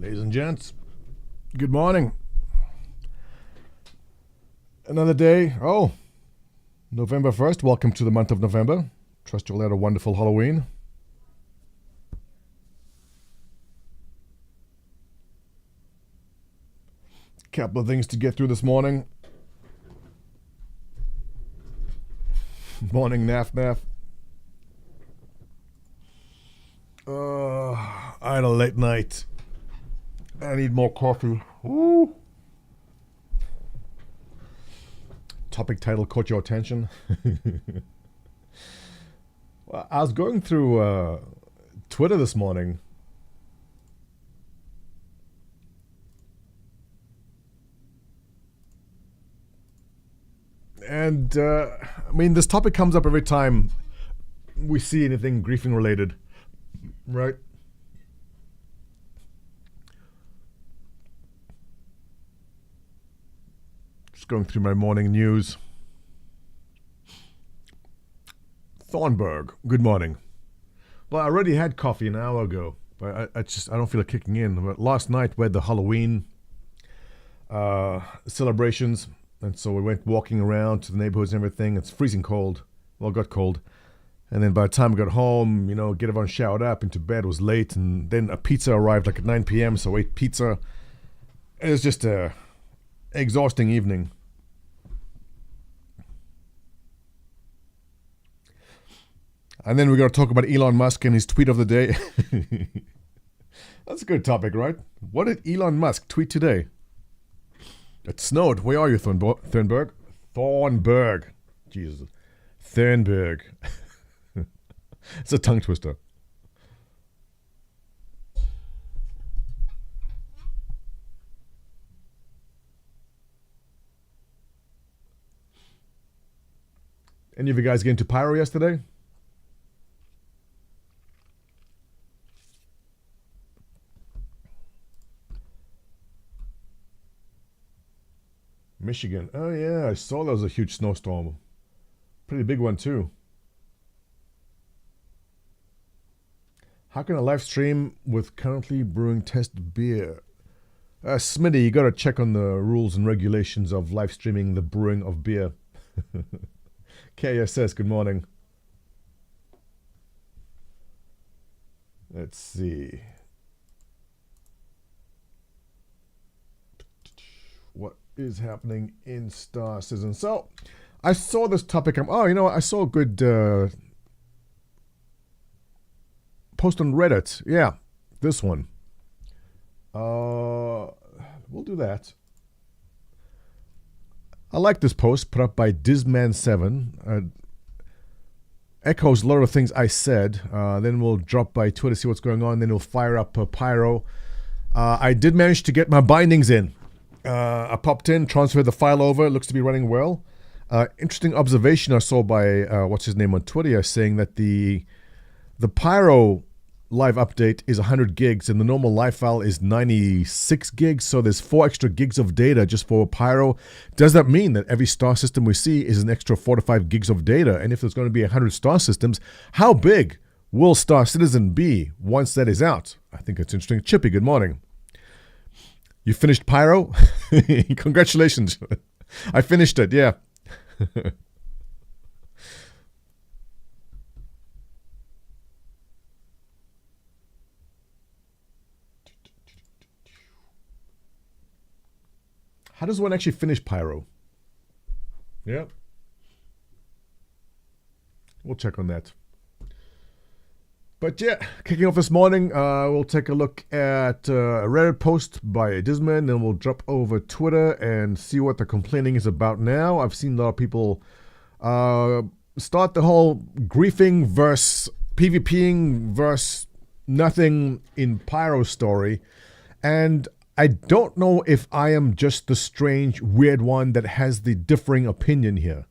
Ladies and gents, good morning. Another day. Oh, November 1st. Welcome to the month of November. Trust you'll have a wonderful Halloween. Couple of things to get through this morning. Morning, Naf. I had a late night. I need more coffee. Woo. Topic title caught your attention. Well, I was going through Twitter this morning. And, this topic comes up every time we see anything griefing related, right? Just going through my morning news. Thornburg, good morning. Well, I already had coffee an hour ago, but I don't feel like kicking in. But last night we had the Halloween celebrations. And so we went walking around to the neighborhoods and everything. It's freezing cold. Well, it got cold. And then by the time we got home, get everyone showered up into bed. It was late. And then a pizza arrived like at 9 p.m. So I ate pizza. It was just a exhausting evening. And then we're going to talk about Elon Musk and his tweet of the day. That's a good topic, right? What did Elon Musk tweet today? It snowed. Where are you, Thornburg? Thornburg. Jesus. Thornburg. It's a tongue twister. Any of you guys get into Pyro yesterday? Michigan. Oh yeah, I saw there was a huge snowstorm. Pretty big one too. How can I live stream with currently brewing test beer? Smitty, you gotta check on the rules and regulations of live streaming the brewing of beer. KSS, good morning. Let's see. What is happening in Star Citizen? So, I saw this topic. I saw a good post on Reddit. Yeah, this one. We'll do that. I like this post put up by Dizman7. Echoes a lot of the things I said. Then we'll drop by Twitter, see what's going on. Then we'll fire up Pyro. I did manage to get my bindings in. I popped in, transferred the file over. It looks to be running well. Interesting observation I saw by what's his name on Twitter, saying that the Pyro live update is 100 gigs and the normal live file is 96 gigs. So there's 4 extra gigs of data just for Pyro. Does that mean that every star system we see is an extra 4 to 5 gigs of data? And if there's going to be 100 star systems, how big will Star Citizen be once that is out? I think it's interesting. Chippy, good morning. You finished Pyro? Congratulations. I finished it, yeah. How does one actually finish Pyro? Yeah. We'll check on that. But yeah, kicking off this morning, we'll take a look at a Reddit post by Disman, then we'll drop over Twitter and see what the complaining is about now. I've seen a lot of people start the whole griefing versus PvPing versus nothing in Pyro story. And I don't know if I am just the strange, weird one that has the differing opinion here.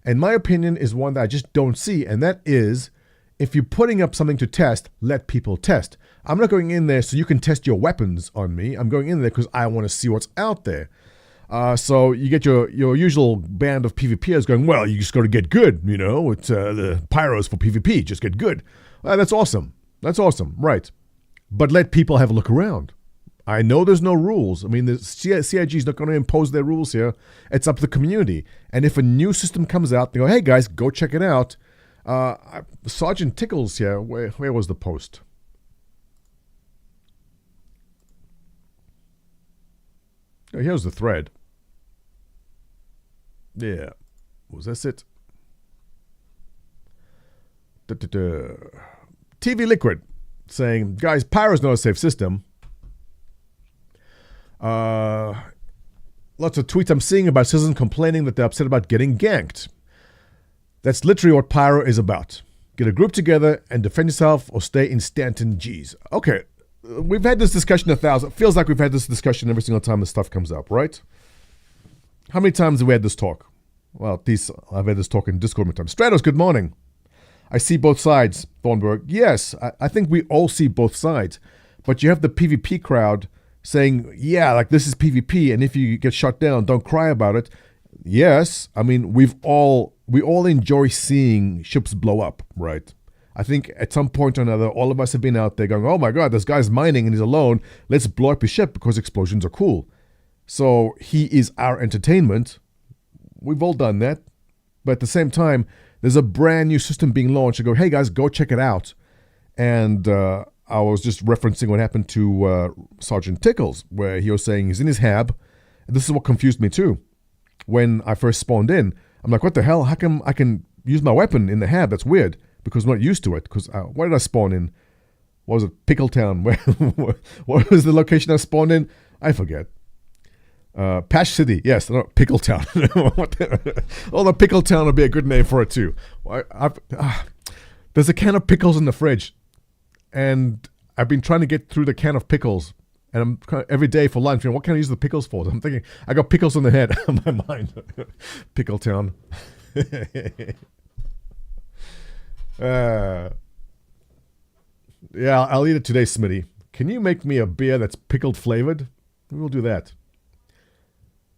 And my opinion is one that I just don't see, and that is, if you're putting up something to test, let people test. I'm not going in there so you can test your weapons on me. I'm going in there because I want to see what's out there. So you get your usual band of PvPers going, well, you just got to get good, it's the Pyros for PvP, just get good. That's awesome. That's awesome, right. But let people have a look around. I know there's no rules. I mean, the CIG is not going to impose their rules here. It's up to the community. And if a new system comes out, they go, hey guys, go check it out. Sergeant Tickles here. Where was the post? Oh, here's the thread. Yeah. Was this it? TV Liquid saying, guys, Pyro's not a safe system. Lots of tweets I'm seeing about citizens complaining that they're upset about getting ganked. That's literally what Pyro is about. Get a group together and defend yourself or stay in Stanton G's. Okay, we've had this discussion 1,000. Feels like we've had this discussion every single time this stuff comes up, right? How many times have we had this talk? Well, at least I've had this talk in Discord many times. Stratos, good morning. I see both sides, Thornburg. Yes, I think we all see both sides. But you have the PvP crowd saying, yeah, like this is PvP, and if you get shot down, don't cry about it. Yes, I mean, we all enjoy seeing ships blow up, right? I think at some point or another, all of us have been out there going, oh my God, this guy's mining and he's alone. Let's blow up his ship because explosions are cool. So he is our entertainment. We've all done that. But at the same time, there's a brand new system being launched. I go, hey guys, go check it out. And I was just referencing what happened to Sergeant Tickles, where he was saying he's in his hab. And this is what confused me too. When I first spawned in, I'm like, what the hell? How come I can use my weapon in the hab? That's weird, because I'm not used to it. Because where did I spawn in? What was it? Pickletown. What was the location I spawned in? I forget. Pash City. Yes, no, Pickletown. Although Pickletown would be a good name for it too. There's a can of pickles in the fridge. And I've been trying to get through the can of pickles. And I'm every day for lunch, what can I use the pickles for? I'm thinking, I got pickles in the head on my mind. Pickletown. Yeah, I'll eat it today, Smitty. Can you make me a beer that's pickled flavored? We'll do that.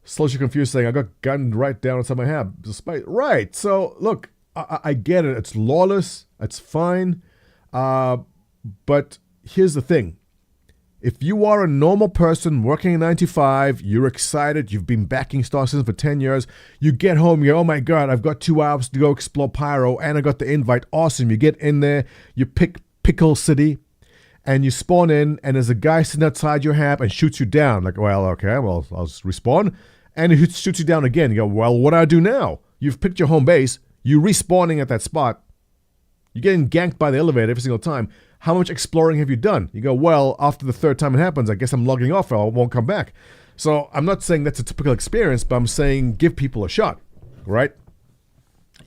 Slowly confused saying, I got gunned right down inside my hab. Despite, right, so look, I get it. It's lawless. It's fine. But here's the thing. If you are a normal person working in 9 to 5, you're excited, you've been backing Star Citizen for 10 years, you get home, you go, oh my God, I've got 2 hours to go explore Pyro, and I got the invite. Awesome. You get in there, you pick Pickle City, and you spawn in, and there's a guy sitting outside your hab and shoots you down. Like, well, okay, well, I'll just respawn. And he shoots you down again. You go, well, what do I do now? You've picked your home base, you're respawning at that spot, you're getting ganked by the elevator every single time. How much exploring have you done? You go, well, after the 3rd time it happens, I guess I'm logging off or I won't come back. So I'm not saying that's a typical experience, but I'm saying give people a shot, right?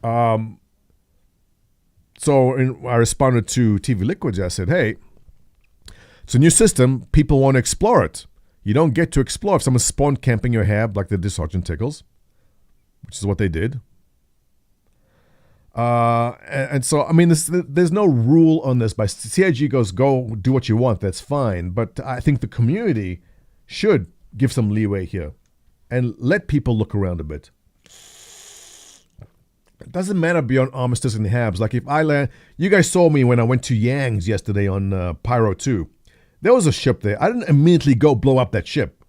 I responded to TV Liquids. I said, hey, it's a new system. People want to explore it. You don't get to explore if someone's spawn camping your hab like they did Sergeant Tickles, which is what they did. And so, I mean, there's no rule on this. By CIG goes, go do what you want. That's fine. But I think the community should give some leeway here and let people look around a bit. It doesn't matter beyond armistice and habs. Like if I land, you guys saw me when I went to Yang's yesterday on Pyro 2. There was a ship there. I didn't immediately go blow up that ship.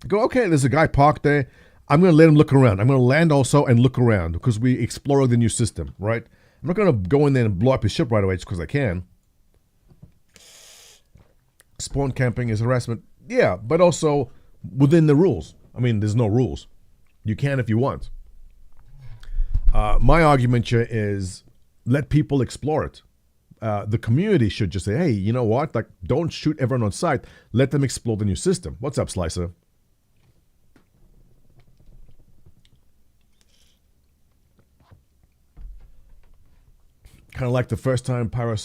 I go, okay, there's a guy parked there. I'm going to let him look around. I'm going to land also and look around because we explore the new system, right? I'm not going to go in there and blow up his ship right away just because I can. Spawn camping is harassment. Yeah, but also within the rules. I mean, there's no rules. You can if you want. My argument here is let people explore it. The community should just say, hey, you know what? Like, don't shoot everyone on sight. Let them explore the new system. What's up, Slicer? Kind of like the first time Pyro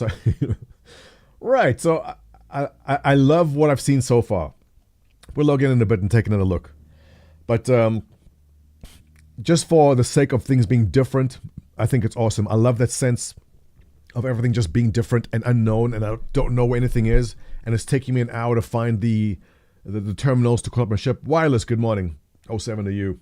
Right, so I love what I've seen so far. We'll log in a bit and take another look. But just for the sake of things being different, I think it's awesome. I love that sense of everything just being different and unknown, and I don't know where anything is, and it's taking me an hour to find the terminals to call up my ship. Wireless, good morning. 07 to you.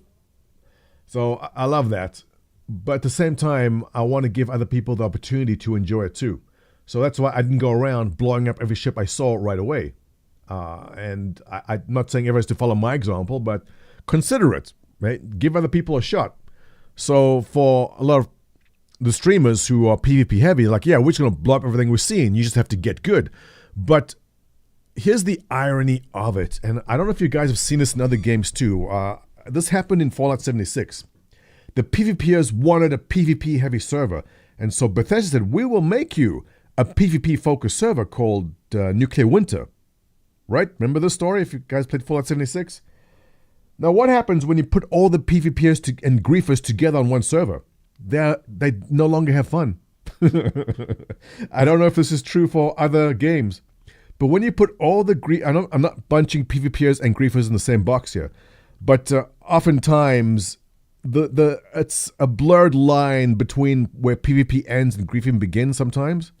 So I love that. But at the same time, I want to give other people the opportunity to enjoy it too. So that's why I didn't go around blowing up every ship I saw right away. And I'm not saying everyone has to follow my example, but consider it, right? Give other people a shot. So for a lot of the streamers who are PvP heavy, like, yeah, we're just going to blow up everything we're seeing. You just have to get good. But here's the irony of it. And I don't know if you guys have seen this in other games too. This happened in Fallout 76. The PvPers wanted a PvP heavy server. And so Bethesda said, we will make you a PvP focused server called Nuclear Winter. Right? Remember this story if you guys played Fallout 76? Now what happens when you put all the PvPers and griefers together on one server? They no longer have fun. I don't know if this is true for other games. But when you put all the I'm not bunching PvPers and griefers in the same box here. But oftentimes it's a blurred line between where PvP ends and griefing begins sometimes.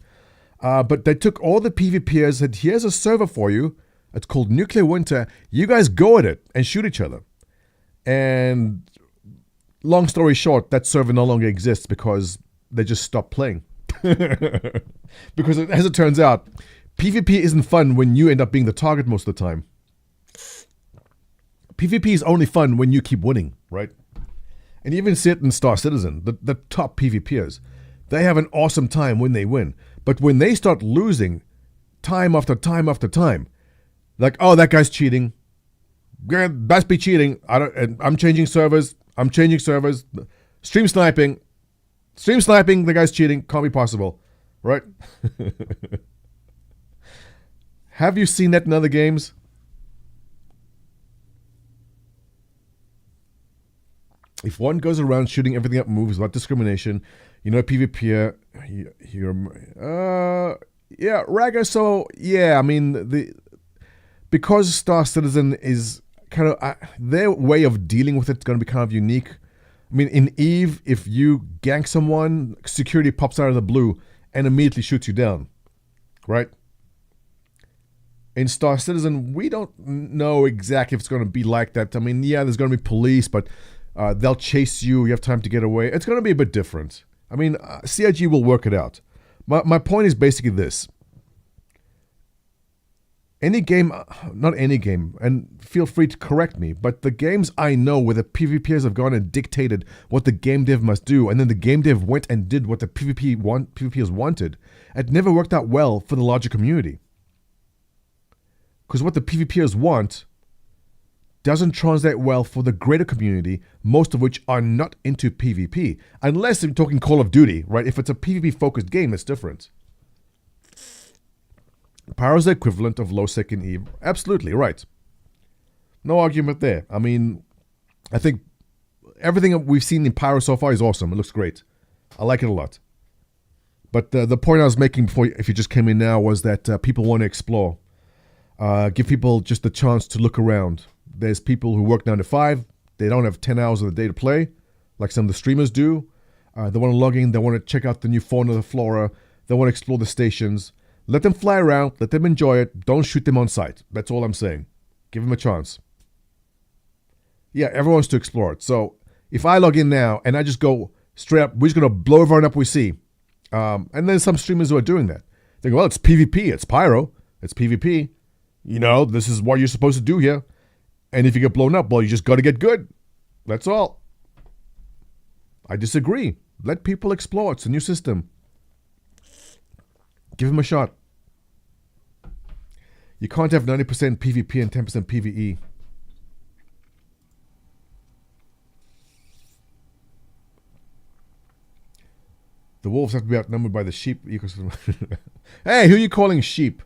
But they took all the PvPers, said, here's a server for you. It's called Nuclear Winter. You guys go at it and shoot each other. And long story short, that server no longer exists because they just stopped playing. Because as it turns out, PvP isn't fun when you end up being the target most of the time. PvP is only fun when you keep winning, right? And even see it in Star Citizen, the top PvPers. They have an awesome time when they win. But when they start losing time after time after time, like, oh, that guy's cheating. Must be cheating. I'm changing servers. Stream sniping. The guy's cheating. Can't be possible. Right? Have you seen that in other games? If one goes around shooting everything up moves without discrimination, PvP, yeah, Raga, so, yeah, I mean, because Star Citizen is kind of, their way of dealing with it's going to be kind of unique. I mean, in EVE, if you gank someone, security pops out of the blue and immediately shoots you down, right? In Star Citizen, we don't know exactly if it's going to be like that. I mean, yeah, there's going to be police, but they'll chase you. You have time to get away. It's going to be a bit different. I mean, CIG will work it out. My point is basically this. Any game, not any game, and feel free to correct me, but the games I know where the PvPers have gone and dictated what the game dev must do, and then the game dev went and did what the PvPers wanted, it never worked out well for the larger community. Because what the PvPers want doesn't translate well for the greater community, most of which are not into PvP. Unless you're talking Call of Duty, right? If it's a PvP-focused game, it's different. Pyro's the equivalent of low-sec in EVE. Absolutely, right. No argument there. I mean, I think everything we've seen in Pyro so far is awesome. It looks great. I like it a lot. But the point I was making before, if you just came in now, was that people want to explore. Give people just the chance to look around. There's people who work 9 to 5. They don't have 10 hours of the day to play, like some of the streamers do. They want to log in. They want to check out the new fauna, the flora. They want to explore the stations. Let them fly around. Let them enjoy it. Don't shoot them on sight. That's all I'm saying. Give them a chance. Yeah, everyone wants to explore it. So if I log in now and I just go straight up, we're just going to blow everyone up we see. And there's some streamers who are doing that. They go, well, it's PvP. It's Pyro. It's PvP. This is what you're supposed to do here. And if you get blown up, well, you just got to get good. That's all. I disagree. Let people explore. It's a new system. Give them a shot. You can't have 90% PvP and 10% PvE. The wolves have to be outnumbered by the sheep ecosystem. Hey, who are you calling sheep?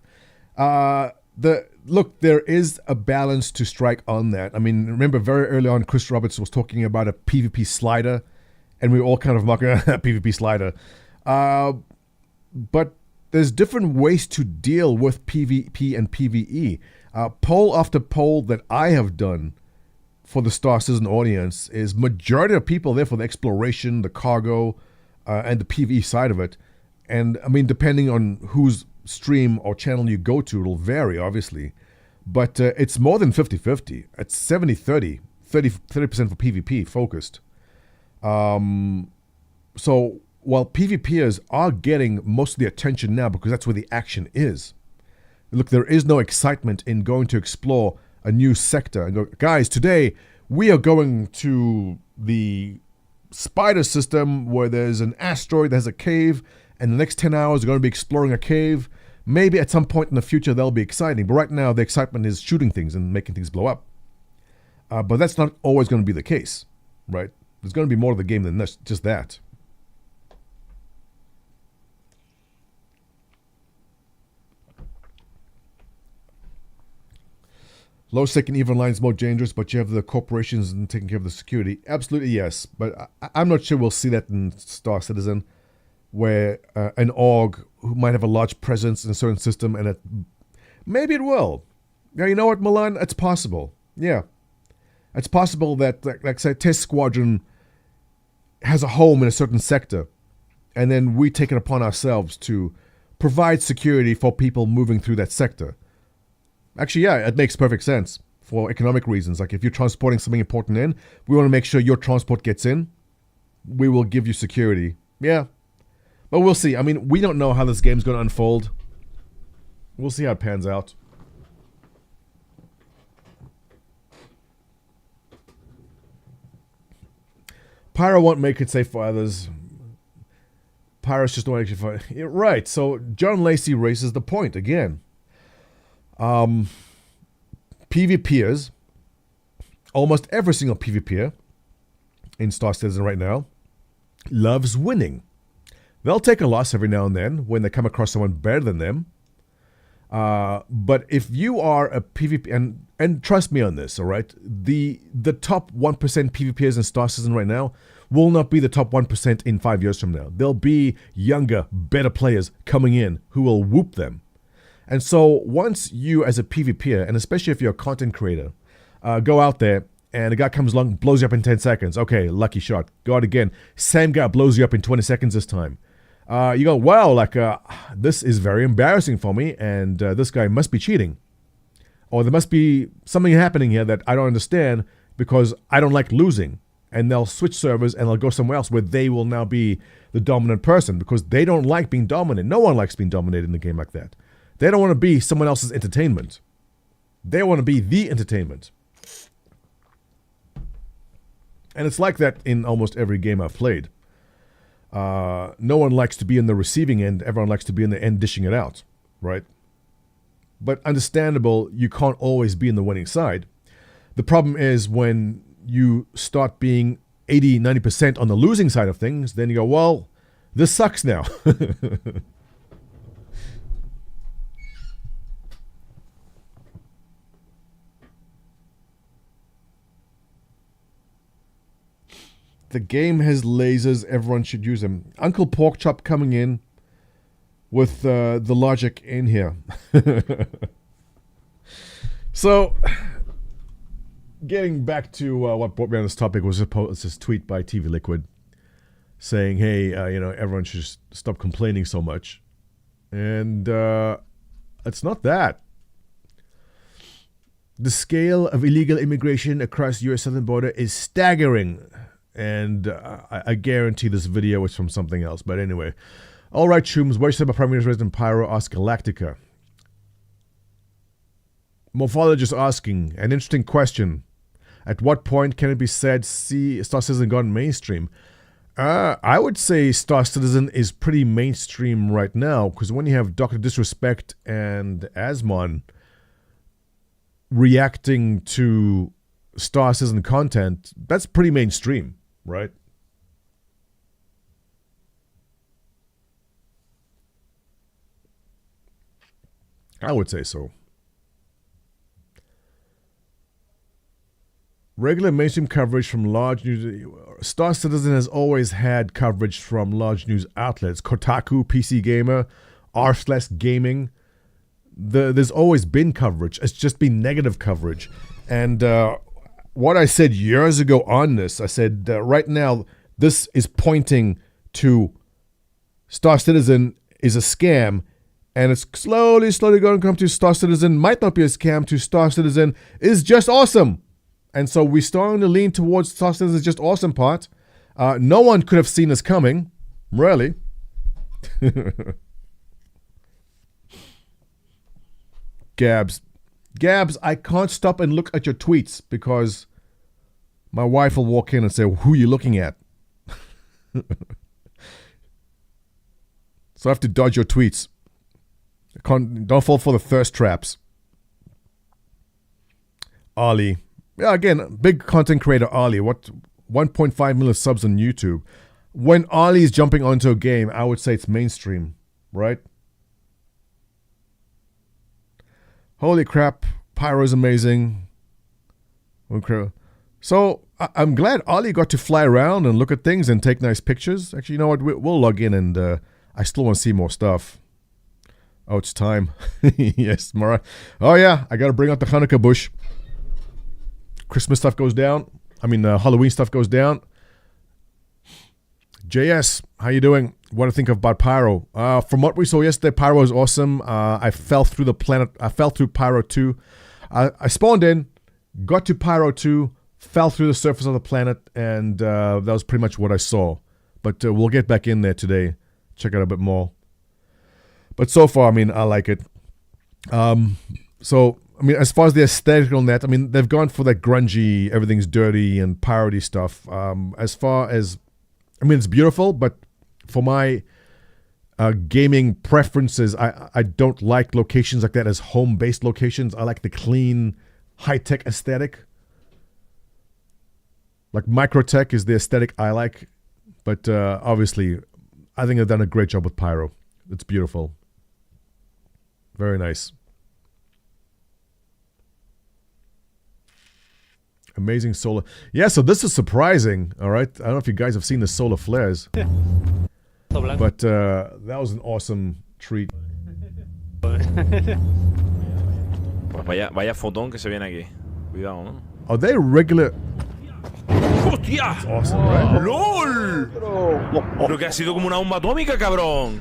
Look, there is a balance to strike on that. I mean, remember very early on, Chris Roberts was talking about a PvP slider, and we were all kind of mocking PvP slider. But there's different ways to deal with PvP and PvE. Poll after poll that I have done for the Star Citizen audience is majority of people there for the exploration, the cargo, and the PvE side of it. And I mean, depending on whose stream or channel you go to, it'll vary, obviously. But it's more than 50-50. It's 70-30, 30% for PvP focused. So while PvPers are getting most of the attention now because that's where the action is, Look, there is no excitement in going to explore a new sector and go, guys, today we are going to the spider system where there's an asteroid that has a cave, and the next 10 hours we're going to be exploring a cave. Maybe at some point in the future that'll be exciting, but right now the excitement is shooting things and making things blow up. But that's not always going to be the case, right? There's going to be more to the game than just that. Low sec and even lines more dangerous, but you have the corporations and taking care of the security. Absolutely yes, but I'm not sure we'll see that in Star Citizen, where an org who might have a large presence in a certain system, and maybe it will. Yeah, you know what, Milan? It's possible. Yeah, it's possible that, like say, Test Squadron has a home in a certain sector, and then we take it upon ourselves to provide security for people moving through that sector. Actually, yeah, it makes perfect sense for economic reasons. Like if you're transporting something important in, we want to make sure your transport gets in. We will give you security. Yeah. But we'll see. I mean, we don't know how this game's going to unfold. We'll see how it pans out. Pyro won't make it safe for others. Pyro's just not actually fun. Yeah, right, so John Lacey raises the point again. PvPers, almost every single PvPer in Star Citizen right now, loves winning. They'll take a loss every now and then when they come across someone better than them. But if you are a PvP, and trust me on this, all right? The top 1% PvPers in Star Citizen right now will not be the top 1% in 5 years from now. There'll be younger, better players coming in who will whoop them. And so once you as a PvPer, and especially if you're a content creator, go out there and a guy comes along, blows you up in 10 seconds. Okay, lucky shot. Go out again. Same guy blows you up in 20 seconds this time. You go, wow, like, this is very embarrassing for me, and this guy must be cheating. Or there must be something happening here that I don't understand because I don't like losing. And they'll switch servers and they'll go somewhere else where they will now be the dominant person because they don't like being dominant. No one likes being dominated in a game like that. They don't want to be someone else's entertainment. They want to be the entertainment. And it's like that in almost every game I've played. No one likes to be in the receiving end. Everyone likes to be in the end dishing it out, right? But understandable, you can't always be in the winning side. The problem is when you start being 80, 90% on the losing side of things, then you go, well, this sucks now. The game has lasers. Everyone should use them. Uncle Porkchop coming in with the logic in here. So, getting back to what brought me on this topic was this tweet by TV Liquid saying, hey, everyone should just stop complaining so much. And it's not that. The scale of illegal immigration across the U.S. southern border is staggering. And I guarantee this video is from something else. But anyway. All right, Shooms. What you say about Prime Minister Resident Pyro? Ask Galactica. Morphologist asking. An interesting question. At what point can it be said Star Citizen gone mainstream? I would say Star Citizen is pretty mainstream right now. Because when you have Dr. Disrespect and Asmon reacting to Star Citizen content, that's pretty mainstream. Right? I would say so. Regular mainstream coverage from large news. Star Citizen has always had coverage from large news outlets. Kotaku, PC Gamer, r/gaming. There's always been coverage. It's just been negative coverage. And what I said years ago on this, I said right now, this is pointing to Star Citizen is a scam, and it's slowly going to come to Star Citizen might not be a scam to Star Citizen is just awesome. And so we're starting to lean towards Star Citizen is just awesome part. No one could have seen this coming, really. Gabs. Gabs, I can't stop and look at your tweets because my wife will walk in and say, who are you looking at? So I have to dodge your tweets. Don't fall for the thirst traps. Ali. Yeah, again, big content creator Ali. What 1.5 million subs on YouTube. When Ali is jumping onto a game, I would say it's mainstream, right? Holy crap, Pyro is amazing. So I'm glad Ali got to fly around and look at things and take nice pictures. Actually, you know what? We'll log in and I still want to see more stuff. Oh, it's time. Yes, Mara. Oh yeah, I got to bring out the Hanukkah bush. Christmas stuff goes down. I mean, Halloween stuff goes down. JS, how you doing? What do you think about Pyro? From what we saw yesterday, Pyro was awesome. I fell through the planet. I fell through Pyro 2. I spawned in, got to Pyro 2, fell through the surface of the planet, and that was pretty much what I saw. But we'll get back in there today, check out a bit more. But so far, I mean, I like it. So, I mean, as far as the aesthetic on that, I mean, they've gone for that grungy, everything's dirty and parody stuff. As far as, I mean, it's beautiful, but for my gaming preferences, I don't like locations like that as home-based locations. I like the clean, high-tech aesthetic. Like Microtech is the aesthetic I like. But obviously, I think they've done a great job with Pyro. It's beautiful. Very nice. Amazing solar. Yeah, so this is surprising, all right? I don't know if you guys have seen the solar flares. But that was an awesome treat. Vaya fotón que se viene aquí. Cuidado, ¿no? Are they regular? ¡Hostia! That's awesome, right? ¡LOL! Pero que ha sido como una bomba atómica, cabrón.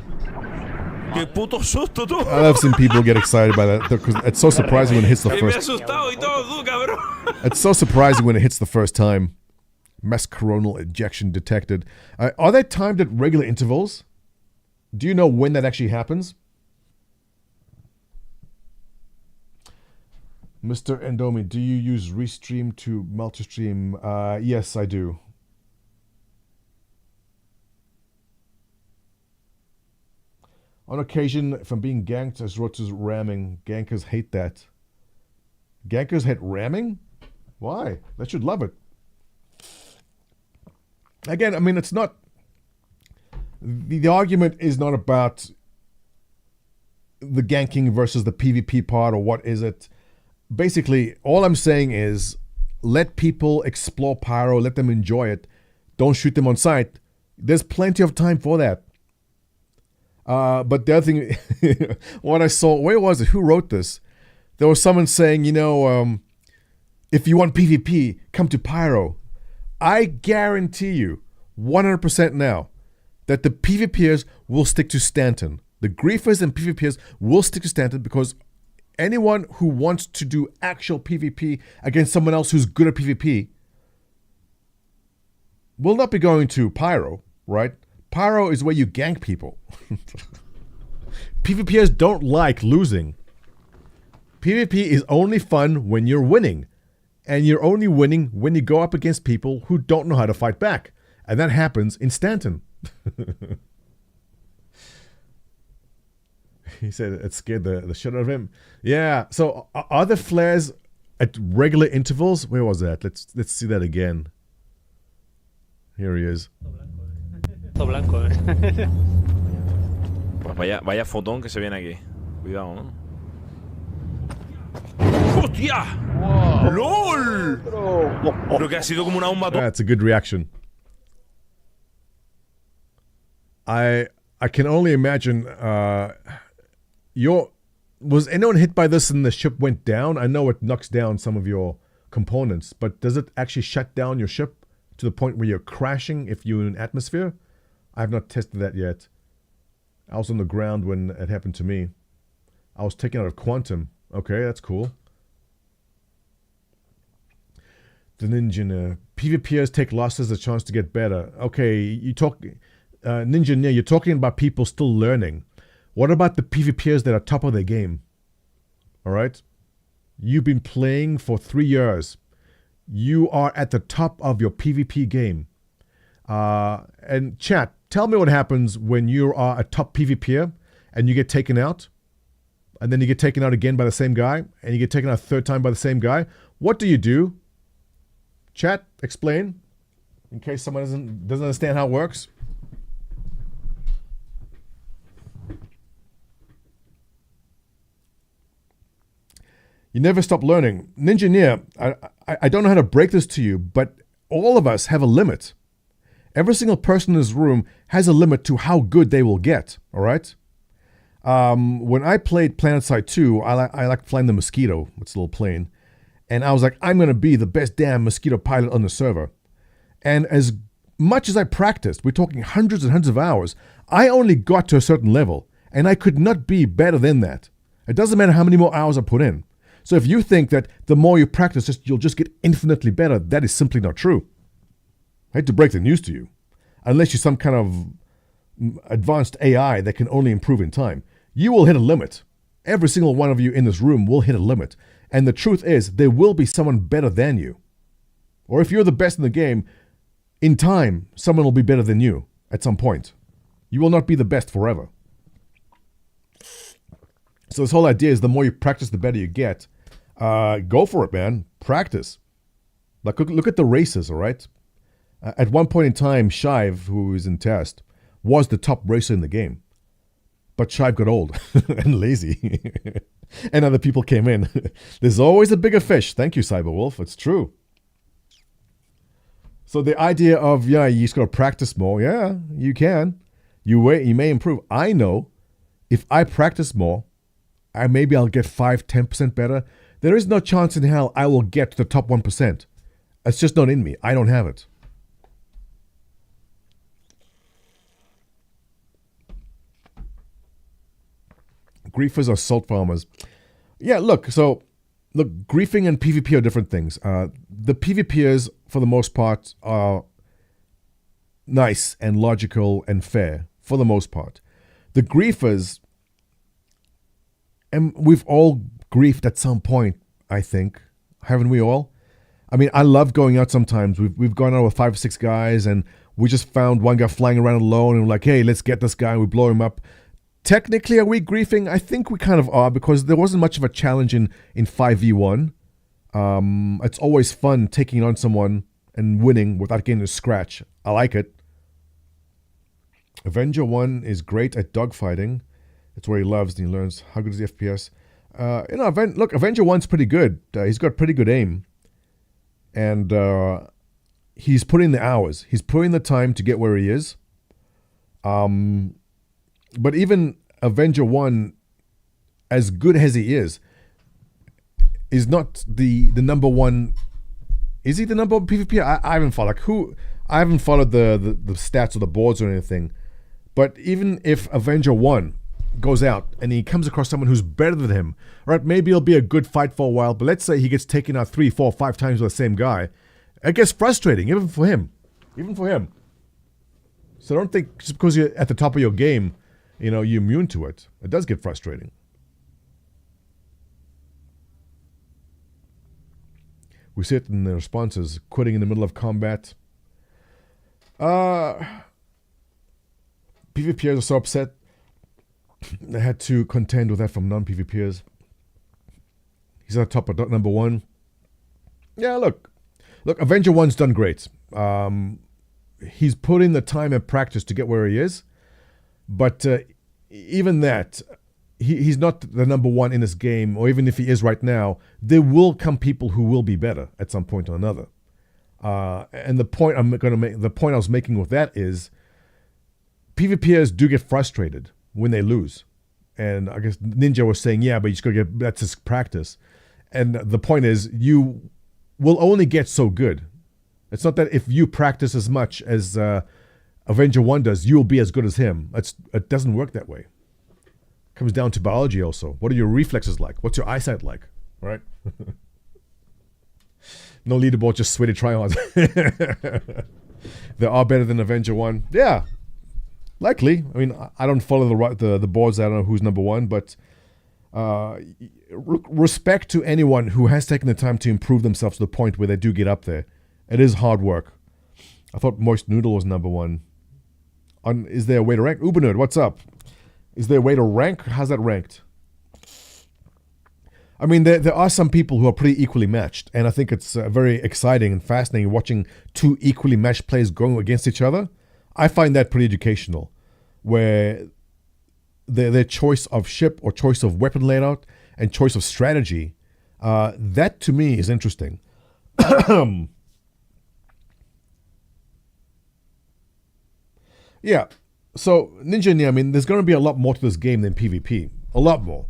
¡Qué puto susto, tú! I love seeing people get excited by that because it's so surprising when it hits the Me he first. asustado y todo, tú, cabrón. It's so surprising when it hits the first time. Mass coronal ejection detected. Are they timed at regular intervals? Do you know when that actually happens? Mr. Endomi, do you use Restream to multi-stream? Yes, I do. On occasion, if I'm being ganked, as Rotus ramming, gankers hate that. Gankers hate ramming? Why? They should love it. Again, I mean, it's not... The argument is not about the ganking versus the PvP part or what is it. Basically, all I'm saying is let people explore Pyro, let them enjoy it. Don't shoot them on sight. There's plenty of time for that. But the other thing, what I saw, where was it? Who wrote this? There was someone saying, you know, if you want PvP, come to Pyro. I guarantee you, 100% now, that the PvPers will stick to Stanton. The griefers and PvPers will stick to Stanton because anyone who wants to do actual PvP against someone else who's good at PvP will not be going to Pyro, right? Pyro is where you gank people. PvPers don't like losing. PvP is only fun when you're winning. And you're only winning when you go up against people who don't know how to fight back. And that happens in Stanton. He said it scared the shit out of him. Yeah, so are the flares at regular intervals? Where was that? Let's see that again. Here he is. Pues vaya fotón que se viene aquí. Cuidado, ¿no? ¡Hostia! ¡LOL! Pero que ha sido como una bomba atómica. That's a good reaction. I can only imagine was anyone hit by this and the ship went down? I know it knocks down some of your components, but does it actually shut down your ship to the point where you're crashing if you're in atmosphere? I have not tested that yet. I was on the ground when it happened to me. I was taken out of quantum. Okay, that's cool. The Ninja PvPers take losses as a chance to get better. Okay, you talk... Ninja, you're talking about people still learning. What about the PvPers that are top of their game? all right? You've been playing for 3 years. You are at the top of your PvP game. And chat, tell me what happens when you are a top PvPer and you get taken out, and then you get taken out again by the same guy, and you get taken out a third time by the same guy. What do? Chat, explain, in case someone doesn't understand how it works. You never stop learning. Ninjaneer, I don't know how to break this to you, but all of us have a limit. Every single person in this room has a limit to how good they will get, all right? When I played PlanetSide 2, I liked flying the Mosquito, it's a little plane, and I was like, I'm going to be the best damn Mosquito pilot on the server. And as much as I practiced, we're talking hundreds and hundreds of hours, I only got to a certain level, and I could not be better than that. It doesn't matter how many more hours I put in. So if you think that the more you practice, you'll just get infinitely better, that is simply not true. I hate to break the news to you. Unless you're some kind of advanced AI that can only improve in time, you will hit a limit. Every single one of you in this room will hit a limit. And the truth is, there will be someone better than you. Or if you're the best in the game, in time, someone will be better than you at some point. You will not be the best forever. So this whole idea is the more you practice, the better you get. Go for it, man. Practice. Like, look at the races, all right? At one point in time, Shive, who is in test, was the top racer in the game. But Shive got old and lazy. And other people came in. There's always a bigger fish. Thank you, Cyberwolf. It's true. So the idea of, you just got to practice more. Yeah, you can. You may improve. I know if I practice more, maybe I'll get 5-10% better. There is no chance in hell I will get to the top 1%. It's just not in me. I don't have it. Griefers are salt farmers. Yeah, look, griefing and PvP are different things. The PvPers, for the most part, are nice and logical and fair, for the most part. The griefers, and we've all griefed at some point, I think. Haven't we all? I mean, I love going out sometimes. We've gone out with 5 or 6 guys, and we just found one guy flying around alone, and we're like, hey, let's get this guy, and we blow him up. Technically, are we griefing? I think we kind of are, because there wasn't much of a challenge in 5v1. It's always fun taking on someone and winning without getting a scratch. I like it. Avenger 1 is great at dogfighting. It's where he loves and he learns. How good is the FPS? Look, Avenger 1's pretty good. He's got pretty good aim. And he's putting the hours. He's putting the time to get where he is. But even Avenger 1, as good as he is not the number one. Is he the number one PvP? I haven't followed. I haven't followed the stats or the boards or anything. But even if Avenger 1 goes out and he comes across someone who's better than him, right? Maybe it'll be a good fight for a while. But let's say he gets taken out 3, 4, 5 times with the same guy. It gets frustrating, even for him. So don't think just because you're at the top of your game, you're immune to it. It does get frustrating. We see it in the responses. Quitting in the middle of combat. PvPers are so upset. They had to contend with that from non-PvPers. He's at the top of number 1. Yeah, look, Avenger 1's done great. He's put in the time and practice to get where he is. But even that, he's not the number 1 in this game, or even if he is right now, there will come people who will be better at some point or another. And the point I was making with that is, PvPers do get frustrated when they lose. And I guess Ninja was saying, yeah, but you just gotta that's just practice. And the point is, you will only get so good. It's not that if you practice as much as Avenger 1 does, you will be as good as him. It doesn't work that way. It comes down to biology also. What are your reflexes like? What's your eyesight like? Right? No leaderboard, just sweaty tryhards. They are better than Avenger 1. Yeah, likely. I mean, I don't follow the boards. I don't know who's number 1, but Respect to anyone who has taken the time to improve themselves to the point where they do get up there. It is hard work. I thought Moist Noodle was number one. Is there a way to rank? Ubernerd, what's up? Is there a way to rank? How's that ranked? I mean, there are some people who are pretty equally matched, and I think it's very exciting and fascinating watching two equally matched players going against each other. I find that pretty educational, where their choice of ship or choice of weapon layout and choice of strategy, that to me is interesting. Yeah, so Ninja, I mean, there's going to be a lot more to this game than PvP. A lot more.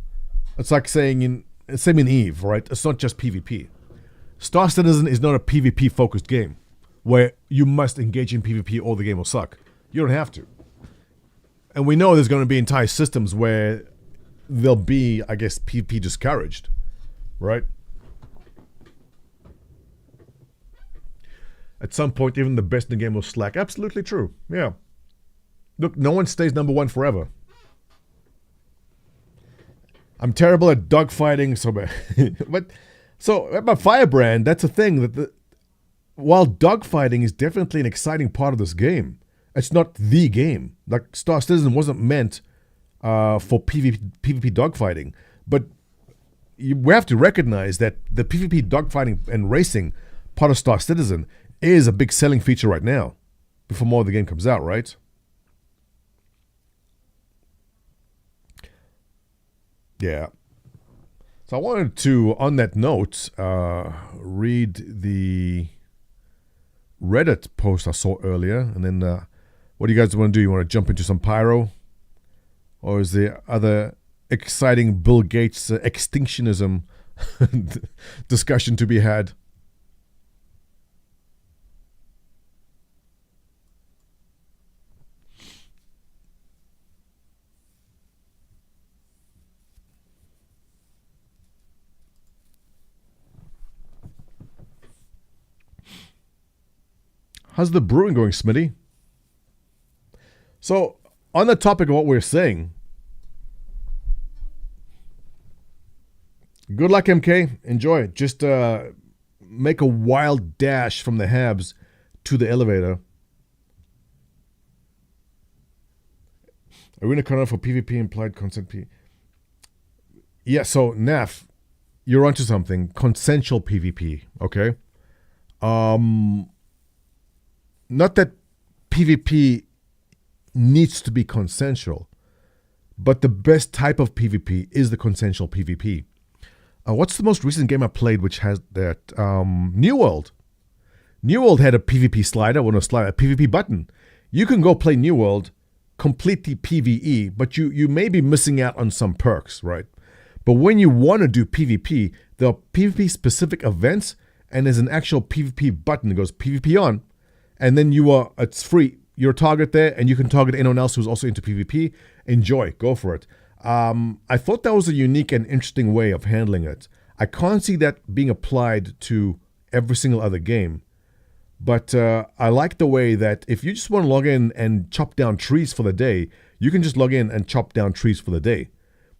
It's like saying same in Eve, right? It's not just PvP. Star Citizen is not a PvP-focused game where you must engage in PvP or the game will suck. You don't have to. And we know there's going to be entire systems where they'll be, I guess, PvP discouraged, right? At some point, even the best in the game will slack. Absolutely true. Yeah. Look, no one stays number one forever. I'm terrible at dogfighting, but Firebrand, that's a thing that while dogfighting is definitely an exciting part of this game, it's not the game. Like Star Citizen wasn't meant for PvP dogfighting, but we have to recognize that the PvP dogfighting and racing part of Star Citizen is a big selling feature right now, before more of the game comes out, right? Yeah. So I wanted to, on that note, read the Reddit post I saw earlier, and then what do you guys want to do? You want to jump into some Pyro? Or is there other exciting Bill Gates extinctionism discussion to be had? How's the brewing going, Smitty? So, on the topic of what we're saying, good luck, MK. Enjoy. Just make a wild dash from the Habs to the elevator. Arena Corner for PvP implied consent P. Yeah, so Naf, you're onto something. Consensual PvP, okay? Not that PvP needs to be consensual, but the best type of PvP is the consensual PvP. What's the most recent game I played which has that? New World. New World had a PvP slider, well, no slider, a PvP button. You can go play New World completely PvE, but you may be missing out on some perks, right? But when you want to do PvP, there are PvP specific events, and there's an actual PvP button that goes PvP on. And then it's free. You're a target there, and you can target anyone else who's also into PvP. Enjoy. Go for it. I thought that was a unique and interesting way of handling it. I can't see that being applied to every single other game. But I like the way that if you just want to log in and chop down trees for the day, you can just log in and chop down trees for the day.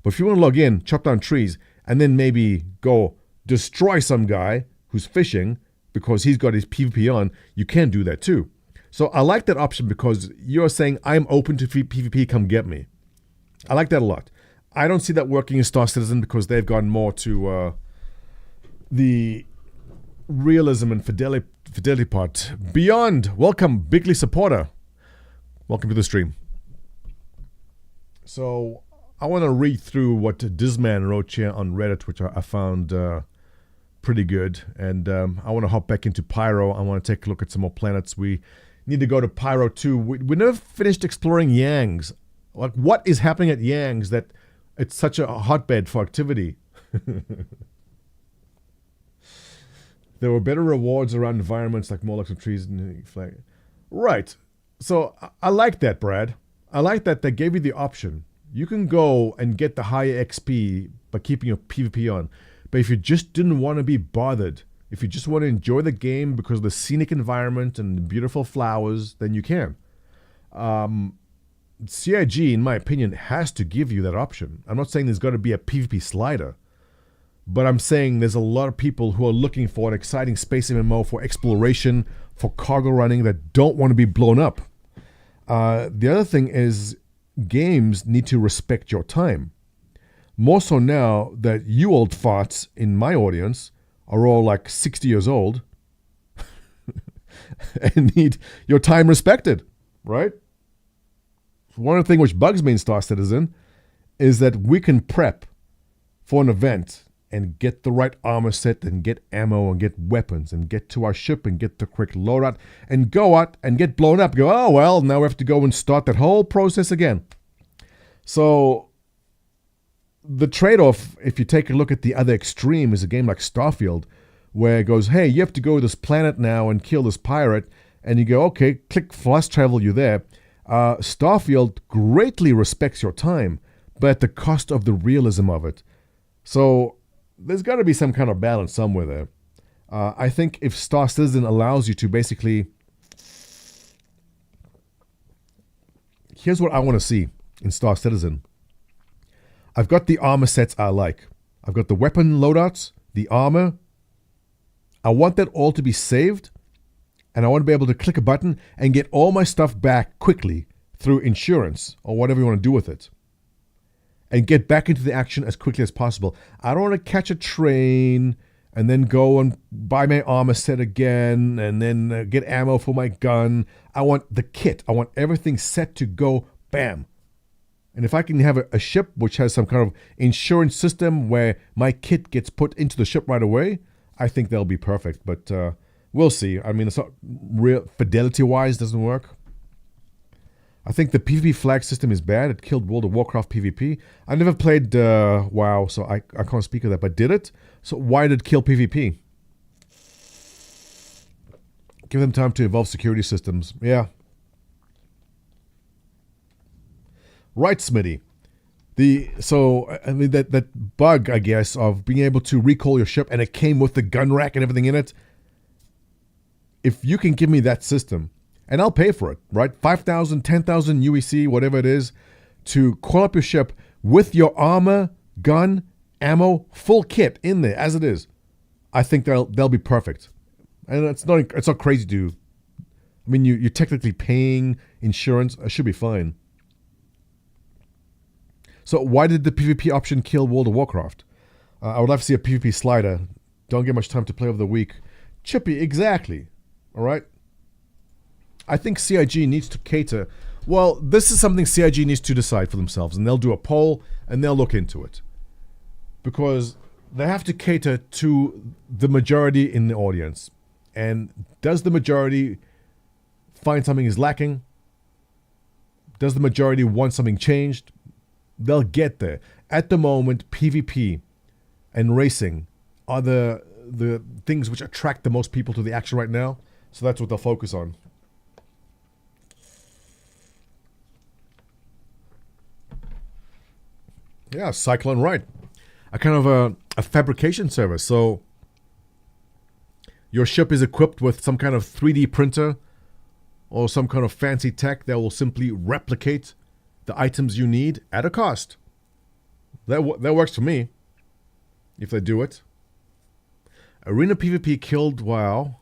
But if you want to log in, chop down trees, and then maybe go destroy some guy who's fishing, because he's got his PvP on, you can do that too. So I like that option because you're saying, I'm open to PvP, come get me. I like that a lot. I don't see that working in Star Citizen because they've gone more to the realism and fidelity part. Beyond, welcome, Bigly supporter. Welcome to the stream. So I want to read through what Disman wrote here on Reddit, which I found pretty good, and I want to hop back into Pyro. I want to take a look at some more planets. We need to go to Pyro 2. We never finished exploring Yang's. Like, what is happening at Yang's that it's such a hotbed for activity? There were better rewards around environments like more like some trees and flag. Right. So I like that, Brad. I like that they gave you the option. You can go and get the higher XP by keeping your PvP on. But if you just didn't want to be bothered, if you just want to enjoy the game because of the scenic environment and the beautiful flowers, then you can. CIG, in my opinion, has to give you that option. I'm not saying there's got to be a PvP slider, but I'm saying there's a lot of people who are looking for an exciting space MMO for exploration, for cargo running, that don't want to be blown up. The other thing is games need to respect your time. More so now that you old farts in my audience are all like 60 years old and need your time respected, right? One of the things which bugs me in Star Citizen is that we can prep for an event and get the right armor set and get ammo and get weapons and get to our ship and get the correct loadout and go out and get blown up. Go, oh, well, now we have to go and start that whole process again. So the trade-off, if you take a look at the other extreme, is a game like Starfield, where it goes, hey, you have to go to this planet now and kill this pirate. And you go, okay, click fast travel, you're there. Starfield greatly respects your time, but at the cost of the realism of it. So there's got to be some kind of balance somewhere there. I think if Star Citizen allows you to basically... Here's what I want to see in Star Citizen. I've got the armor sets I like. I've got the weapon loadouts, the armor. I want that all to be saved, and I want to be able to click a button and get all my stuff back quickly through insurance or whatever you want to do with it, and get back into the action as quickly as possible. I don't want to catch a train and then go and buy my armor set again and then get ammo for my gun. I want the kit. I want everything set to go, bam. And if I can have a ship which has some kind of insurance system where my kit gets put into the ship right away, I think that'll be perfect. But we'll see. I mean, it's not real fidelity-wise, doesn't work. I think the PvP flag system is bad. It killed World of Warcraft PvP. I never played WoW, so I can't speak of that. But did it? So why did it kill PvP? Give them time to evolve security systems. Yeah. Right, Smitty. That bug, I guess, of being able to recall your ship and it came with the gun rack and everything in it. If you can give me that system, and I'll pay for it, right? 5,000, 10,000 UEC, whatever it is, to call up your ship with your armor, gun, ammo, full kit in there as it is. I think they'll be perfect. And it's not crazy to. I mean, you're technically paying insurance. It should be fine. So why did the PvP option kill World of Warcraft? I would love to see a PvP slider. Don't get much time to play over the week. Chippy, exactly. All right. I think CIG needs to cater. Well, this is something CIG needs to decide for themselves, and they'll do a poll and they'll look into it, because they have to cater to the majority in the audience. And does the majority find something is lacking? Does the majority want something changed? They'll get there. At the moment, PvP and racing are the things which attract the most people to the action right now. So that's what they'll focus on. Yeah, Cyclone, right. A kind of a fabrication service. So your ship is equipped with some kind of 3D printer or some kind of fancy tech that will simply replicate the items you need at a cost. That works for me, if they do it. Arena PvP killed WoW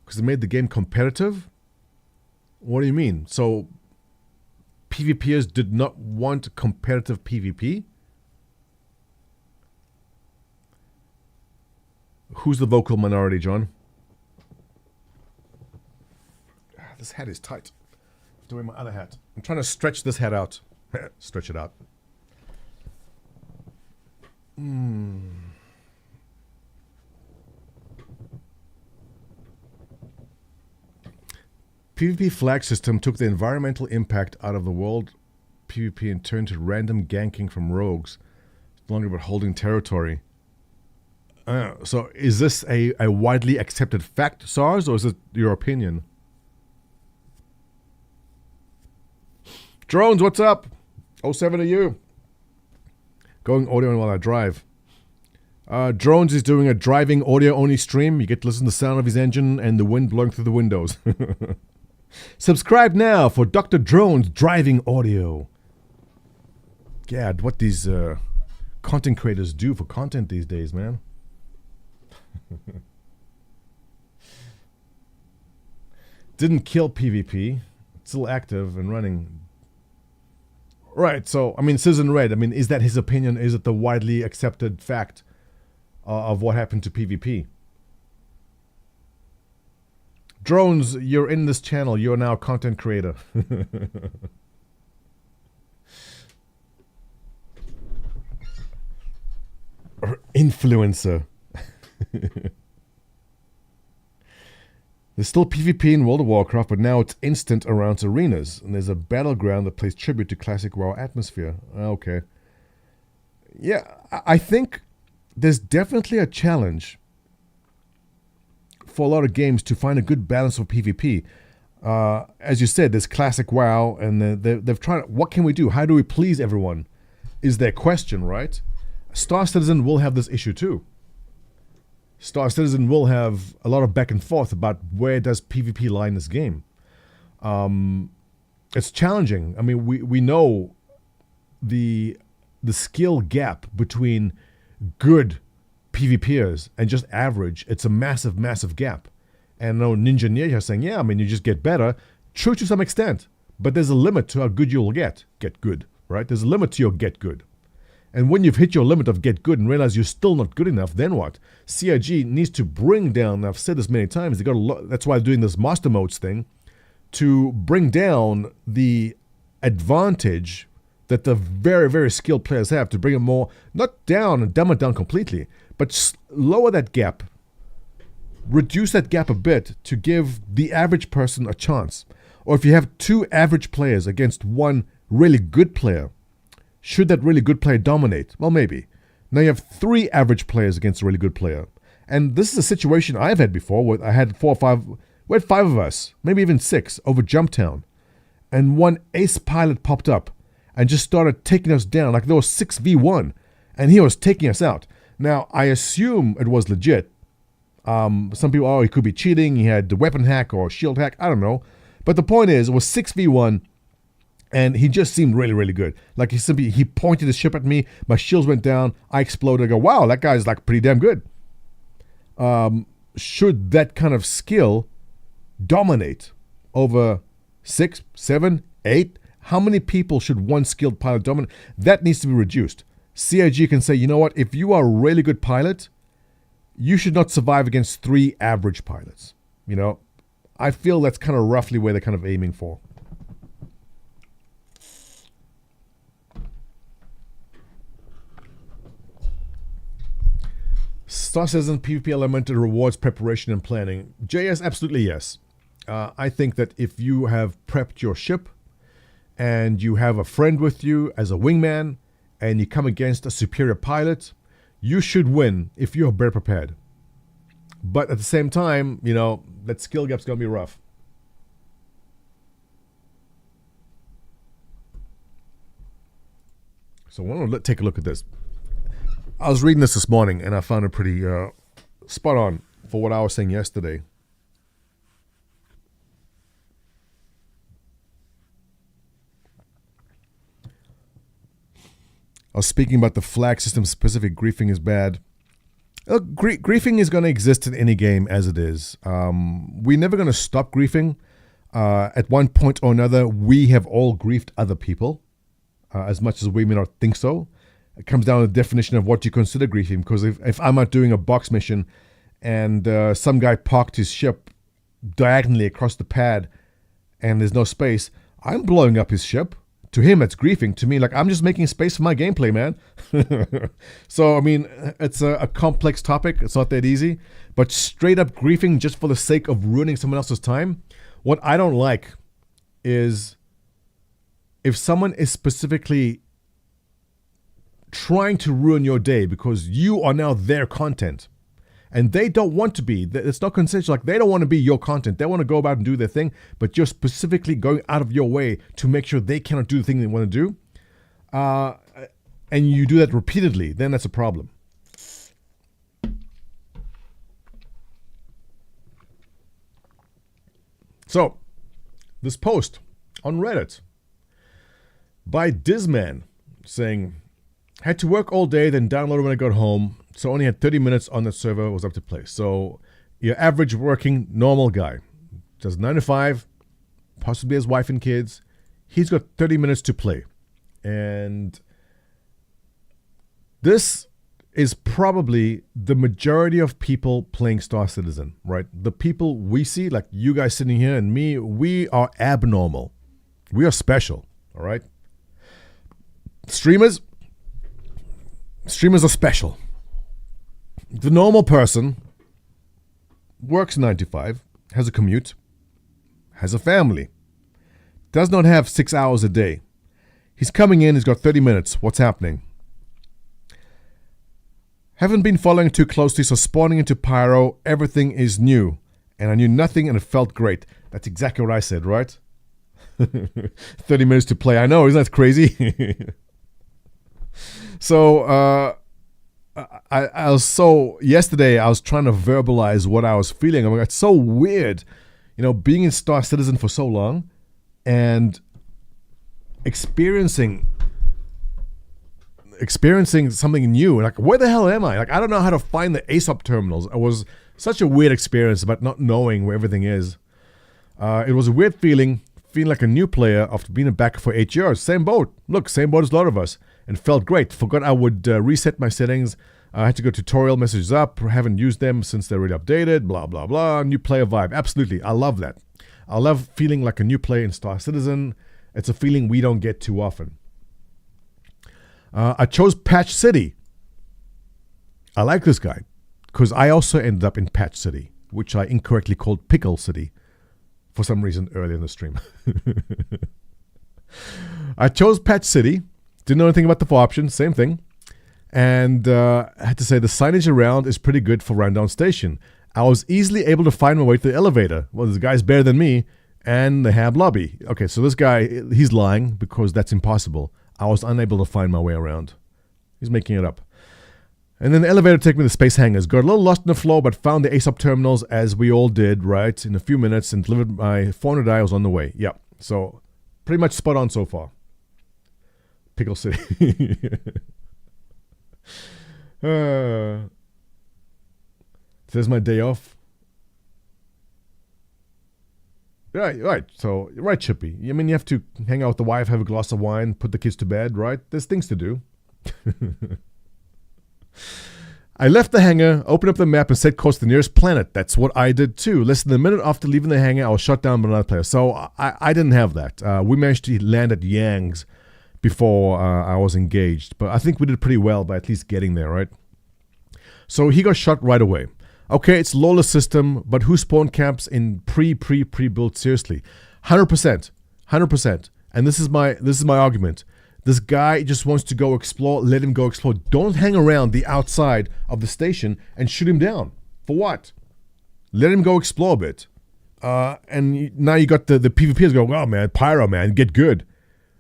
because it made the game competitive? What do you mean? So PvPers did not want competitive PvP? Who's the vocal minority, John? This hat is tight. Doing my other hat. I'm trying to stretch this hat out. Stretch it out. PvP flag system took the environmental impact out of the world PvP and turned to random ganking from rogues. It's no longer about holding territory. So is this a widely accepted fact, SARS, or is it your opinion? Drones, what's up? 07 to you. Going audio while I drive. Drones is doing a driving audio-only stream. You get to listen to the sound of his engine and the wind blowing through the windows. Subscribe now for Dr. Drone's driving audio. Gad, what these content creators do for content these days, man. Didn't kill PvP. It's still active and running. Right, so, I mean, Citizen Red, I mean, is that his opinion? Is it the widely accepted fact of what happened to PvP? Drones, you're in this channel. You're now a content creator. Or influencer. There's still PvP in World of Warcraft, but now it's instant around arenas, and there's a battleground that plays tribute to classic WoW atmosphere. Okay. Yeah, I think there's definitely a challenge for a lot of games to find a good balance of PvP. As you said, there's classic WoW, and they've tried, what can we do? How do we please everyone? Is their question, right? Star Citizen will have this issue too. Star Citizen will have a lot of back and forth about where does PvP lie in this game. It's challenging. I mean, we know the skill gap between good PvPers and just average. It's a massive, massive gap. And I know Ninja Ninja saying, yeah, I mean, you just get better. True to some extent, but there's a limit to how good you'll get. Get good, right? There's a limit to your get good. And when you've hit your limit of get good and realize you're still not good enough, then what? CIG needs to bring down, I've said this many times, they got a lot, that's why they're doing this master modes thing, to bring down the advantage that the very, very skilled players have, to bring it more, not down and dumb it down completely, but lower that gap, reduce that gap a bit to give the average person a chance. Or if you have two average players against one really good player, should that really good player dominate? Well, maybe. Now you have three average players against a really good player. And this is a situation I've had before where I had 4 or 5, we had 5 of us, maybe even 6, over Jumptown. And one ace pilot popped up and just started taking us down. Like there was 6v1 and he was taking us out. Now, I assume it was legit. Some people, oh, he could be cheating. He had the weapon hack or shield hack. I don't know. But the point is, it was 6v1. And he just seemed really, really good. Like he pointed his ship at me. My shields went down. I exploded. I go, wow, that guy's like pretty damn good. Should that kind of skill dominate over 6, 7, 8? How many people should one skilled pilot dominate? That needs to be reduced. CIG can say, you know what? If you are a really good pilot, you should not survive against 3 average pilots. You know, I feel that's kind of roughly where they're kind of aiming for. Star Citizen PvP element rewards preparation and planning. JS, absolutely yes. I think that if you have prepped your ship and you have a friend with you as a wingman and you come against a superior pilot, you should win if you're better prepared. But at the same time, you know, that skill gap's going to be rough. So I want to take a look at this. I was reading this morning and I found it pretty spot on for what I was saying yesterday. I was speaking about the flag system specific. Griefing is bad. Griefing is going to exist in any game as it is. We're never going to stop griefing. At one point or another, we have all griefed other people, as much as we may not think so. It comes down to the definition of what you consider griefing. Because if I'm out doing a box mission and some guy parked his ship diagonally across the pad and there's no space, I'm blowing up his ship. To him, it's griefing. To me, like, I'm just making space for my gameplay, man. So, I mean, it's a complex topic. It's not that easy. But straight up griefing just for the sake of ruining someone else's time, what I don't like is if someone is specifically trying to ruin your day because you are now their content and they don't want to be. It's not consensual. Like, they don't want to be your content. They want to go about and do their thing, but you're specifically going out of your way to make sure they cannot do the thing they want to do. And you do that repeatedly, then that's a problem. So this post on Reddit by Dizman saying, had to work all day, then downloaded when I got home, so only had 30 minutes on the server, was up to play. So your average working normal guy does 9 to 5, possibly has wife and kids. He's got 30 minutes to play. And this is probably the majority of people playing Star Citizen, right? The people we see, like you guys sitting here and me, we are abnormal. We are special, all right? Streamers are special. The normal person works 9 to 5, has a commute, has a family, does not have 6 hours a day. He's coming in, he's got 30 minutes. What's happening? Haven't been following too closely, so spawning into Pyro, everything is new. And I knew nothing and it felt great. That's exactly what I said, right? 30 minutes to play. I know, isn't that crazy? So, yesterday I was trying to verbalize what I was feeling. I'm like, it's so weird, being in Star Citizen for so long and experiencing something new. Like, where the hell am I? Like, I don't know how to find the ASOP terminals. It was such a weird experience about not knowing where everything is. It was a weird feeling like a new player after being a backer for 8 years. Same boat. Look, same boat as a lot of us. And felt great. Forgot I would reset my settings. I had to go tutorial messages up. Haven't used them since they're already updated. Blah, blah, blah. New player vibe. Absolutely. I love that. I love feeling like a new player in Star Citizen. It's a feeling we don't get too often. I chose Patch City. I like this guy because I also ended up in Patch City, which I incorrectly called Pickle City for some reason earlier in the stream. I chose Patch City. Didn't know anything about the 4 options. Same thing. And I had to say the signage around is pretty good for Rundown Station. I was easily able to find my way to the elevator. Well, this guy's better than me. And the Hab lobby. Okay, so this guy, he's lying because that's impossible. I was unable to find my way around. He's making it up. And then the elevator took me to the space hangars. Got a little lost in the flow, but found the ASOP terminals as we all did, right? In a few minutes and delivered my 400 I was on the way. Yep. So pretty much spot on so far. Pickle City. Today's my day off. Right. So, right, Chippy. I mean, you have to hang out with the wife, have a glass of wine, put the kids to bed, right? There's things to do. I left the hangar, opened up the map, and set course to the nearest planet. That's what I did too. Less than a minute after leaving the hangar, I was shot down by another player. So, I didn't have that. We managed to land at Yang's before I was engaged. But I think we did pretty well by at least getting there, right? So, he got shot right away. Okay, it's lawless system, but who spawn camps in pre-built? Seriously, 100%. And this is my argument. This guy just wants to go explore. Let him go explore. Don't hang around the outside of the station and shoot him down. For what? Let him go explore a bit. And now you got the PvPers going, oh man, Pyro man, get good.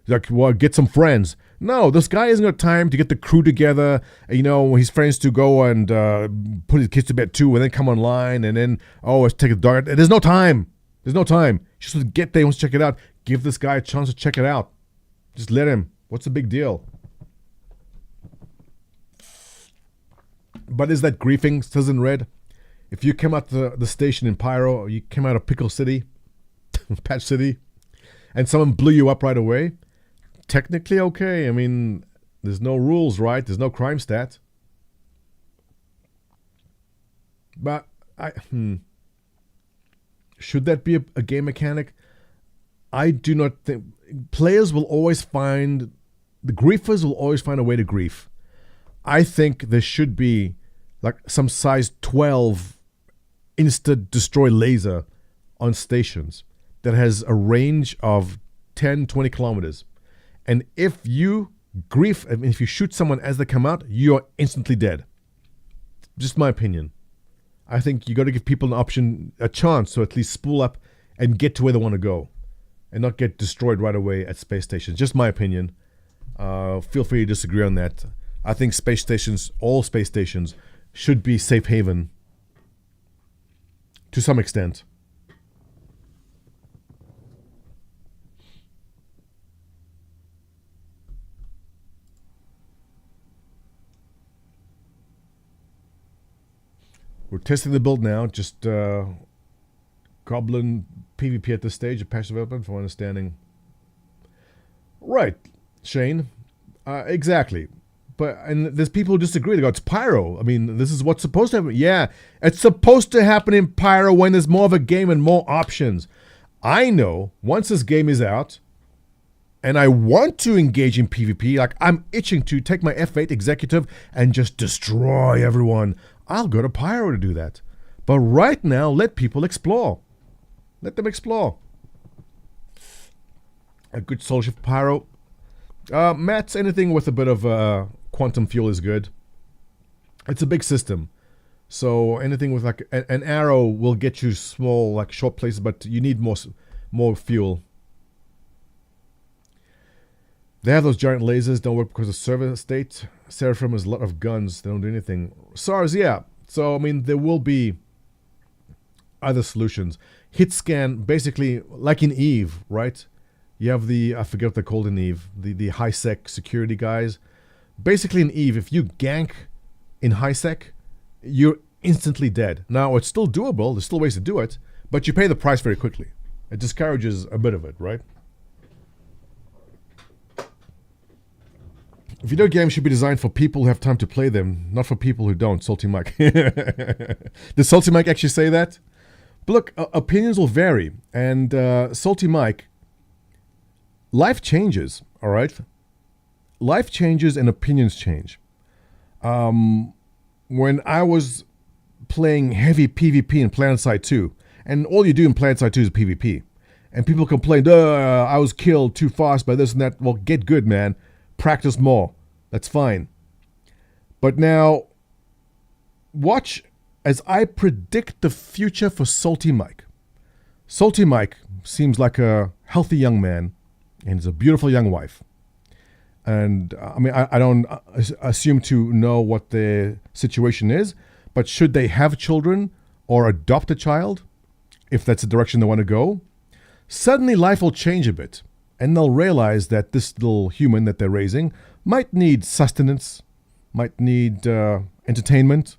Like, well, get some friends. No, this guy hasn't got time to get the crew together, his friends to go and put his kids to bed too, and then come online, and then, let's take a dart. There's no time. Just to get there, he wants to check it out. Give this guy a chance to check it out. Just let him. What's the big deal? But is that griefing Citizen Red? If you came out the station in Pyro, or you came out of Pickle City, Patch City, and someone blew you up right away, technically okay. I mean, there's no rules, right? There's no crime stat. But should that be a game mechanic? I do not think players will always find the griefers will always find a way to grief. I think there should be like some size 12 insta destroy laser on stations that has a range of 10-20 kilometers. And if you if you shoot someone as they come out, you're instantly dead. Just my opinion. I think you got to give people a chance to at least spool up and get to where they want to go, and not get destroyed right away at space stations. Just my opinion. Feel free to disagree on that. I think all space stations, should be safe haven to some extent. We're testing the build now. Just Goblin PvP at this stage of patch development, for understanding. Right, Shane. Exactly. And there's people who disagree. They go, it's Pyro. I mean, this is what's supposed to happen. Yeah, it's supposed to happen in Pyro when there's more of a game and more options. I know once this game is out, and I want to engage in PvP, like I'm itching to take my F8 executive and just destroy everyone, I'll go to Pyro to do that. But right now, let people explore. Let them explore. A good soul shift Pyro. Mats, anything with a bit of quantum fuel is good. It's a big system. So anything with like an arrow will get you small, like short places, but you need more fuel. They have those giant lasers, don't work because of server state. Seraphim has a lot of guns, they don't do anything. SARS, yeah. So, I mean, there will be other solutions. Hit scan, basically, like in EVE, right? You have the, I forget what they're called in EVE, the high-sec security guys. Basically in EVE, if you gank in high-sec, you're instantly dead. Now, it's still doable, there's still ways to do it, but you pay the price very quickly. It discourages a bit of it, right? Video games should be designed for people who have time to play them, not for people who don't. Salty Mike. Did Salty Mike actually say that? But look, opinions will vary. And Salty Mike, life changes, all right? Life changes and opinions change. When I was playing heavy PvP in PlanetSide 2, and all you do in PlanetSide 2 is PvP, and people complained, I was killed too fast by this and that. Well, get good, man. Practice more. That's fine. But now, watch as I predict the future for Salty Mike. Salty Mike seems like a healthy young man and has a beautiful young wife. And I mean, I don't assume to know what their situation is, but should they have children or adopt a child, if that's the direction they want to go, suddenly life will change a bit. And they'll realize that this little human that they're raising might need sustenance, might need entertainment,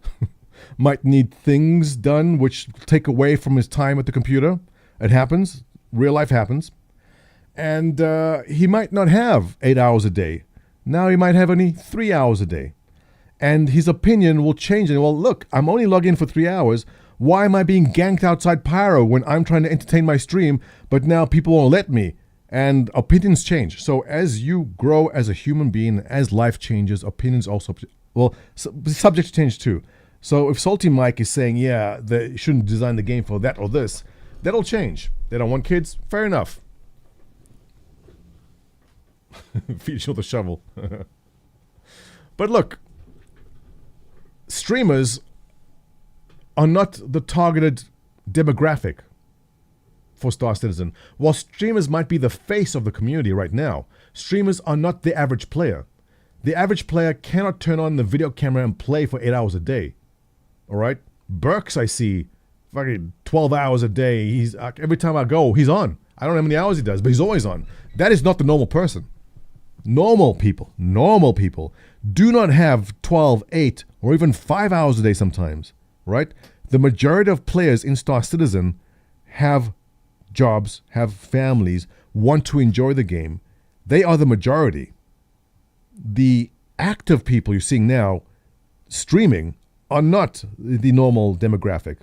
might need things done which take away from his time at the computer. It happens. Real life happens. And he might not have 8 hours a day. Now he might have only 3 hours a day. And his opinion will change. And, well, look, I'm only logging in for 3 hours. Why am I being ganked outside Pyro when I'm trying to entertain my stream, but now people won't let me? And opinions change. So as you grow as a human being, as life changes, opinions also, well, subject to change too. So if Salty Mike is saying, yeah, they shouldn't design the game for that or this, that'll change. They don't want kids? Fair enough. Feed you the shovel. But look, streamers are not the targeted demographic for Star Citizen. While streamers might be the face of the community right now, streamers are not the average player. The average player cannot turn on the video camera and play for 8 hours a day. All right? Burks, I see, fucking 12 hours a day. He's every time I go, he's on. I don't know how many hours he does, but he's always on. That is not the normal person. Normal people do not have 12, 8, or even 5 hours a day sometimes, right? The majority of players in Star Citizen have jobs, have families, want to enjoy the game. They are the majority. The active people you're seeing now streaming are not the normal demographic.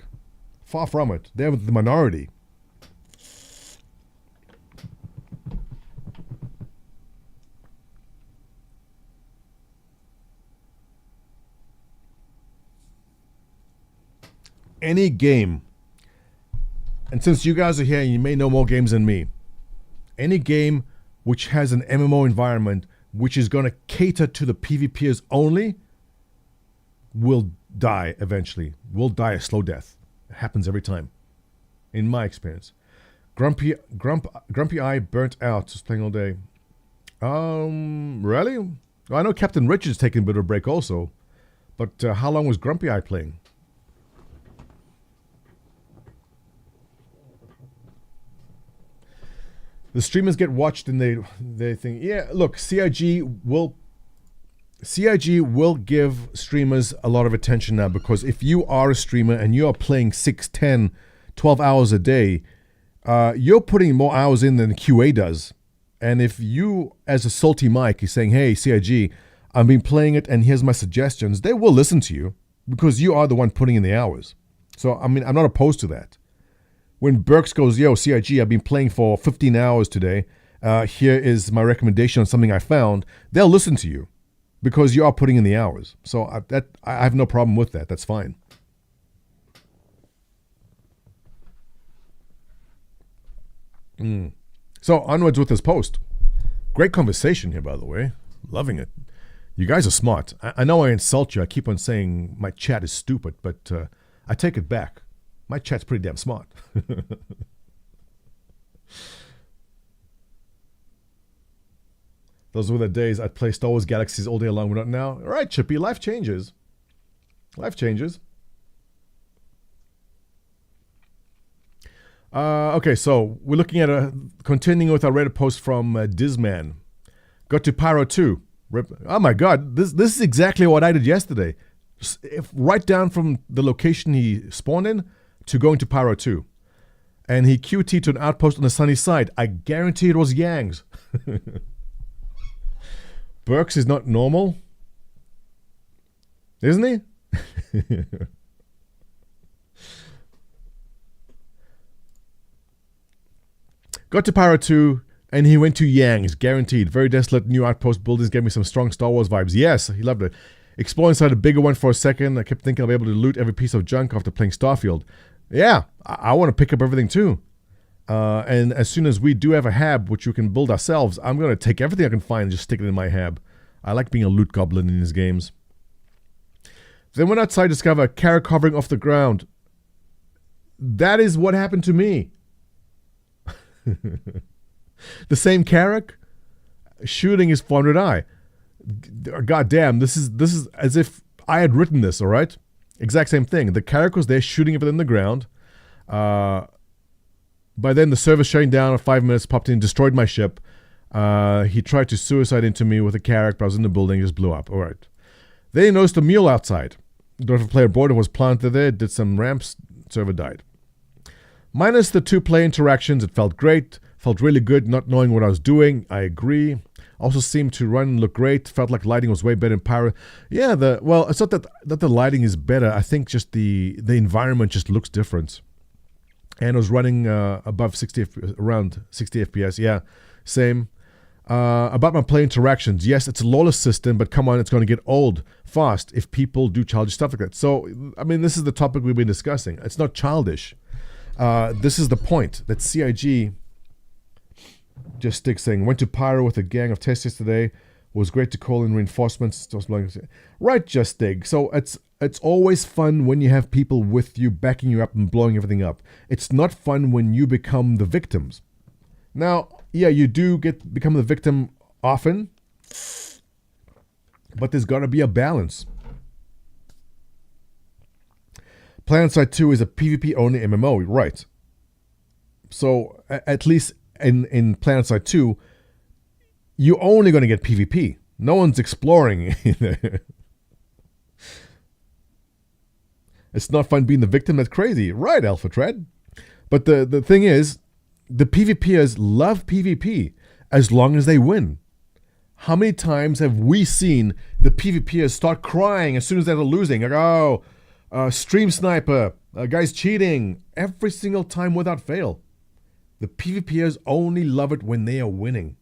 Far from it. They're the minority. Any game, and since you guys are here and you may know more games than me, any game which has an MMO environment which is going to cater to the PvPers only will die eventually. Will die a slow death. It happens every time, in my experience. Grumpy Eye burnt out, just playing all day. Really? Well, I know Captain Richard's taking a bit of a break also, but how long was Grumpy Eye playing? The streamers get watched and they think, yeah, look, CIG CIG will give streamers a lot of attention now, because if you are a streamer and you are playing 6, 10, 12 hours a day, you're putting more hours in than QA does. And if you, as a salty Mike, is saying, hey, CIG, I've been playing it and here's my suggestions, they will listen to you because you are the one putting in the hours. So, I mean, I'm not opposed to that. When Burks goes, yo, CIG, I've been playing for 15 hours today. Here is my recommendation on something I found. They'll listen to you because you are putting in the hours. So I have no problem with that. That's fine. So onwards with this post. Great conversation here, by the way. Loving it. You guys are smart. I know I insult you. I keep on saying my chat is stupid, but I take it back. My chat's pretty damn smart. Those were the days I'd play Star Wars Galaxies all day long. We're not now. All right, Chippy, life changes. Life changes. Okay, so we're looking at continuing with our Reddit post from Dizman. Got to Pyro 2. Oh my god, this is exactly what I did yesterday. Right down from the location he spawned in to going to Pyro 2. And he QT'd to an outpost on the sunny side. I guarantee it was Yang's. Burks is not normal. Isn't he? Got to Pyro 2, and he went to Yang's, guaranteed. Very desolate new outpost buildings gave me some strong Star Wars vibes. Yes, he loved it. Explore inside a bigger one for a second. I kept thinking I'll be able to loot every piece of junk after playing Starfield. Yeah, I want to pick up everything too. And as soon as we do have a hab, which we can build ourselves, I'm going to take everything I can find and just stick it in my hab. I like being a loot goblin in these games. Then went outside to discover a carrot hovering off the ground. That is what happened to me. The same carrot shooting his 400i. God damn, this is as if I had written this, all right? Exact same thing. The carrot was there shooting it in the ground. By then the server shutting down. 5 minutes, popped in, destroyed my ship. He tried to suicide into me with a carrot, but I was in the building, just blew up. All right. Then he noticed a mule outside. Don't have a player board, was planted there, did some ramps, server died. Minus the 2-player interactions, it felt great. Felt really good not knowing what I was doing. I agree. Also seemed to run and look great. Felt like lighting was way better in Pyro. Yeah, it's not that the lighting is better. I think just the environment just looks different. And it was running above 60, around 60 FPS. Yeah, same. About my play interactions. Yes, it's a lawless system, but come on, it's going to get old fast if people do childish stuff like that. So, I mean, this is the topic we've been discussing. It's not childish. This is the point that CIG just sticks saying, went to Pyro with a gang of testers today. Was great to call in reinforcements. Right, Just Dig. So it's always fun when you have people with you backing you up and blowing everything up. It's not fun when you become the victims. Now, yeah, you do become the victim often, but there's got to be a balance. PlanetSide 2 is a PvP only MMO, right? So at least in PlanetSide 2, you're only going to get PvP. No one's exploring. It's not fun being the victim. That's crazy. Right, Alpha Tread. But the thing is, the PvPers love PvP as long as they win. How many times have we seen the PvPers start crying as soon as they're losing? Like, oh, stream sniper, guy's cheating. Every single time without fail. The PvPers only love it when they are winning.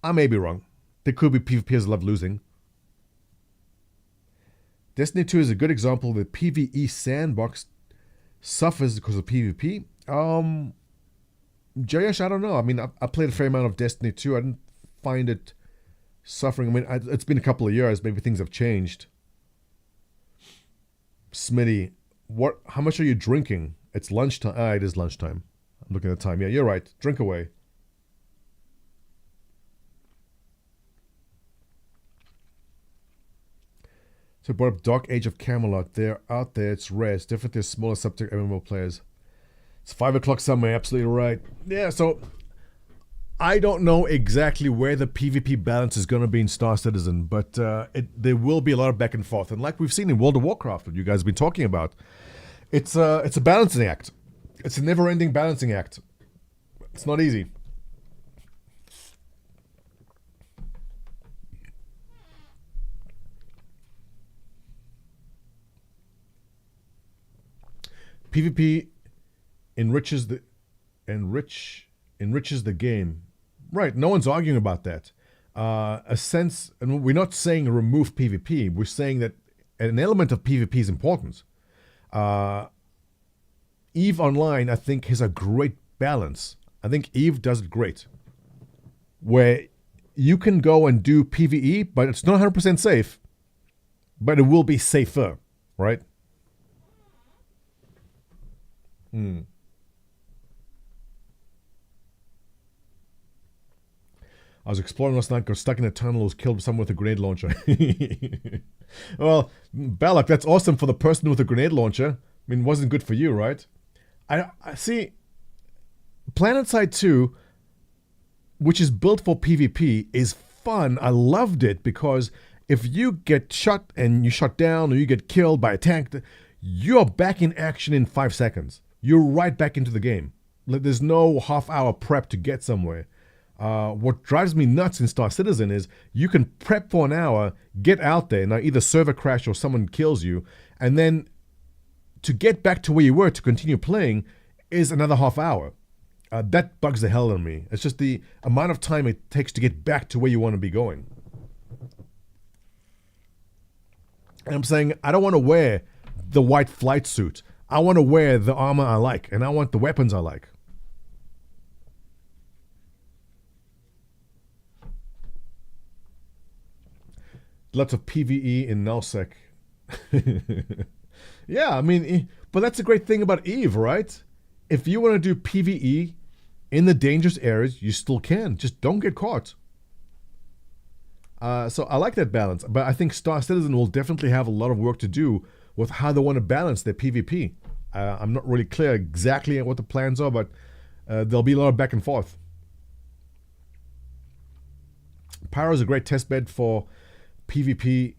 I may be wrong. There could be PvPers love losing. Destiny 2 is a good example of the PvE sandbox suffers because of PvP. Jayesh, I don't know. I mean, I played a fair amount of Destiny 2. I didn't find it suffering. I mean, it's been a couple of years. Maybe things have changed. Smitty, how much are you drinking? It's lunchtime. It is lunchtime. I'm looking at the time. Yeah, you're right. Drink away. So I brought up Dark Age of Camelot. They're out there. It's rare. It's different to smaller subject MMO players. It's 5 o'clock somewhere, absolutely right. Yeah, so I don't know exactly where the PvP balance is going to be in Star Citizen, but there will be a lot of back and forth. And like we've seen in World of Warcraft, what you guys have been talking about, it's a balancing act. It's a never-ending balancing act. It's not easy. PvP enriches the game. Right, no one's arguing about that. And we're not saying remove PvP. We're saying that an element of PvP is important. EVE Online, I think, has a great balance. I think EVE does it great. Where you can go and do PvE, but it's not 100% safe. But it will be safer, right? I was exploring last night, got stuck in a tunnel, was killed by someone with a grenade launcher. Well, Balak, that's awesome for the person with a grenade launcher. I mean, it wasn't good for you, right? I see. PlanetSide 2, which is built for PvP, is fun. I loved it because if you get shot and you shot down or you get killed by a tank, you're back in action in 5 seconds. You're right back into the game. There's no half-hour prep to get somewhere. What drives me nuts in Star Citizen is you can prep for an hour, get out there, now either server crash or someone kills you, and then to get back to where you were to continue playing is another half hour. That bugs the hell out of me. It's just the amount of time it takes to get back to where you want to be going. And I'm saying I don't want to wear the white flight suit. I want to wear the armor I like, and I want the weapons I like. Lots of PvE in nullsec. Yeah, I mean, but that's a great thing about EVE, right? If you want to do PvE in the dangerous areas, you still can. Just don't get caught. So I like that balance, but I think Star Citizen will definitely have a lot of work to do with how they want to balance their PvP. I'm not really clear exactly what the plans are, but there'll be a lot of back and forth. Pyro is a great test bed for PvP.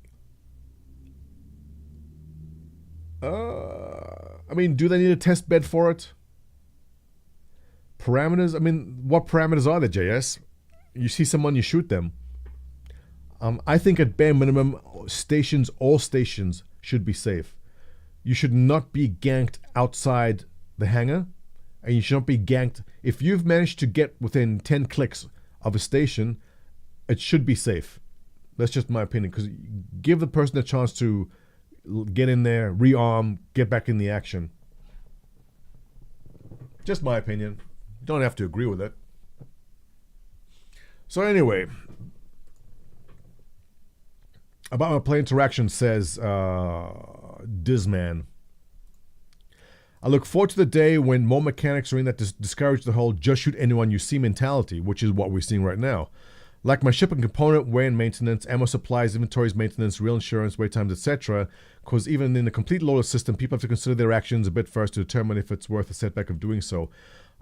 I mean, do they need a test bed for it? Parameters? I mean, what parameters are there, JS? You see someone, you shoot them. I think at bare minimum, all stations should be safe. You should not be ganked outside the hangar, and you should not be ganked. If you've managed to get within 10 clicks of a station, it should be safe. That's just my opinion, because give the person a chance to get in there, rearm, get back in the action. Just my opinion. You don't have to agree with it. So anyway, about my play interaction, says Dizman. I look forward to the day when more mechanics are in that discourage the whole just shoot anyone you see mentality, which is what we're seeing right now. Like my ship and component, wear and maintenance, ammo supplies, inventories, maintenance, real insurance, wait times, etc. Because even in the complete lawless system, people have to consider their actions a bit first to determine if it's worth a setback of doing so.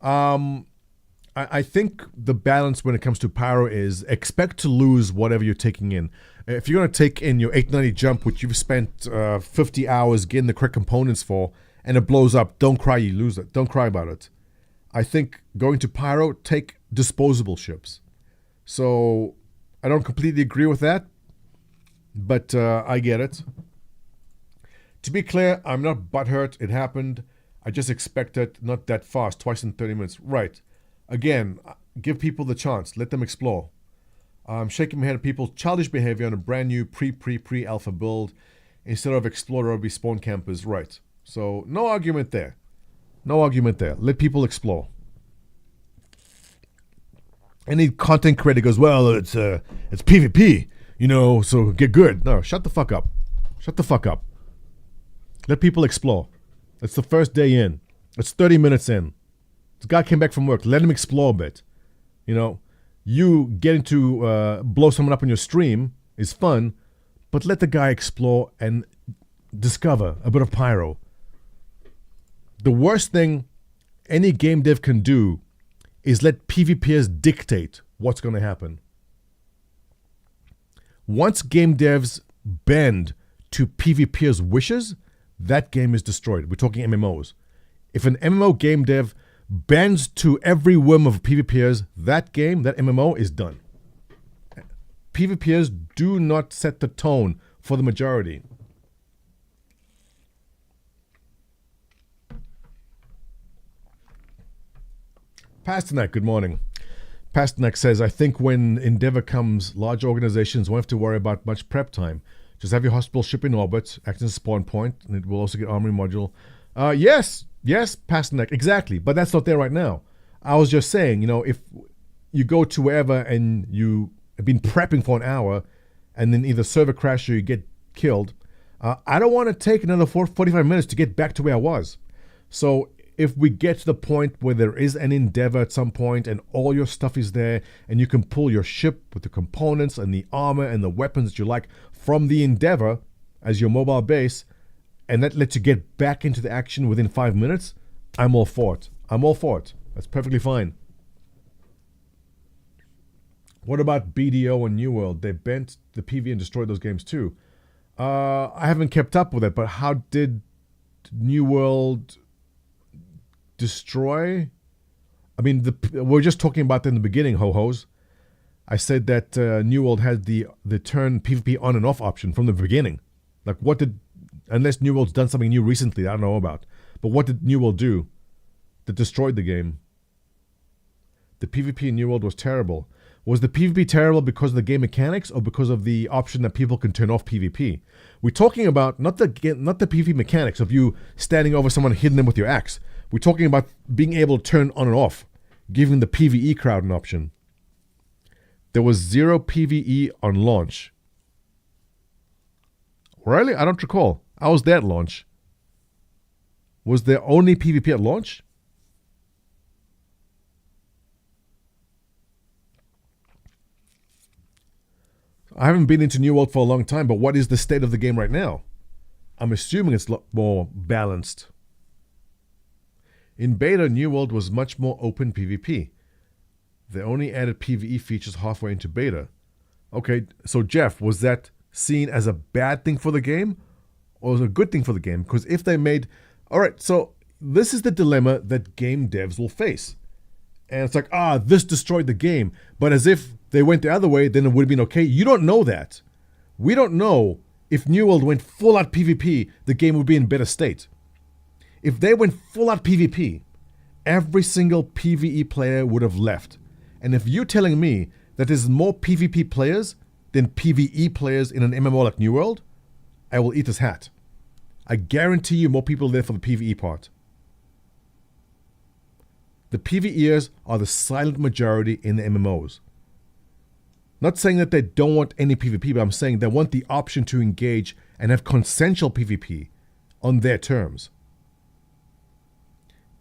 I think the balance when it comes to Pyro is expect to lose whatever you're taking in. If you're going to take in your 890 jump, which you've spent 50 hours getting the correct components for, and it blows up, don't cry you lose it. Don't cry about it. I think going to Pyro, take disposable ships. So I don't completely agree with that, but I get it. To be clear, I'm not butthurt. It happened. I just expect it not that fast, twice in 30 minutes. Right. Again, give people the chance. Let them explore. I'm shaking my head at people's childish behavior on a brand new pre-alpha build instead of explorer or be spawn campers. Right. So no argument there. No argument there. Let people explore. Any content creator goes, well, it's PvP, you know, so get good. No, shut the fuck up. Shut the fuck up. Let people explore. It's the first day in. It's 30 minutes in. This guy came back from work. Let him explore a bit. You know, you getting to blow someone up on your stream is fun, but let the guy explore and discover a bit of Pyro. The worst thing any game dev can do is let PvPers dictate what's going to happen. Once game devs bend to PvPers' wishes, that game is destroyed. We're talking MMOs. If an MMO game dev bends to every whim of PvPers, that game, that MMO is done. PvPers do not set the tone for the majority. Pasternak, good morning. Pasternak says, I think when Endeavor comes, large organizations won't have to worry about much prep time. Just have your hospital ship in orbit, act as a spawn point, and it will also get armory module. Yes, Pasternak, exactly. But that's not there right now. I was just saying, if you go to wherever and you have been prepping for an hour, and then either server crash or you get killed, I don't want to take another 45 minutes to get back to where I was. So if we get to the point where there is an Endeavor at some point and all your stuff is there and you can pull your ship with the components and the armor and the weapons that you like from the Endeavor as your mobile base, and that lets you get back into the action within 5 minutes, I'm all for it. That's perfectly fine. What about BDO and New World? They bent the PvE and destroyed those games too. I haven't kept up with it, but how did New World destroy? I mean, we're just talking about that in the beginning, ho-hos. I said that New World had the turn PvP on and off option from the beginning. Like, unless New World's done something new recently I don't know about, but what did New World do that destroyed the game? The PvP in New World was terrible. Was the PvP terrible because of the game mechanics or because of the option that people can turn off PvP? We're talking about not the PvP mechanics of you standing over someone and hitting them with your axe. We're talking about being able to turn on and off, giving the PvE crowd an option. There was 0 PvE on launch. Really? I don't recall. I was there at launch. Was there only PvP at launch? I haven't been into New World for a long time, but what is the state of the game right now? I'm assuming it's a lot more balanced. In beta, New World was much more open PvP. They only added PvE features halfway into beta. Okay, so Jeff, was that seen as a bad thing for the game or was it a good thing for the game? Because if they made... Alright, so this is the dilemma that game devs will face. And it's like, this destroyed the game. But as if they went the other way, then it would have been okay. You don't know that. We don't know if New World went full out PvP, the game would be in better state. If they went full out PvP, every single PvE player would have left. And if you're telling me that there's more PvP players than PvE players in an MMO like New World, I will eat this hat. I guarantee you more people are there for the PvE part. The PvEers are the silent majority in the MMOs. Not saying that they don't want any PvP, but I'm saying they want the option to engage and have consensual PvP on their terms.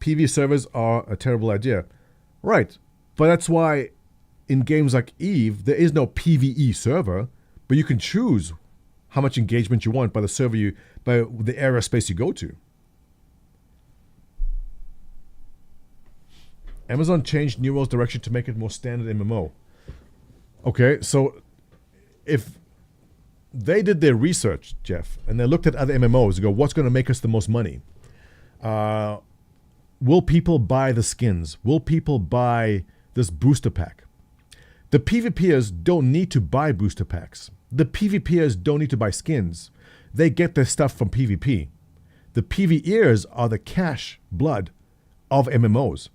PvE servers are a terrible idea. Right, but that's why in games like EVE, there is no PvE server, but you can choose how much engagement you want by the area space you go to. Amazon changed New World's direction to make it more standard MMO. Okay, so if they did their research, Jeff, and they looked at other MMOs and go, what's going to make us the most money? Will people buy the skins? Will people buy this booster pack? The PvPers don't need to buy booster packs. The PvPers don't need to buy skins. They get their stuff from PvP. The PvEers are the cash blood of MMOs.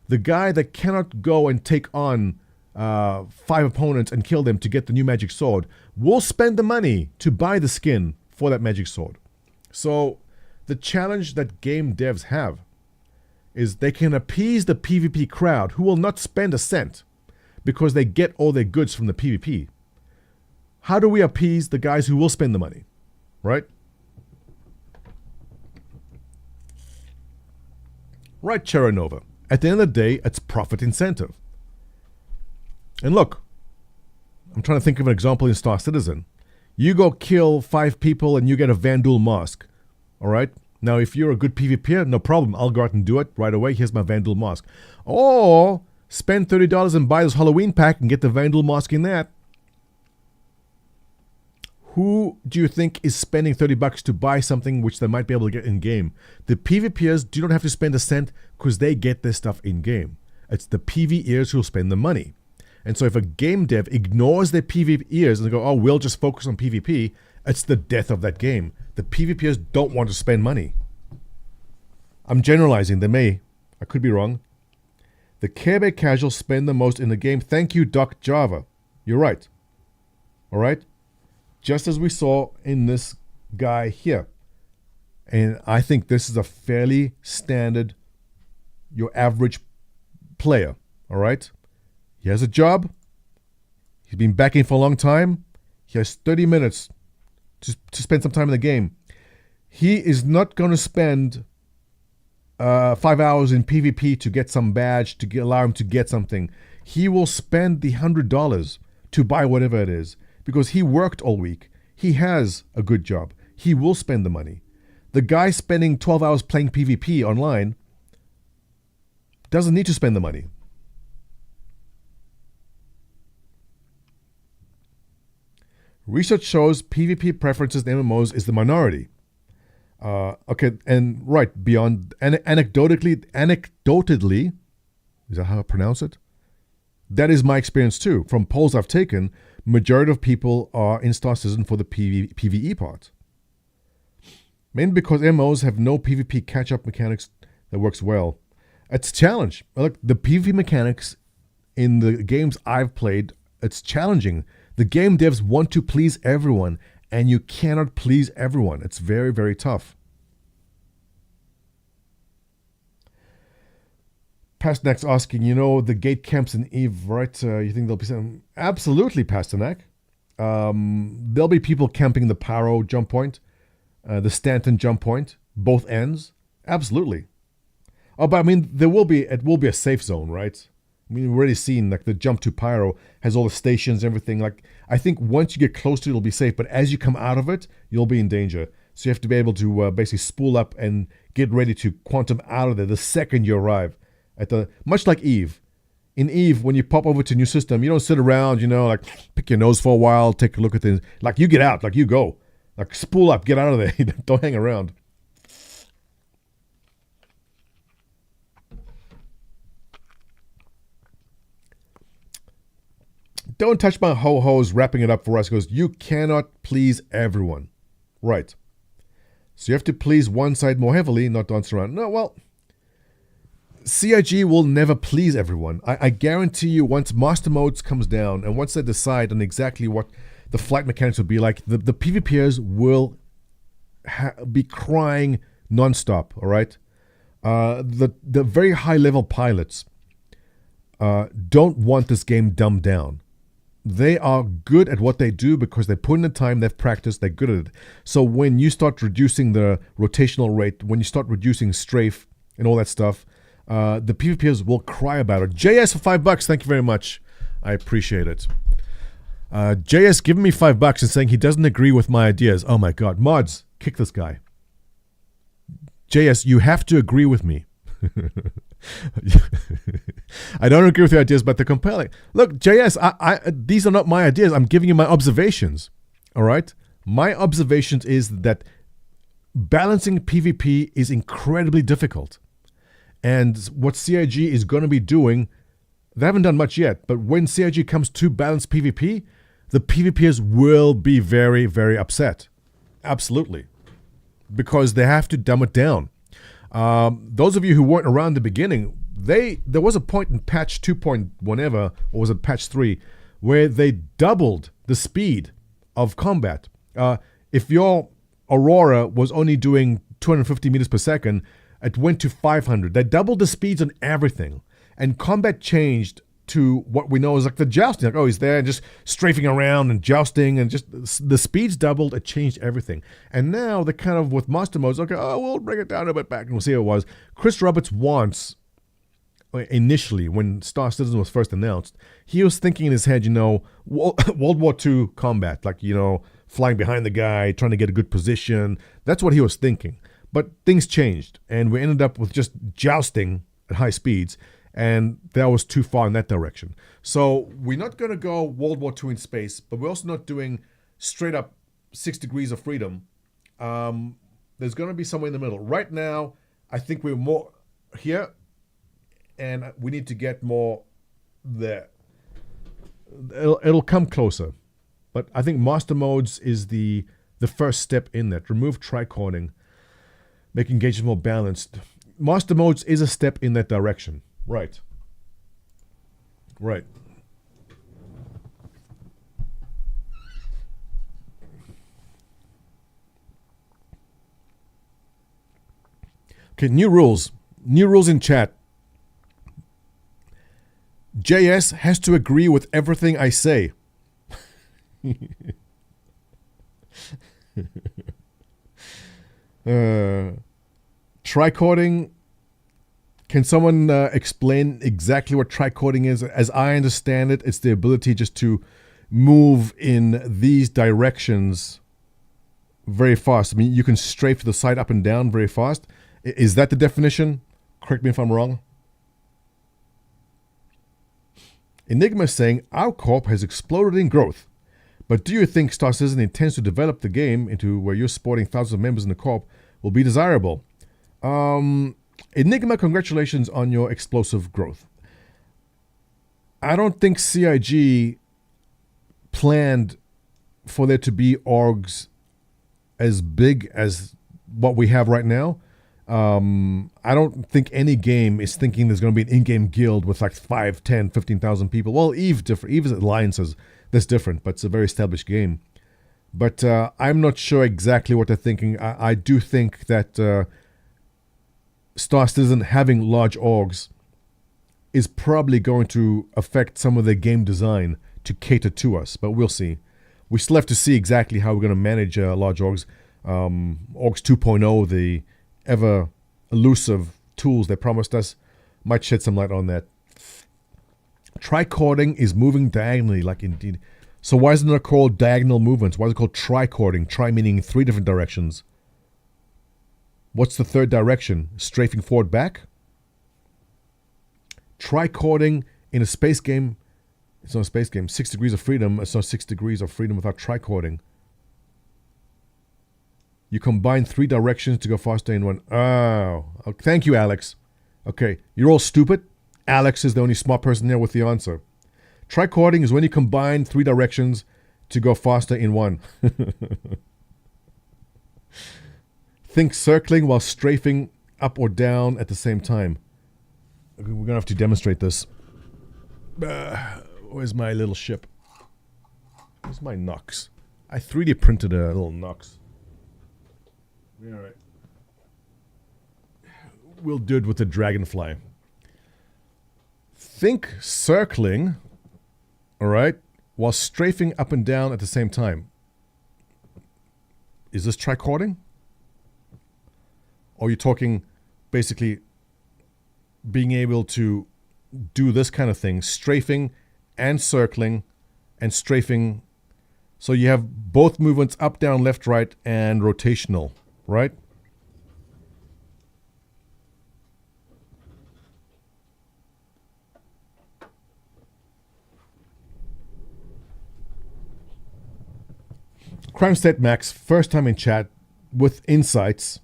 The guy that cannot go and take on 5 opponents and kill them to get the new magic sword will spend the money to buy the skin for that magic sword. So the challenge that game devs have is they can appease the PvP crowd who will not spend a cent because they get all their goods from the PvP. How do we appease the guys who will spend the money? Right? Right, Cheranova. At the end of the day, it's profit incentive. And look, I'm trying to think of an example in Star Citizen. You go kill 5 people and you get a Vandal mask. Alright? Now, if you're a good PvPer, no problem. I'll go out and do it right away. Here's my Vandal Mask. Or spend $30 and buy this Halloween pack and get the Vandal Mask in that. Who do you think is spending $30 to buy something which they might be able to get in-game? The PvPers do not have to spend a cent because they get their stuff in-game. It's the PvEers who'll spend the money. And so if a game dev ignores their PvEers and they go, oh, we'll just focus on PvP, it's the death of that game. The PvPers don't want to spend money. I'm generalizing. They may. I could be wrong. The Carebe casuals spend the most in the game. Thank you, Doc Java. You're right. All right? Just as we saw in this guy here. And I think this is a fairly standard, your average player. All right? He has a job. He's been backing for a long time. He has 30 minutes to spend some time in the game. He is not going to spend 5 hours in PvP to get some badge, allow him to get something. He will spend the $100 to buy whatever it is because he worked all week. He has a good job. He will spend the money. The guy spending 12 hours playing PvP online doesn't need to spend the money. Research shows PvP preferences in MMOs is the minority. Okay, and right, beyond, anecdotally, is that how I pronounce it? That is my experience too. From polls I've taken, majority of people are in Star Citizen for the PvE part. Mainly because MMOs have no PvP catch-up mechanics that works well. It's a challenge. Look, the PvP mechanics in the games I've played, it's challenging. The game devs want to please everyone, and you cannot please everyone. It's very, very tough. Pasternak's asking, the gate camps in EVE, right? You think there'll be some? Absolutely, Pasternak. There'll be people camping the Pyro jump point, the Stanton jump point, both ends. Absolutely. Oh, but I mean, it will be a safe zone, right? I mean, we've already seen, like, the jump to Pyro has all the stations, everything. Like, I think once you get close to it, it'll be safe. But as you come out of it, you'll be in danger. So you have to be able to basically spool up and get ready to quantum out of there the second you arrive. Much like EVE. In EVE, when you pop over to a new system, you don't sit around, like, pick your nose for a while, take a look at things. Like, you get out. Like, you go. Like, spool up. Get out of there. Don't hang around. Don't touch my ho-hos, wrapping it up for us. Goes, you cannot please everyone. Right. So you have to please one side more heavily, not dance around. No, well, CIG will never please everyone. I guarantee you, once Master Modes comes down, and once they decide on exactly what the flight mechanics will be like, the PvPers will be crying nonstop, all right? The very high-level pilots don't want this game dumbed down. They are good at what they do because they put in the time, they've practiced, they're good at it. So when you start reducing the rotational rate, when you start reducing strafe and all that stuff, the PvPers will cry about it. JS for $5, thank you very much. I appreciate it. JS giving me $5 and saying he doesn't agree with my ideas. Oh my God, mods, kick this guy. JS, you have to agree with me. I don't agree with your ideas, but they're compelling. Look, JS, these are not my ideas. I'm giving you my observations. All right? My observations is that balancing PvP is incredibly difficult. And what CIG is going to be doing, they haven't done much yet, but when CIG comes to balance PvP, the PvPers will be very, very upset. Absolutely. Because they have to dumb it down. Those of you who weren't around the beginning, there was a point in patch 2. Whenever, or was it patch 3, where they doubled the speed of combat. If your Aurora was only doing 250 meters per second, it went to 500. They doubled the speeds on everything. And combat changed to what we know as like the jousting. Like, oh, he's there just strafing around and jousting, and just the speeds doubled. It changed everything. And now they're kind of with master modes. Okay, we'll bring it down a bit back and we'll see how it was. Chris Roberts wants, initially when Star Citizen was first announced, he was thinking in his head, World War II combat, like, flying behind the guy, trying to get a good position. That's what he was thinking. But things changed, and we ended up with just jousting at high speeds, and that was too far in that direction. So we're not going to go World War II in space, but we're also not doing straight up 6 degrees of freedom. There's going to be somewhere in the middle. Right now, I think we're more here, and we need to get more there. It'll come closer. But I think master modes is the first step in that. Remove tricording, make engagement more balanced. Master modes is a step in that direction. Right. Right. Okay, new rules. New rules in chat. JS has to agree with everything I say. Tricording. Can someone explain exactly what tricording is? As I understand it, it's the ability just to move in these directions very fast. I mean, you can strafe to the side up and down very fast. Is that the definition? Correct me if I'm wrong. Enigma is saying, our corp has exploded in growth. But do you think Star Citizen intends to develop the game into where you're sporting thousands of members in the corp will be desirable? Enigma, congratulations on your explosive growth. I don't think CIG planned for there to be orgs as big as what we have right now. I don't think any game is thinking there's going to be an in-game guild with like 5, 10, 15,000 people. Well, Eve's Alliance is that's different, but it's a very established game. But I'm not sure exactly what they're thinking. I do think that Star Citizen having large orgs is probably going to affect some of their game design to cater to us, but we'll see. We still have to see exactly how we're going to manage large orgs. Orgs 2.0, the ever elusive tools they promised us, might shed some light on that. Tricording is moving diagonally, like indeed. So why isn't it called diagonal movements? Why is it called tricording? Tri meaning 3 different directions. What's the third direction? Strafing forward back? Tricording in a space game. It's not a space game. 6 degrees of freedom. It's not 6 degrees of freedom without tricording. You combine 3 directions to go faster in one. Oh, thank you, Alex. Okay, you're all stupid. Alex is the only smart person there with the answer. Tricording is when you combine 3 directions to go faster in one. Think circling while strafing up or down at the same time. We're going to have to demonstrate this. Where's my little ship? Where's my Nox? I 3D printed a little Nox. Alright. We'll do it with the dragonfly. Think circling, alright, while strafing up and down at the same time. Is this tricording? Or are you talking basically being able to do this kind of thing, strafing and circling and strafing. So you have both movements up, down, left, right, and rotational, right? CrimeStat Max, first time in chat with insights.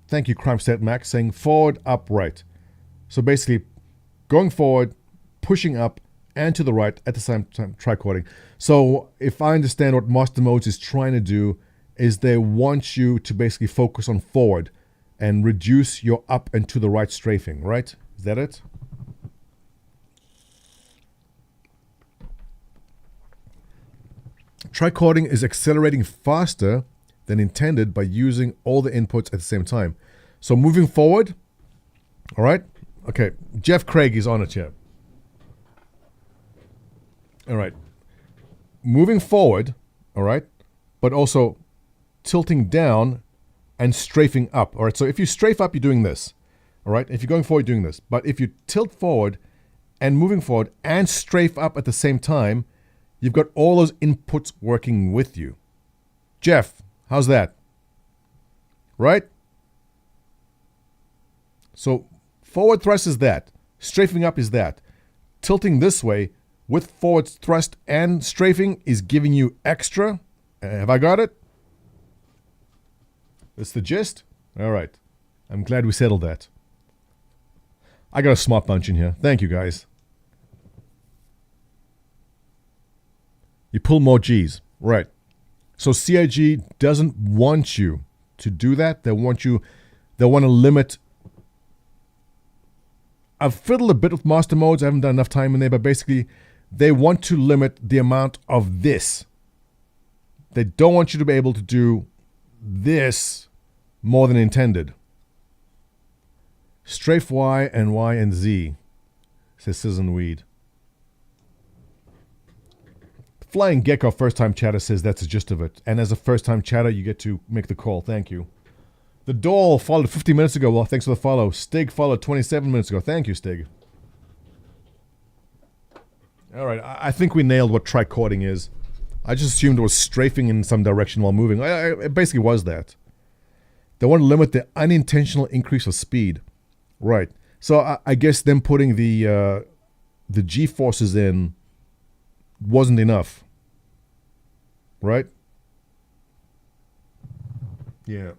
Thank you, CrimeStat Max, saying forward, up, right. So basically, going forward, pushing up, and to the right at the same time, tricording. So if I understand what Master Modes is trying to do, is they want you to basically focus on forward and reduce your up and to the right strafing, right? Is that it? Tricording is accelerating faster than intended by using all the inputs at the same time. So moving forward, all right? Okay, Jeff Craig is on it here. All right. Moving forward, all right, but also tilting down and strafing up. All right, so if you strafe up, you're doing this. All right, if you're going forward, you're doing this. But if you tilt forward and moving forward and strafe up at the same time, you've got all those inputs working with you. Jeff, how's that? Right? So forward thrust is that. Strafing up is that. Tilting this way with forward thrust and strafing is giving you extra. Have I got it? That's the gist? All right. I'm glad we settled that. I got a smart bunch in here. Thank you, guys. You pull more Gs. Right. So CIG doesn't want you to do that. They want to limit. I've fiddled a bit with master modes. I haven't done enough time in there, but basically they want to limit the amount of this. They don't want you to be able to do this more than intended. Strafe Y and Z, says Citizen Weed. Flying Gecko first time chatter says that's the gist of it. And as a first time chatter, you get to make the call. Thank you. The Doll followed 50 minutes ago. Well, thanks for the follow. Stig followed 27 minutes ago. Thank you, Stig. All right, I think we nailed what tricording is. I just assumed it was strafing in some direction while moving. It basically was that. They want to limit the unintentional increase of speed. Right. So I guess them putting the G-forces in wasn't enough. Right? Yeah.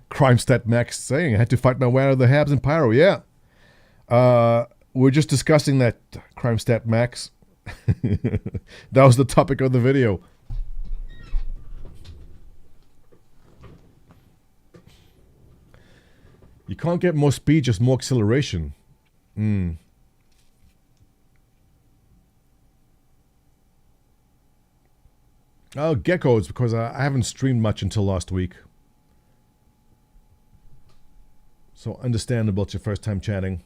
Crime Stat Max saying I had to fight my way out of the Habs and Pyro. Yeah. We're just discussing that, Crime Stat Max. That was the topic of the video. You can't get more speed, just more acceleration. Oh, Gecko, it's because I haven't streamed much until last week. So understandable, it's your first time chatting.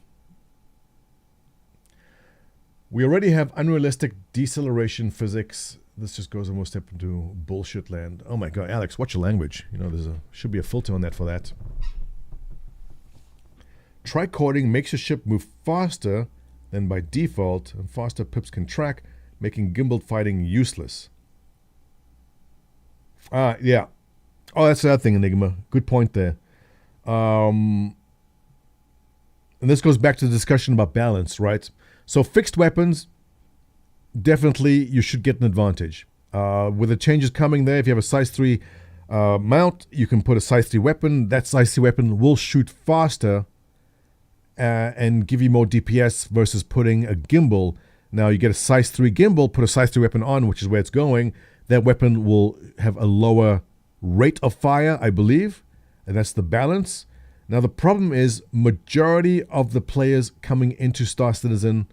We already have unrealistic deceleration physics. This just goes almost step into bullshit land. Oh my god, Alex, watch your language. You know, should be a filter on that for that. Tricording makes your ship move faster than by default, and faster pips can track, making gimbal fighting useless. Yeah. Oh, that's the other thing, Enigma. Good point there. And this goes back to the discussion about balance, right? So fixed weapons, definitely you should get an advantage. With the changes coming there, if you have a size 3 mount, you can put a size 3 weapon. That size 3 weapon will shoot faster and give you more DPS versus putting a gimbal. Now you get a size 3 gimbal, put a size 3 weapon on, which is where it's going. That weapon will have a lower rate of fire, I believe, and that's the balance. Now the problem is majority of the players coming into Star Citizen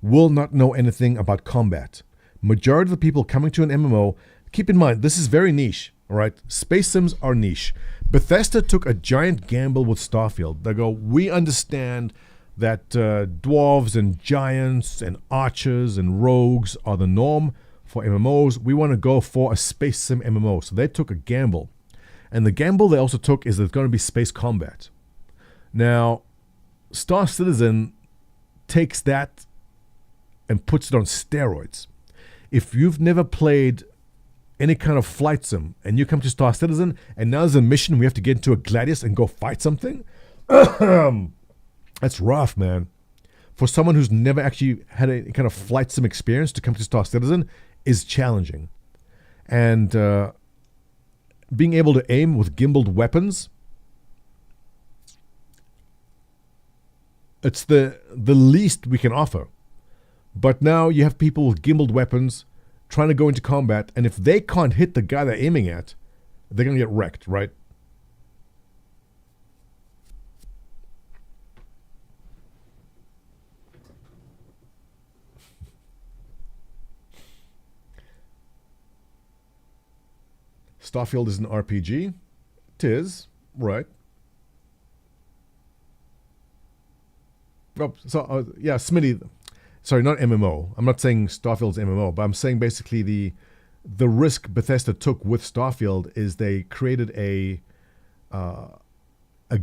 will not know anything about combat. Majority of the people coming to an MMO, keep in mind, this is very niche, all right? Space sims are niche. Bethesda took a giant gamble with Starfield. They go, we understand that dwarves and giants and archers and rogues are the norm for MMOs. We want to go for a space sim MMO. So they took a gamble. And the gamble they also took is there's going to be space combat. Now, Star Citizen takes that and puts it on steroids. If you've never played any kind of flight sim and you come to Star Citizen and now there's a mission we have to get into a Gladius and go fight something, that's rough, man. For someone who's never actually had any kind of flight sim experience to come to Star Citizen is challenging. And being able to aim with gimbaled weapons, it's the least we can offer. But now you have people with gimbaled weapons trying to go into combat, and if they can't hit the guy they're aiming at, they're going to get wrecked, right? Starfield is an RPG. It is, right? Oh, so, yeah, Smitty. Sorry, not MMO. I'm not saying Starfield's MMO, but I'm saying basically the risk Bethesda took with Starfield is they created a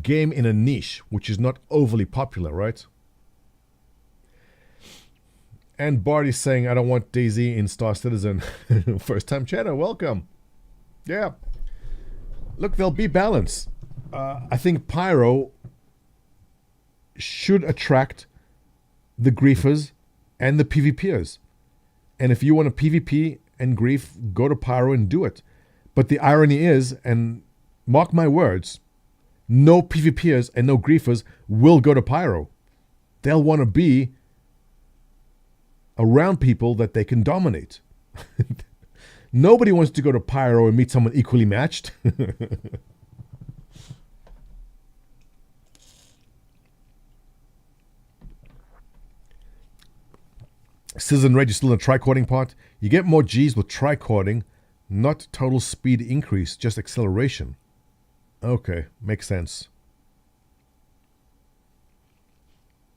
game in a niche, which is not overly popular, right? And Barty's saying, I don't want DayZ in Star Citizen. First time chatter, welcome. Yeah. Look, there'll be balance. I think Pyro should attract the griefers and the PvPers. And if you want to PvP and grief, go to Pyro and do it. But the irony is, and mark my words, no PvPers and no griefers will go to Pyro. They'll want to be around people that they can dominate. Nobody wants to go to Pyro and meet someone equally matched. Citizen Red, you still in the tricording part? You get more G's with tricording, not total speed increase, just acceleration. Okay, makes sense.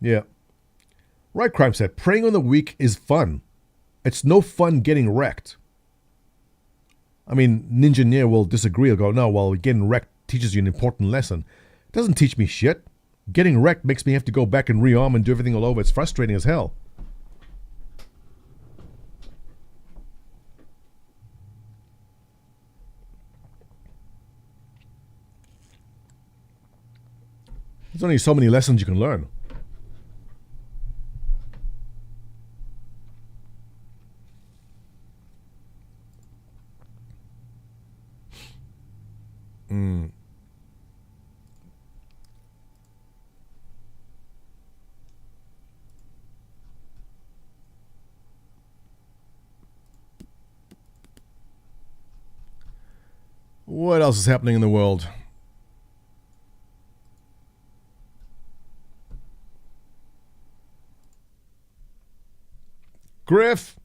Yeah. Right, Crime said, preying on the weak is fun. It's no fun getting wrecked. I mean, Ninja Near will disagree. He'll go, no, well, getting wrecked teaches you an important lesson. It doesn't teach me shit. Getting wrecked makes me have to go back and rearm and do everything all over. It's frustrating as hell. There's only so many lessons you can learn. What else is happening in the world? Griff!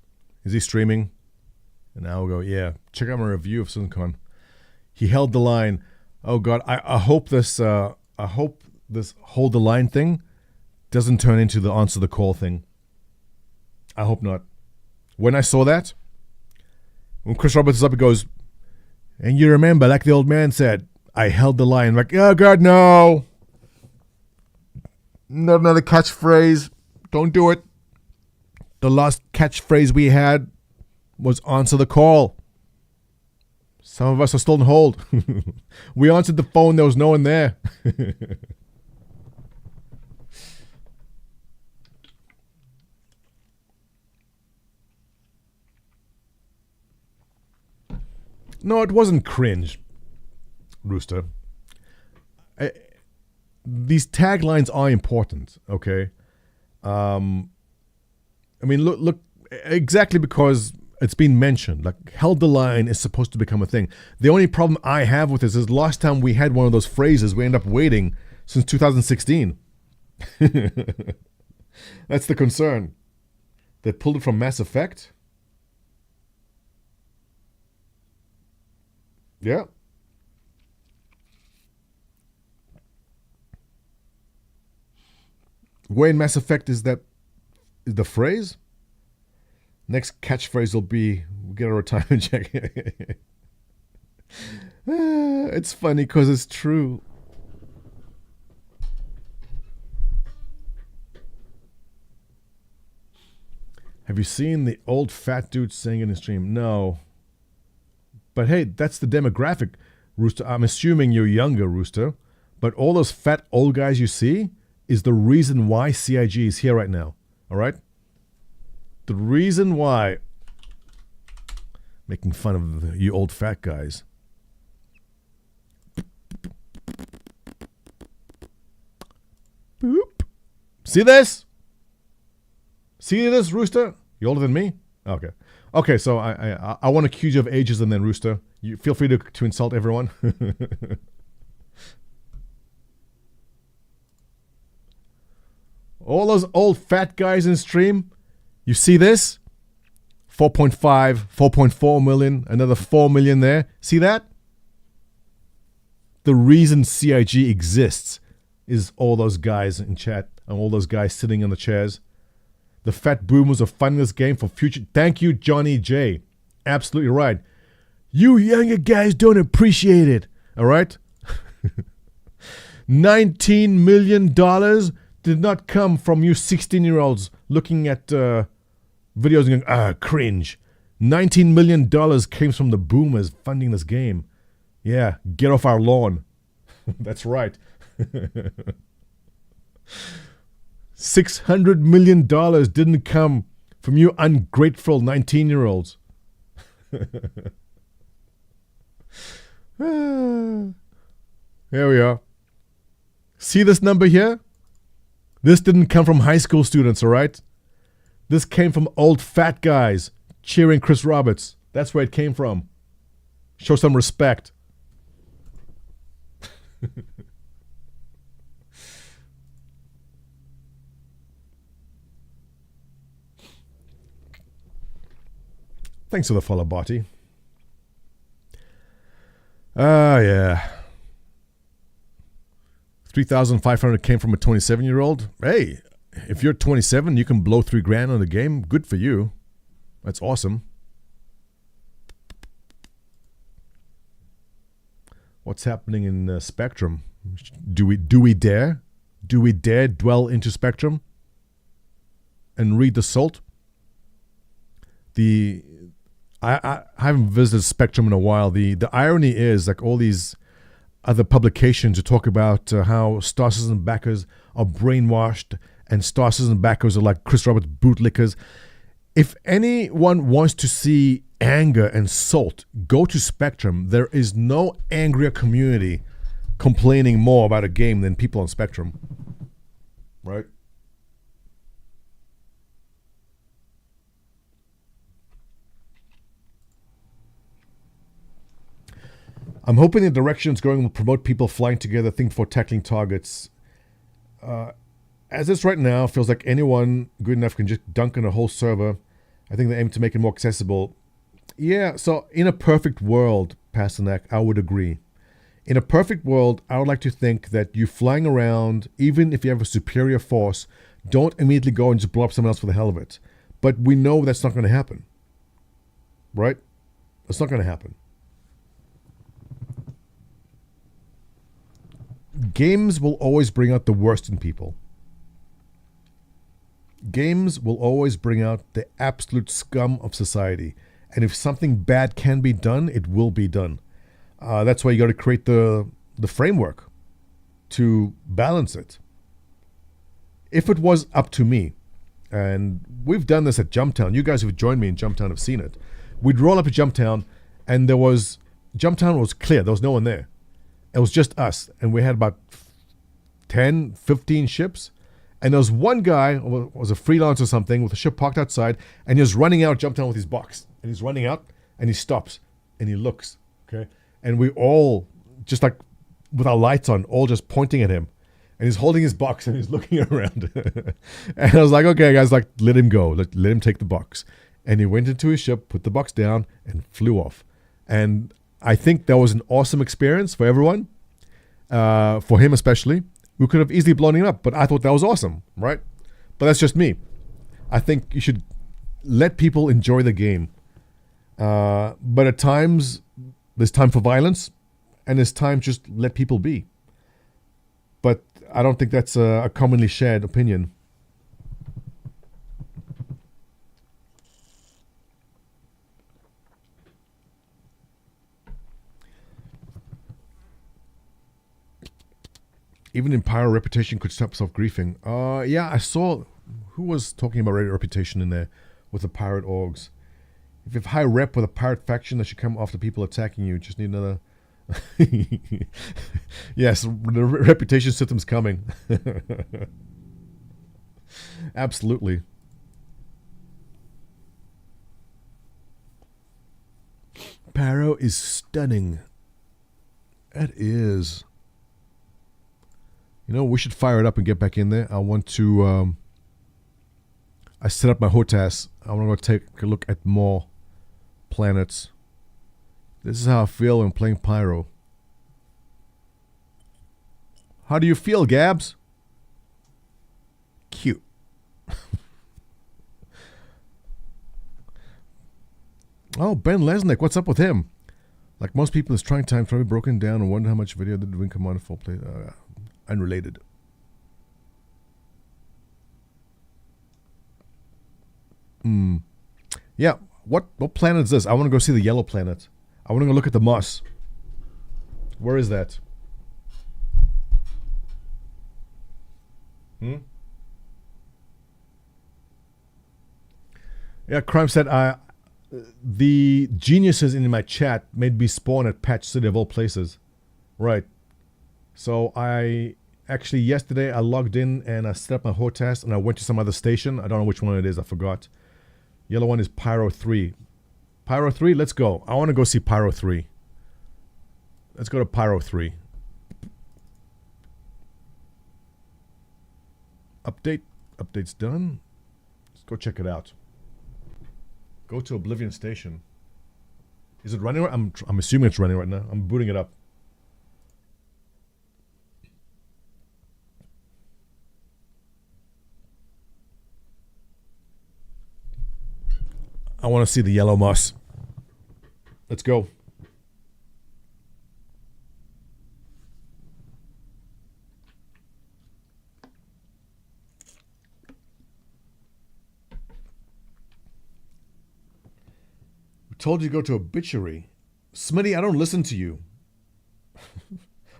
Is he streaming? And now we'll go, yeah, check out my review of SunCon. He held the line. Oh god, I hope this hold the line thing doesn't turn into the answer the call thing. I hope not. When I saw that, when Chris Roberts is up, he goes, and you remember, like the old man said, I held the line. Like, oh god, no. Not another catchphrase. Don't do it. The last catchphrase we had was answer the call. Some of us are still on hold. We answered the phone, there was no one there. No, it wasn't cringe, Rooster. These taglines are important, okay? I mean, look, exactly because it's been mentioned. Like, held the line is supposed to become a thing. The only problem I have with this is last time we had one of those phrases, we end up waiting since 2016. That's the concern. They pulled it from Mass Effect. Yeah. Where in Mass Effect is that the phrase? Next catchphrase will be, we'll get a retirement check. It's funny because it's true. Have you seen the old fat dude singing in his stream? No. But hey, that's the demographic, Rooster. I'm assuming you're younger, Rooster. But all those fat old guys you see is the reason why CIG is here right now. All right? The reason why. Making fun of you old fat guys. Boop. See this? See this, Rooster? You older than me? Okay. Okay, so I want to accuse you of ageism then, Rooster. You feel free to insult everyone. All those old fat guys in stream, you see this? 4.5, 4.4 million, another 4 million there. See that? The reason CIG exists is all those guys in chat and all those guys sitting in the chairs. The fat boomers are funding this game for future. Thank you, Johnny J. Absolutely right. You younger guys don't appreciate it. All right? $19 million did not come from you 16-year-olds looking at videos and going, cringe. $19 million came from the boomers funding this game. Yeah, get off our lawn. That's right. $600 million didn't come from you ungrateful 19-year-olds. Here we are. See this number here? This didn't come from high school students, all right? This came from old fat guys cheering Chris Roberts. That's where it came from. Show some respect. Thanks for the follow, Barty. Yeah. 3,500 came from a 27-year-old. Hey, if you're 27, you can blow $3,000 on the game. Good for you. That's awesome. What's happening in Spectrum? Do we dare? Do we dare dwell into Spectrum and read the salt? I haven't visited Spectrum in a while. The irony is, like, all these other publications who talk about how Star Citizen backers are brainwashed and Star Citizen backers are like Chris Roberts bootlickers. If anyone wants to see anger and salt, go to Spectrum. There is no angrier community complaining more about a game than people on Spectrum. Right? I'm hoping the direction it's going will promote people flying together, think before tackling targets. As it's right now, feels like anyone good enough can just dunk on a whole server. I think they aim to make it more accessible. Yeah, so in a perfect world, Pasternak, I would agree. In a perfect world, I would like to think that you flying around, even if you have a superior force, don't immediately go and just blow up someone else for the hell of it. But we know that's not going to happen. Right? It's not going to happen. Games will always bring out the worst in people. Games will always bring out the absolute scum of society. And if something bad can be done, it will be done. That's why you got to create the framework to balance it. If it was up to me, and we've done this at Jumptown, you guys who've joined me in Jumptown have seen it. We'd roll up at Jumptown, and Jumptown was clear. There was no one there. It was just us, and we had about 10, 15 ships. And there was one guy, was a freelancer or something, with a ship parked outside, and he was running out, jumped down with his box. And he's running out, and he stops, and he looks, okay? And we all, just like with our lights on, all just pointing at him. And he's holding his box, and he's looking around. And I was like, okay, guys, like, let him go. Let him take the box. And he went into his ship, put the box down, and flew off. And I think that was an awesome experience for everyone, for him especially. We could have easily blown him up, but I thought that was awesome, right? But that's just me. I think you should let people enjoy the game. But at times, there's time for violence, and there's time just let people be. But I don't think that's a commonly shared opinion. Even in Pyro, reputation could stop self-griefing. Yeah, I saw who was talking about reputation in there with the pirate orgs. If you have high rep with a pirate faction that should come after people attacking you, just need another... Yes, the reputation system's coming. Absolutely. Pyro is stunning. It is. You know, we should fire it up and get back in there. I want to... I set up my HOTAS. I want to go take a look at more planets. This is how I feel when playing Pyro. How do you feel, Gabs? Cute. Oh, Ben Lesnick, what's up with him? Like most people, his trying times probably broken down and wonder how much video did Wing Commander full play. Unrelated. Yeah, what planet is this? I want to go see the yellow planet. I want to go look at the moss. Where is that? Yeah, Crime said the geniuses in my chat made me spawn at Patch City of all places. Right. So I actually yesterday I logged in and I set up my HOTAS and I went to some other station. I don't know which one it is, I forgot. Yellow one is Pyro 3. Pyro 3, let's go. I want to go see Pyro 3. Let's go to Pyro 3. Update. Update's done. Let's go check it out. Go to Oblivion Station. Is it running? I'm assuming it's running right now. I'm booting it up. I want to see the yellow moss. Let's go. We told you to go to Obituary. Smitty, I don't listen to you.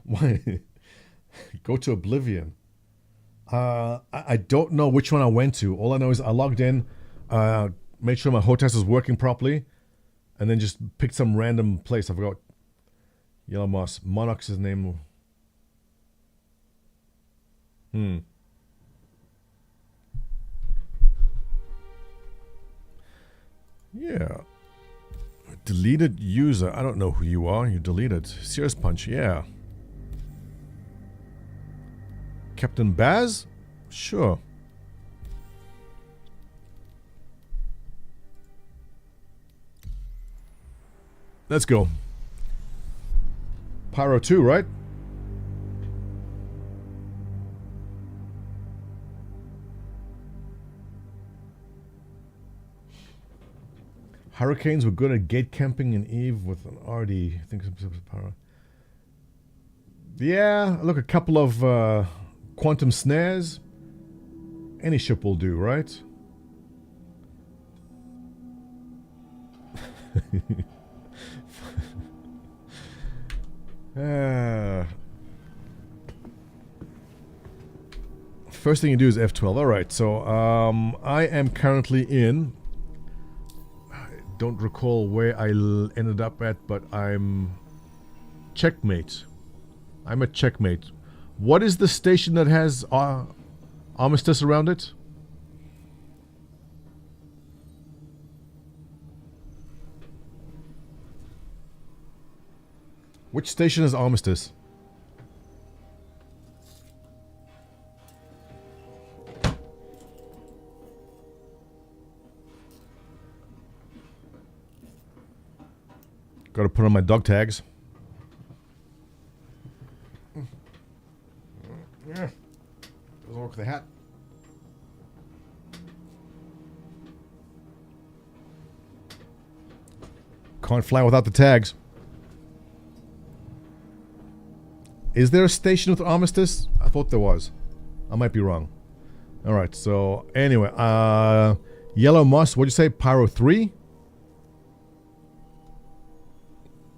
Why? Go to Oblivion. I don't know which one I went to. All I know is I logged in, made sure my HOTAS was working properly, and then just picked some random place. I forgot. Yellow Moss. Monarch's his name. Yeah. Deleted user. I don't know who you are. You deleted. Sears Punch. Yeah. Captain Baz? Sure. Let's go. Pyro 2, right? Hurricanes were good at gate camping in Eve with an RD. I think some Pyro. Yeah, look, a couple of quantum snares. Any ship will do, right? First thing you do is F12. Alright, so I am currently in... I don't recall where I ended up at, but I'm... Checkmate. I'm at Checkmate. What is the station that has Armistice around it? Which station is Armistice? Gotta put on my dog tags. Yeah. Doesn't work with the hat. Can't fly without the tags. Is there a station with Armistice? I thought there was. I might be wrong. Alright, so anyway, Yellow Moss, what'd you say? Pyro 3?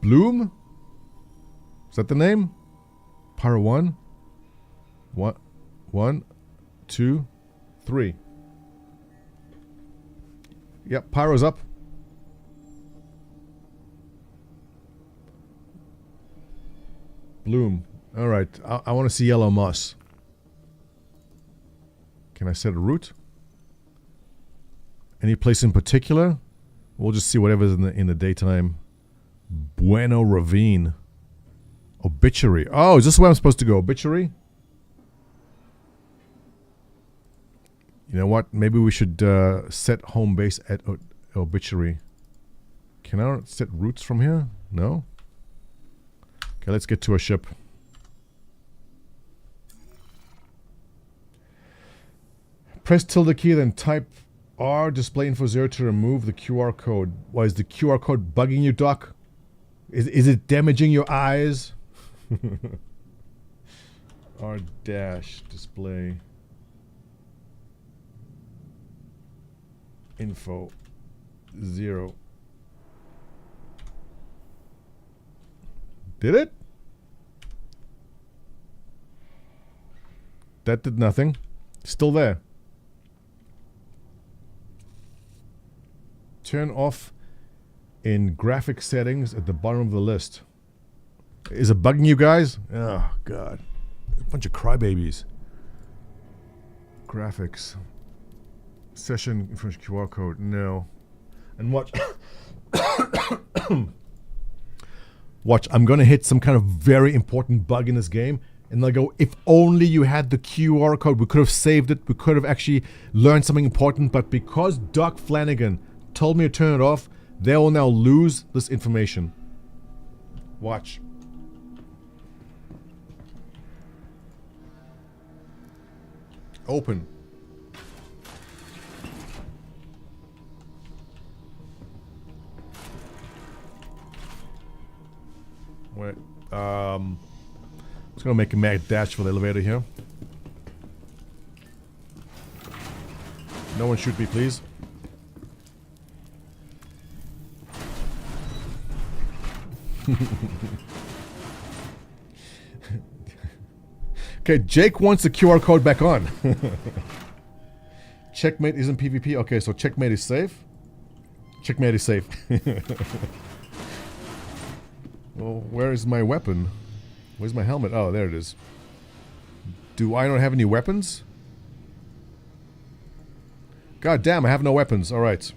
Bloom? Is that the name? Pyro 1? 1, 2, 3. Yep, Pyro's up. Bloom. Alright, I want to see Yellow Moss. Can I set a route? Any place in particular? We'll just see whatever's in the daytime. Bueno Ravine. Obituary. Oh, is this where I'm supposed to go? Obituary? You know what? Maybe we should set home base at Obituary. Can I set routes from here? No? Okay, let's get to a ship. Press tilde key, then type R, display info 0 to remove the QR code. Why is the QR code bugging you, Doc? Is it damaging your eyes? R dash display info 0. Did it? that did nothing. Still there. Turn off in graphic settings at the bottom of the list. Is it bugging you guys? Oh, God. A bunch of crybabies. Graphics. Session information QR code. No. And watch. Watch. I'm going to hit some kind of very important bug in this game. And they'll go, if only you had the QR code. We could have saved it. We could have actually learned something important. But because Doc Flanagan told me to turn it off, they will now lose this information. Watch. Open. Wait. Just gonna make a mad dash for the elevator here. No one shoot me, please. Okay, Jake wants the QR code back on. Checkmate isn't PvP. Okay, so checkmate is safe. Checkmate is safe. Well, where is my weapon? Where's my helmet? Oh, there it is. Do I not have any weapons? God damn, I have no weapons. Alright.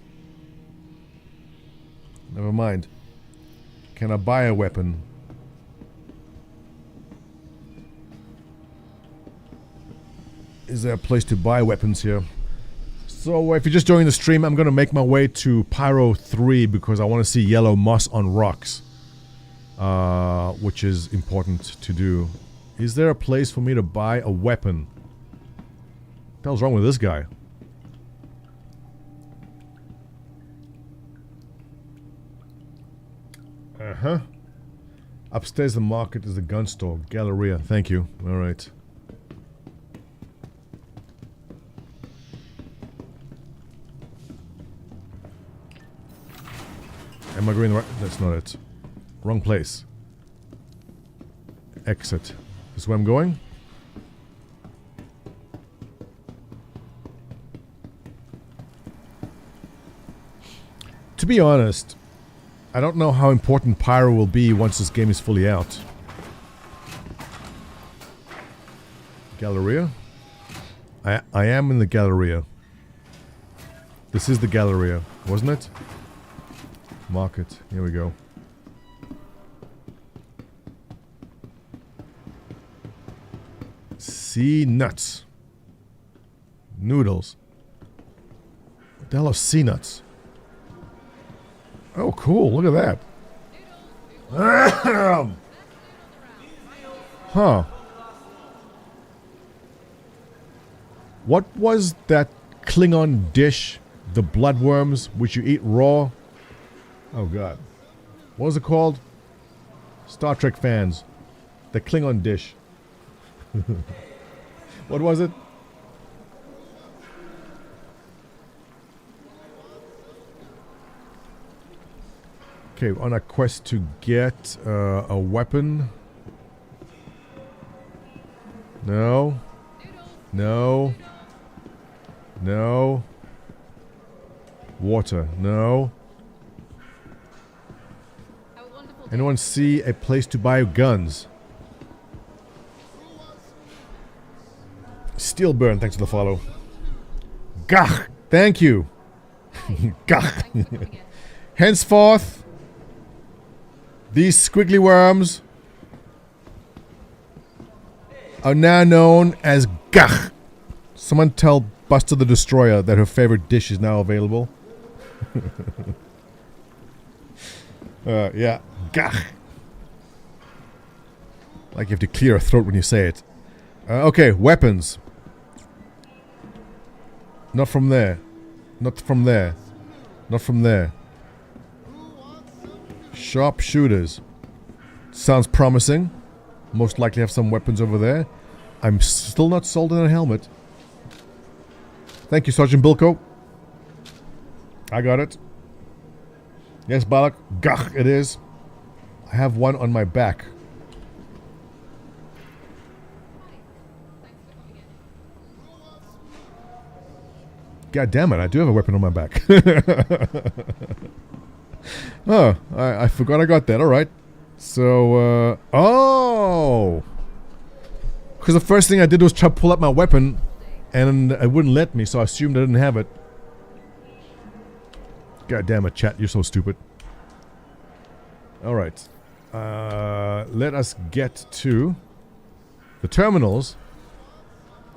Never mind. Can I buy a weapon? Is there a place to buy weapons here? So if you're just joining the stream, I'm going to make my way to Pyro 3 because I want to see yellow moss on rocks. Which is important to do. Is there a place for me to buy a weapon? What the hell's wrong with this guy? Uh-huh. Upstairs the market is the gun store. Galleria. Thank you. Alright. Am I going the right? That's not it. Wrong place. Exit. This is where I'm going? To be honest, I don't know how important Pyro will be once this game is fully out. Galleria? I am in the Galleria. This is the Galleria, wasn't it? Market. Here we go. Sea nuts. Noodles. What the hell are sea nuts? Oh, cool. Look at that. Huh. What was that Klingon dish, the bloodworms, which you eat raw? Oh, God. What was it called? Star Trek fans. The Klingon dish. What was it? Okay, on a quest to get a weapon. No. No. No. Water. No. Anyone see a place to buy guns? Steelburn, thanks for the follow. Gah! Thank you! Gah! Henceforth, these squiggly worms are now known as Gah! Someone tell Buster the Destroyer that her favorite dish is now available. Yeah. Gah! Like you have to clear a throat when you say it. Okay, weapons. Not from there. Not from there. Not from there. Sharpshooters. Sounds promising. Most likely have some weapons over there. I'm still not sold on a helmet. Thank you, Sergeant Bilko. I got it. Yes, Balak. Gah, it is. I have one on my back. God damn it, I do have a weapon on my back. Oh, I forgot I got that. Alright. So, oh! Because the first thing I did was try to pull up my weapon, and it wouldn't let me, so I assumed I didn't have it. God damn it, chat, you're so stupid. Alright. Let us get to the terminals.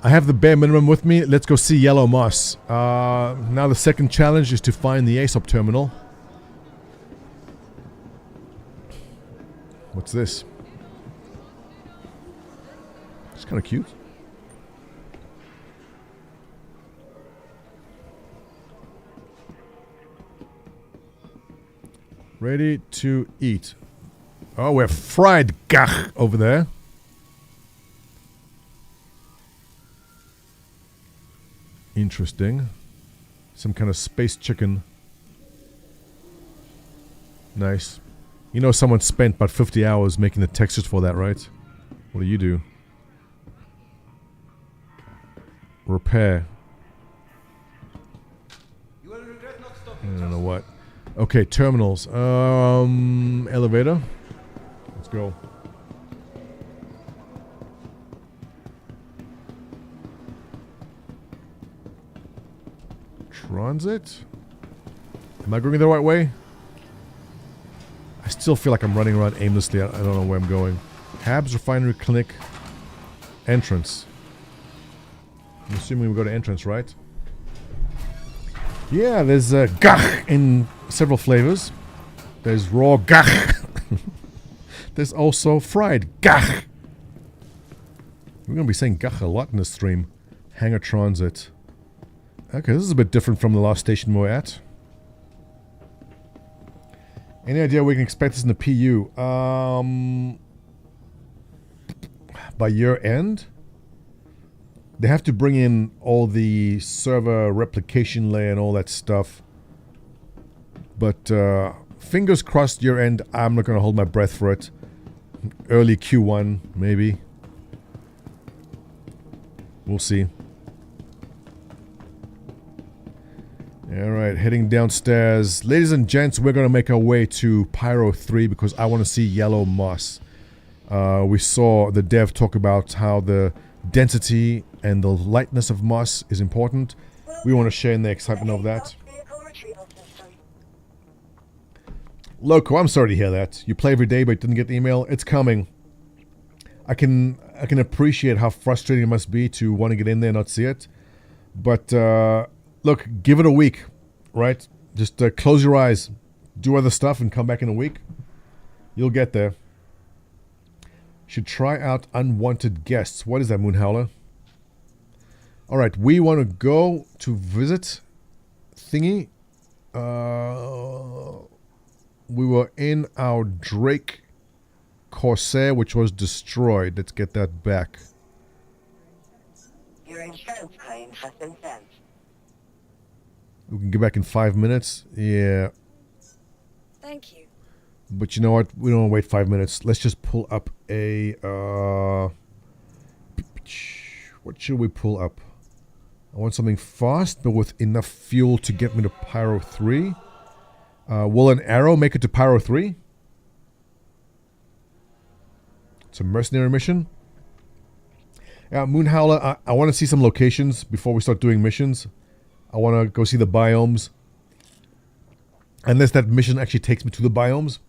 I have the bare minimum with me. Let's go see Yellow Moss. Now the second challenge is to find the Aesop terminal. What's this? It's kind of cute. Ready to eat. Oh, we have fried gach over there. Interesting. Some kind of space chicken. Nice. You know someone spent about 50 hours making the textures for that, right? What do you do? Repair. You will regret not I stopping. don't know what. Okay, terminals. Elevator. Let's go. Transit? Am I going the right way? I still feel like I'm running around aimlessly. I don't know where I'm going. Habs Refinery Clinic. Entrance. I'm assuming we go to entrance, right? Yeah, there's gach in several flavors. There's raw gach. There's also fried gach. We're going to be saying gach a lot in this stream. Hangar Transit. Okay, this is a bit different from the last station we were at. Any idea we can expect this in the PU? By year end? They have to bring in all the server replication layer and all that stuff. But fingers crossed year end. I'm not going to hold my breath for it. Early Q1, maybe. We'll see. Alright, heading downstairs. Ladies and gents, we're going to make our way to Pyro 3 because I want to see Yellow Moss. We saw the dev talk about how the density and the lightness of moss is important. We want to share in the excitement of that. Loco, I'm sorry to hear that. You play every day but didn't get the email. It's coming. I can appreciate how frustrating it must be to want to get in there and not see it. But look, give it a week, right? Just close your eyes, do other stuff, and come back in a week. You'll get there. Should try out Unwanted Guests. What is that, Moonhowler? Alright, we want to go to visit thingy. We were in our Drake Corsair, which was destroyed. Let's get that back. Your insurance claim has been sent. We can get back in 5 minutes. Yeah. Thank you. But you know what? We don't want to wait 5 minutes. Let's just pull up a... what should we pull up? I want something fast, but with enough fuel to get me to Pyro 3. Will an arrow make it to Pyro 3? It's a mercenary mission. Moonhowler, I want to see some locations before we start doing missions. I want to go see the biomes. Unless that mission actually takes me to the biomes.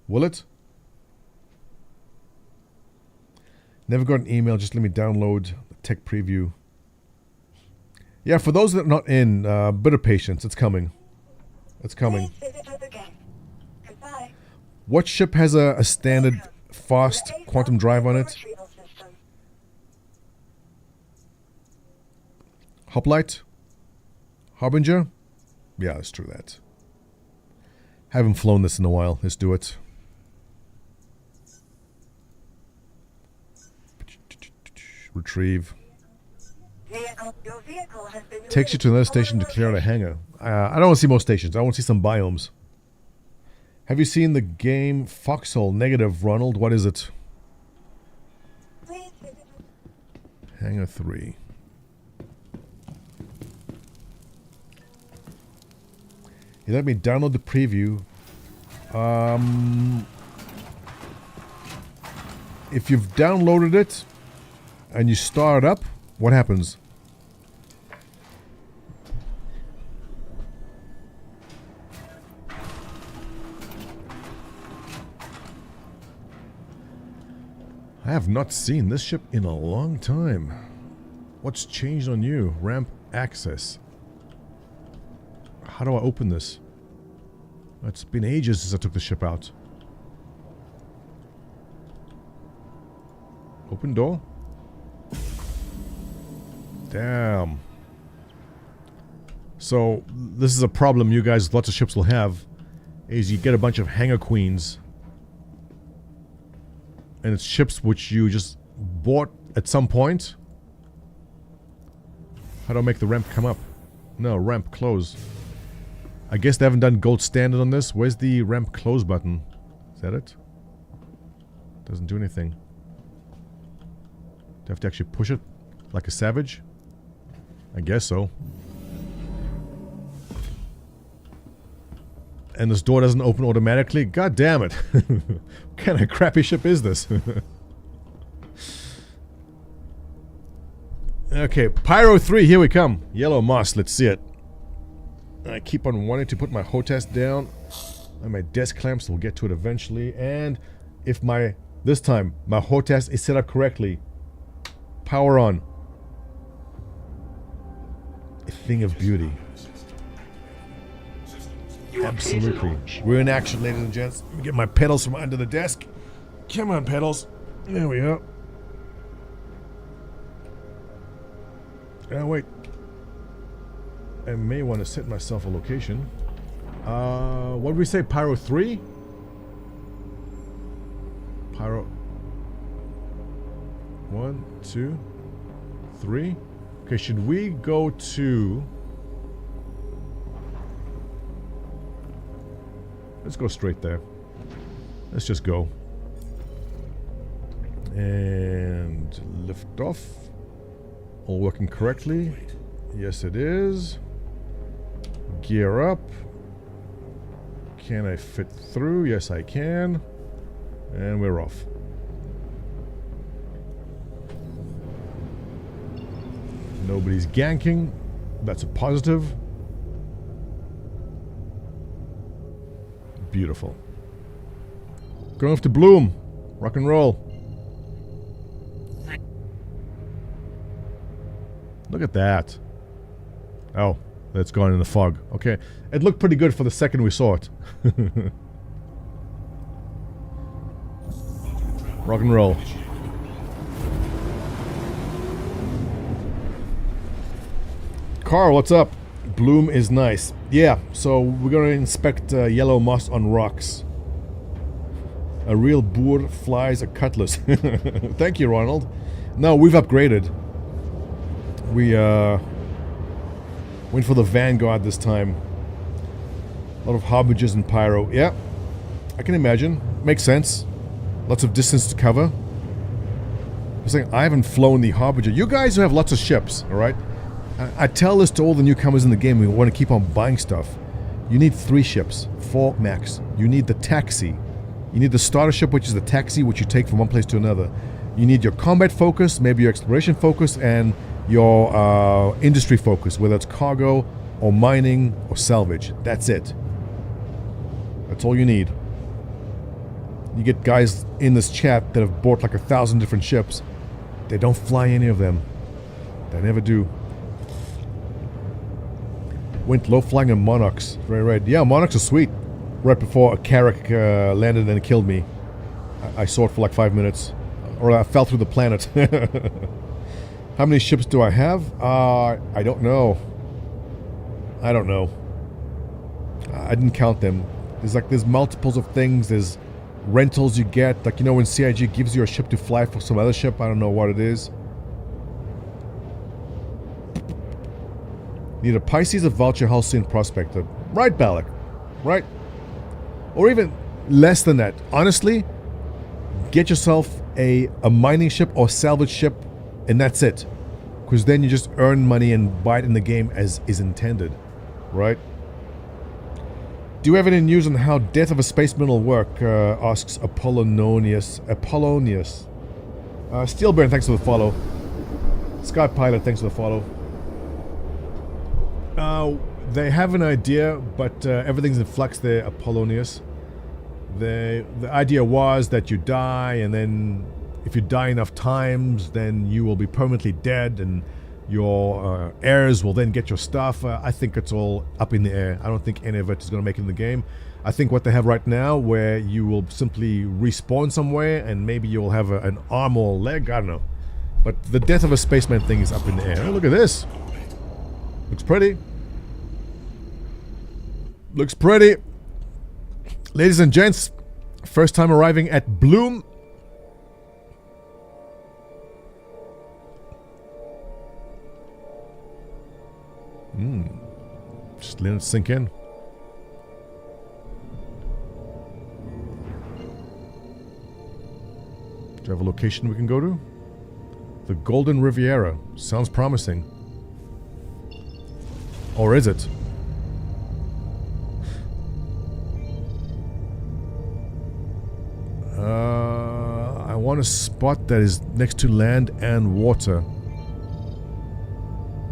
Will it? Never got an email, just let me download the tech preview. Yeah, for those that are not in, bit of patience, it's coming. It's coming. What ship has a standard fast quantum drive on it? Hoplite? Harbinger? Yeah, let's do that. Haven't flown this in a while. Let's do it. Retrieve. Takes you to another station to clear out a hangar. I don't want to see more stations. I want to see some biomes. Have you seen the game Foxhole Negative, Ronald? What is it? Hangar 3. You let me download the preview. If you've downloaded it and you start up, what happens? I have not seen this ship in a long time. What's changed on you? Ramp access. How do I open this? It's been ages since I took the ship out. Open door? Damn. So, this is a problem you guys, lots of ships will have, is you get a bunch of hangar queens. And it's ships which you just bought at some point. How do I make the ramp come up? No, ramp close. I guess they haven't done gold standard on this. Where's the ramp close button? Is that it? Doesn't do anything. Do I have to actually push it like a savage? I guess so. And this door doesn't open automatically? God damn it. What kind of crappy ship is this? Okay, Pyro 3, here we come. Yellow moss, let's see it. I keep on wanting to put my HOTAS down. And my desk clamps will get to it eventually. And if this time, my HOTAS is set up correctly. Power on. A thing of beauty. Absolutely. We're in action, ladies and gents. Let me get my pedals from under the desk. Come on, pedals. There we go. Wait. I may want to set myself a location. What did we say? Pyro 3? Pyro. 1, 2, 3. Okay, should we go to... Let's go straight there. Let's just go. And lift off. All working correctly. Yes, it is. Gear up. Can I fit through? Yes, I can. And we're off. Nobody's ganking. That's a positive. Beautiful. Going off to Bloom. Rock and roll. Look at that. Oh, that's gone in the fog. Okay. It looked pretty good for the second we saw it. Rock and roll. Carl, what's up? Bloom is nice. Yeah, so we're gonna inspect yellow moss on rocks. A real boer flies a cutlass. Thank you, Ronald. No, we've upgraded. We went for the Vanguard this time. A lot of Harbingers and Pyro. Yeah, I can imagine. Makes sense. Lots of distance to cover. I'm saying I haven't flown the Harbinger. You guys who have lots of ships, alright? I tell this to all the newcomers in the game who want to keep on buying stuff. You need 3 ships, 4 max. You need the taxi. You need the starter ship, which is the taxi, which you take from one place to another. You need your combat focus, maybe your exploration focus, and your industry focus, whether it's cargo, or mining, or salvage. That's it. That's all you need. You get guys in this chat that have bought like 1,000 different ships. They don't fly any of them. They never do. Went low flying in Monarchs. Right. Yeah, Monarchs are sweet. Right before a Carrack landed and killed me. I saw it for like 5 minutes. Or I fell through the planet. How many ships do I have? I don't know. I don't know. I didn't count them. There's multiples of things. There's rentals you get. Like, you know, when CIG gives you a ship to fly for some other ship. I don't know what it is. Need a Pisces, a Vulture, Halcyon, Prospector. Right, Balak. Right. Or even less than that. Honestly, get yourself a mining ship or salvage ship, and that's it. Because then you just earn money and buy it in the game as is intended. Right? Do you have any news on how Death of a Spaceman will work? Asks Apollonius. Steelburn, thanks for the follow. Sky Pilot, thanks for the follow. They have an idea, but everything's in flux there, Apollonius. The idea was that you die, and then if you die enough times, then you will be permanently dead, and your heirs will then get your stuff. I think it's all up in the air. I don't think any of it is going to make it in the game. I think what they have right now, where you will simply respawn somewhere, and maybe you'll have an arm or a leg, I don't know. But the Death of a Spaceman thing is up in the air. Oh, look at this. Looks pretty. Looks pretty. Ladies and gents, first time arriving at Bloom. Just letting it sink in. Do you have a location we can go to? The Golden Riviera. Sounds promising. Or is it? I want a spot that is next to land and water.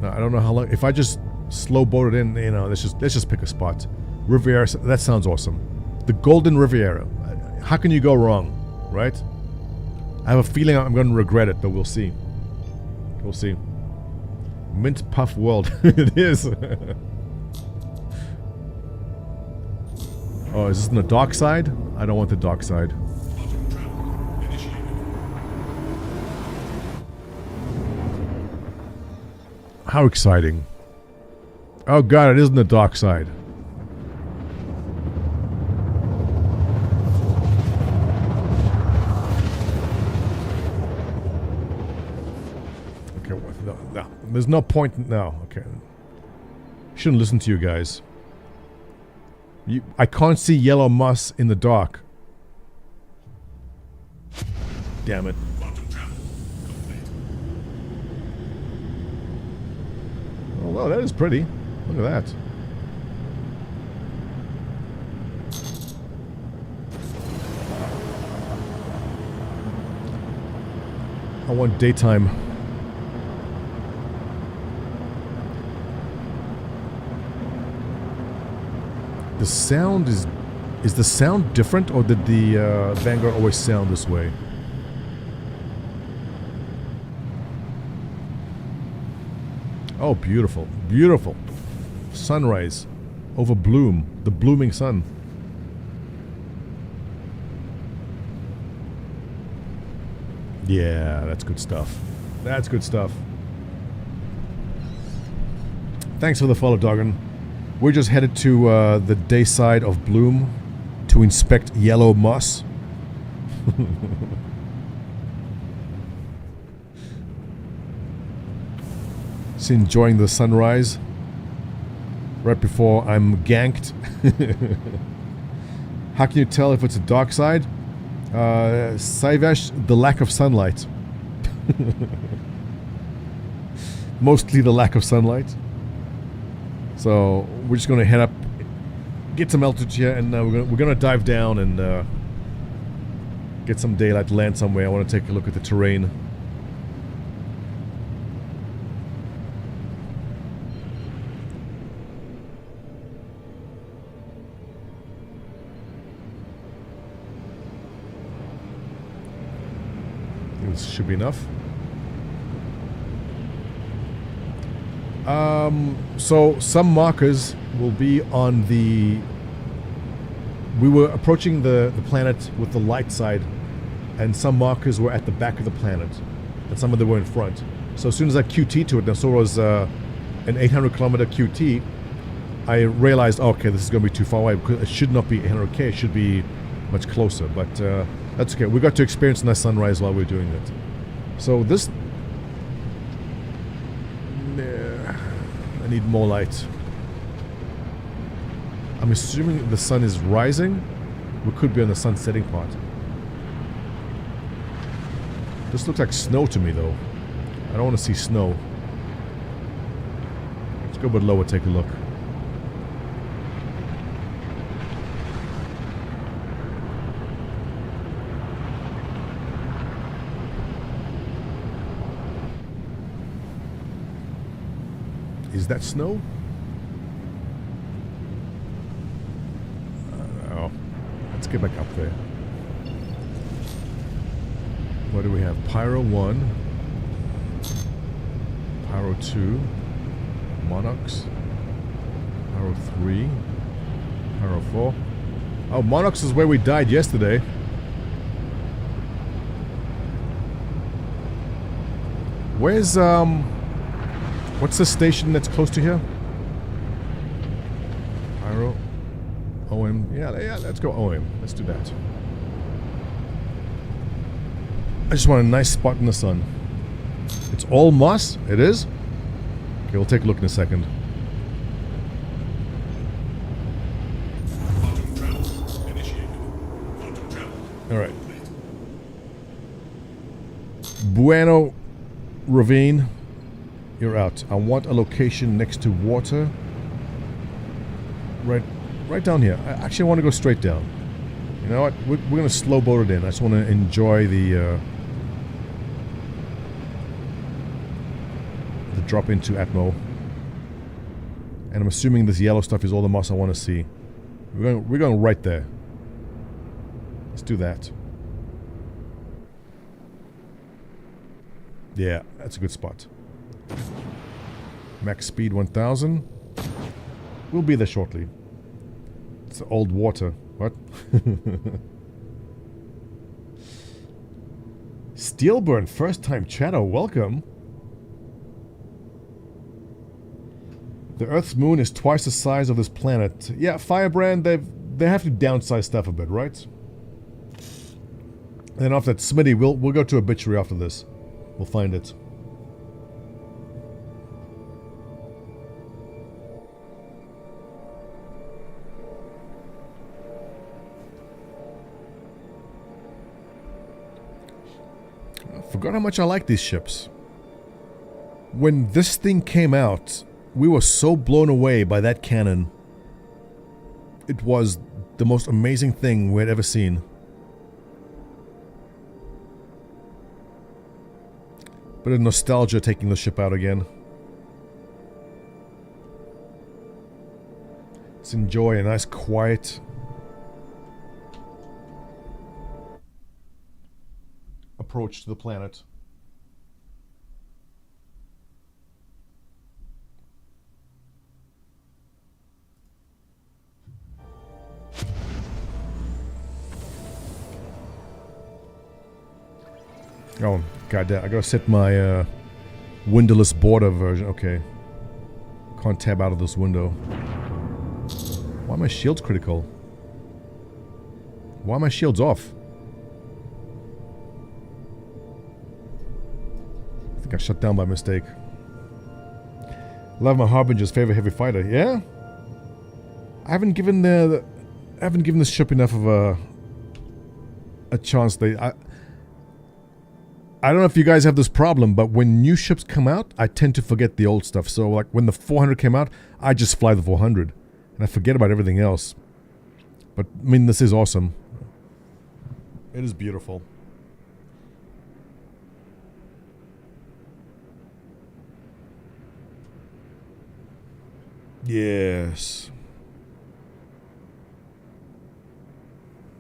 Now, I don't know how long. If I just slow boat it in, you know, let's just pick a spot. Riviera. That sounds awesome. The Golden Riviera. How can you go wrong, right? I have a feeling I'm going to regret it, but we'll see. We'll see. Mint Puff World. It is. Oh, is this in the dark side? I don't want the dark side. How exciting. Oh god, it is in the dark side. Okay, no. There's no point now. Okay. Shouldn't listen to you guys. I can't see yellow moss in the dark. Damn it. Oh, well, that is pretty. Look at that. I want daytime. The sound is the sound different, or did the Vanguard always sound this way? Oh, beautiful. Beautiful. Sunrise over Bloom. The blooming sun. Yeah, that's good stuff. That's good stuff. Thanks for the follow, Doggen. We're just headed to the day side of Bloom to inspect yellow moss. Just enjoying the sunrise right before I'm ganked. How can you tell if it's a dark side? Saivesh, the lack of sunlight. Mostly the lack of sunlight. So we're just going to head up, get some altitude here, and we're gonna dive down and get some daylight, land somewhere. I want to take a look at the terrain. This should be enough. So some markers will be on the... We were approaching the planet with the light side, and some markers were at the back of the planet, and some of them were in front. So as soon as I QT to it, and so it was an 800-kilometer QT, I realized, okay, this is going to be too far away, because it should not be 800k, it should be much closer, but that's okay. We got to experience a nice sunrise while we were doing it. So this... I need more light. I'm assuming the sun is rising. We could be on the sun setting part. This looks like snow to me, though. I don't want to see snow. Let's go a bit lower, take a look. Is that snow? Oh, let's get back up there. What do we have? Pyro 1. Pyro 2. Monarchs. Pyro 3. Pyro 4. Oh, Monarchs is where we died yesterday. Where's, what's the station that's close to here? Pyro. OM. Yeah, let's go OM. Let's do that. I just want a nice spot in the sun. It's all moss? It is? Okay, we'll take a look in a second. Alright. Bueno Ravine. You're out. I want a location next to water. Right down here. I actually want to go straight down. You know what? We're going to slow boat it in. I just want to enjoy the drop into Atmo. And I'm assuming this yellow stuff is all the moss I want to see. We're going right there. Let's do that. Yeah, that's a good spot. Max speed 1000. We'll be there shortly. It's old water. What? Steelburn, first time chatter, welcome. The Earth's moon is twice the size of this planet. Yeah, Firebrand, they have to downsize stuff a bit, right? And then after that, Smitty, we'll go to Obituary after this. We'll find it. I forgot how much I like these ships. When this thing came out, we were so blown away by that cannon. It was the most amazing thing we had ever seen. Bit of nostalgia taking the ship out again. Let's enjoy a nice quiet approach to the planet. Oh, goddamn. I gotta set my windowless border version. Okay. Can't tab out of this window. Why are my shields critical? Why are my shields off? I think I shut down by mistake. Love my Harbinger's favorite heavy fighter. Yeah? I haven't given this ship enough of a chance. I don't know if you guys have this problem, but when new ships come out, I tend to forget the old stuff. So, like, when the 400 came out, I just fly the 400. And I forget about everything else. But, I mean, this is awesome. It is beautiful. Yes.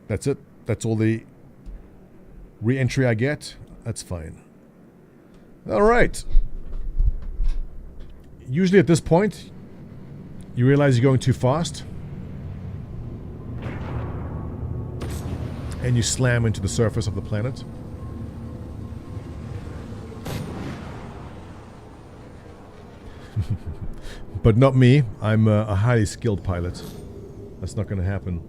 That's it. That's all the re-entry I get. That's fine. Alright. Usually at this point, you realize you're going too fast. And you slam into the surface of the planet. But not me. I'm a highly skilled pilot. That's not going to happen.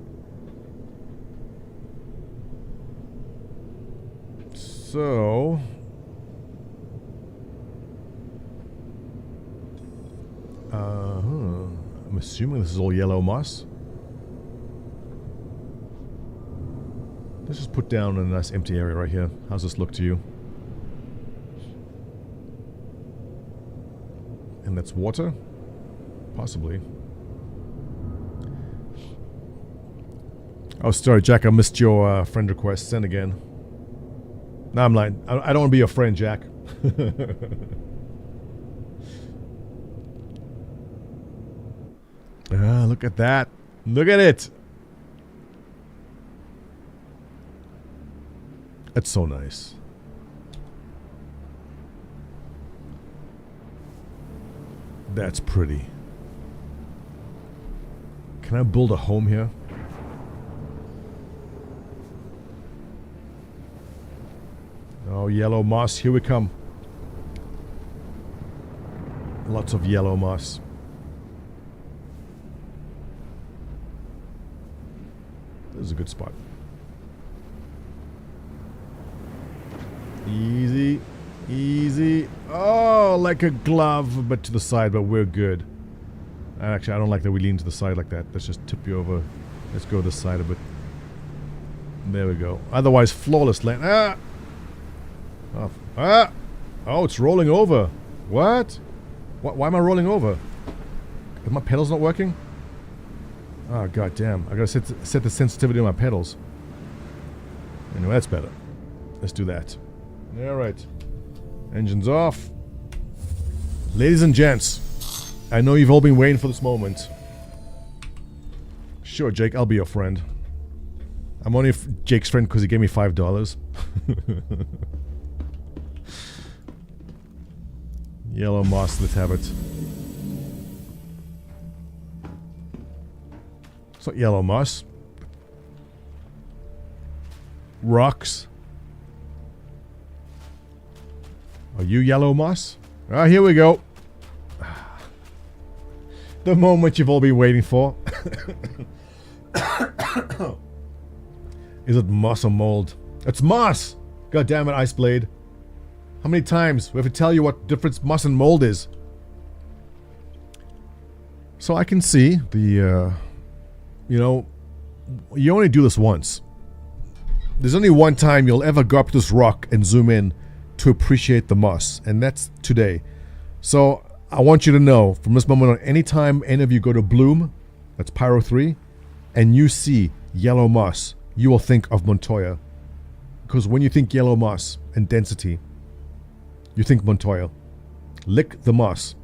So... I'm assuming this is all yellow moss. Let's just put down a nice empty area right here. How's this look to you? And that's water? Possibly. Oh, sorry, Jack. I missed your friend request. Send again. No, I'm lying. I don't want to be your friend, Jack. look at that. Look at it. It's so nice. That's pretty. Can I build a home here? Oh, yellow moss, here we come. Lots of yellow moss. This is a good spot. Easy. Easy. Oh, like a glove, but to the side, but we're good. Actually, I don't like that we lean to the side like that. Let's just tip you over. Let's go this side a bit. There we go. Otherwise, flawless land. Ah! Oh, ah! Oh, it's rolling over. What? Why am I rolling over? Are my pedals not working? Oh, god damn. I gotta set the sensitivity of my pedals. Anyway, that's better. Let's do that. Alright. Engines off. Ladies and gents, I know you've all been waiting for this moment. Sure, Jake, I'll be your friend. I'm only Jake's friend because he gave me $5. Yellow moss, let's have it. It's not yellow moss. Rocks. Are you yellow moss? Ah, here we go. The moment you've all been waiting for. Is it moss or mold? It's moss! God damn it, Ice Blade. How many times we have to tell you what difference moss and mold is? So I can see the, you know, you only do this once. There's only one time you'll ever go up to this rock and zoom in to appreciate the moss, and that's today. So I want you to know, from this moment on, anytime any of you go to Bloom, that's Pyro 3, and you see yellow moss, you will think of Montoya. Because when you think yellow moss and density, you think Montoya. Lick the moss.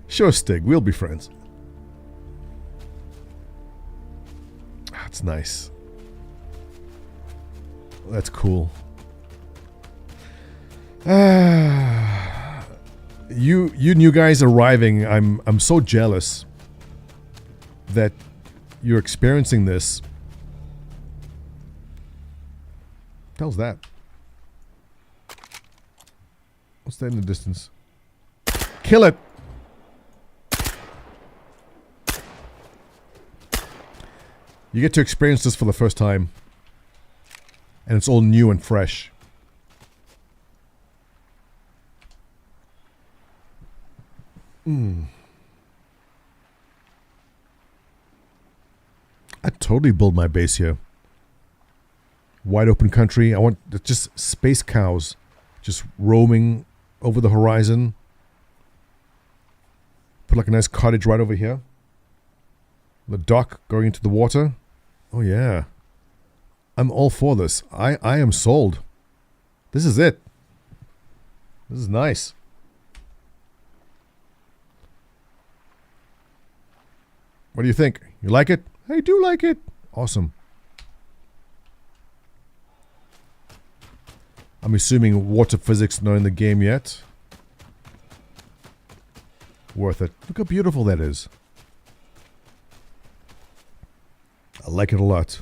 Sure, Stig, we'll be friends. That's nice. That's cool. You new guys arriving, I'm so jealous that you're experiencing this. What the hell's that? What's that in the distance? Kill it! You get to experience this for the first time. And it's all new and fresh. I'd totally build my base here. Wide open country. I want just space cows just roaming over the horizon. Put like a nice cottage right over here. The dock going into the water. Oh yeah. I'm all for this. I am sold. This is it. This is nice. What do you think? You like it? I do like it. Awesome. I'm assuming water physics not in the game yet. Worth it. Look how beautiful that is. I like it a lot.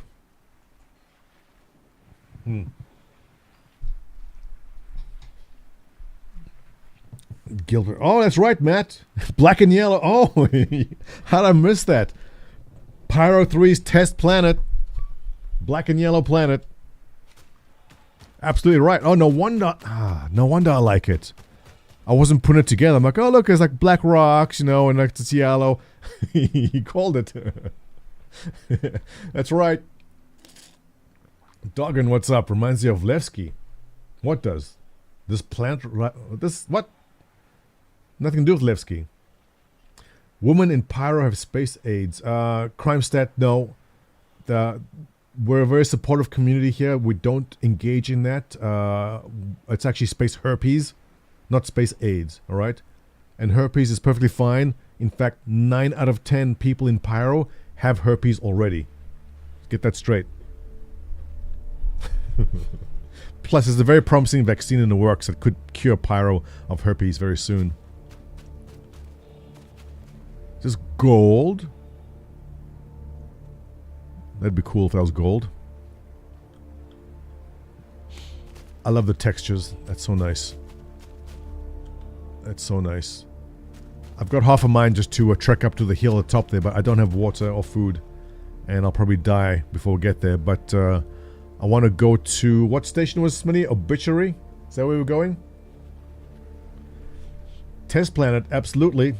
Gilbert. Oh, that's right, Matt. Black and yellow. Oh, how'd I miss that? Pyro 3's test planet. Black and yellow planet. Absolutely right. Oh, no wonder. No wonder I like it. I wasn't putting it together. I'm like, oh, look, it's like black rocks, you know, and like it's yellow. He called it. That's right. Doggin, what's up? Reminds you of Levski. What does? This plant... This... What? Nothing to do with Levski. Women in Pyro have space aids. Crime stat, no. We're a very supportive community here. We don't engage in that. It's actually space herpes, not space aids, alright? and herpes is perfectly fine. In fact, 9 out of 10 people in Pyro have herpes already. Get that straight. Plus, there's a very promising vaccine in the works that could cure Pyro of herpes very soon. Is this gold? That'd be cool if that was gold. I love the textures. That's so nice. That's so nice. I've got half a mind just to trek up to the hill at the top there, but I don't have water or food. And I'll probably die before we get there. But I want to go to... What station was this, Smitty? Obituary? Is that where we were going? Test planet, absolutely.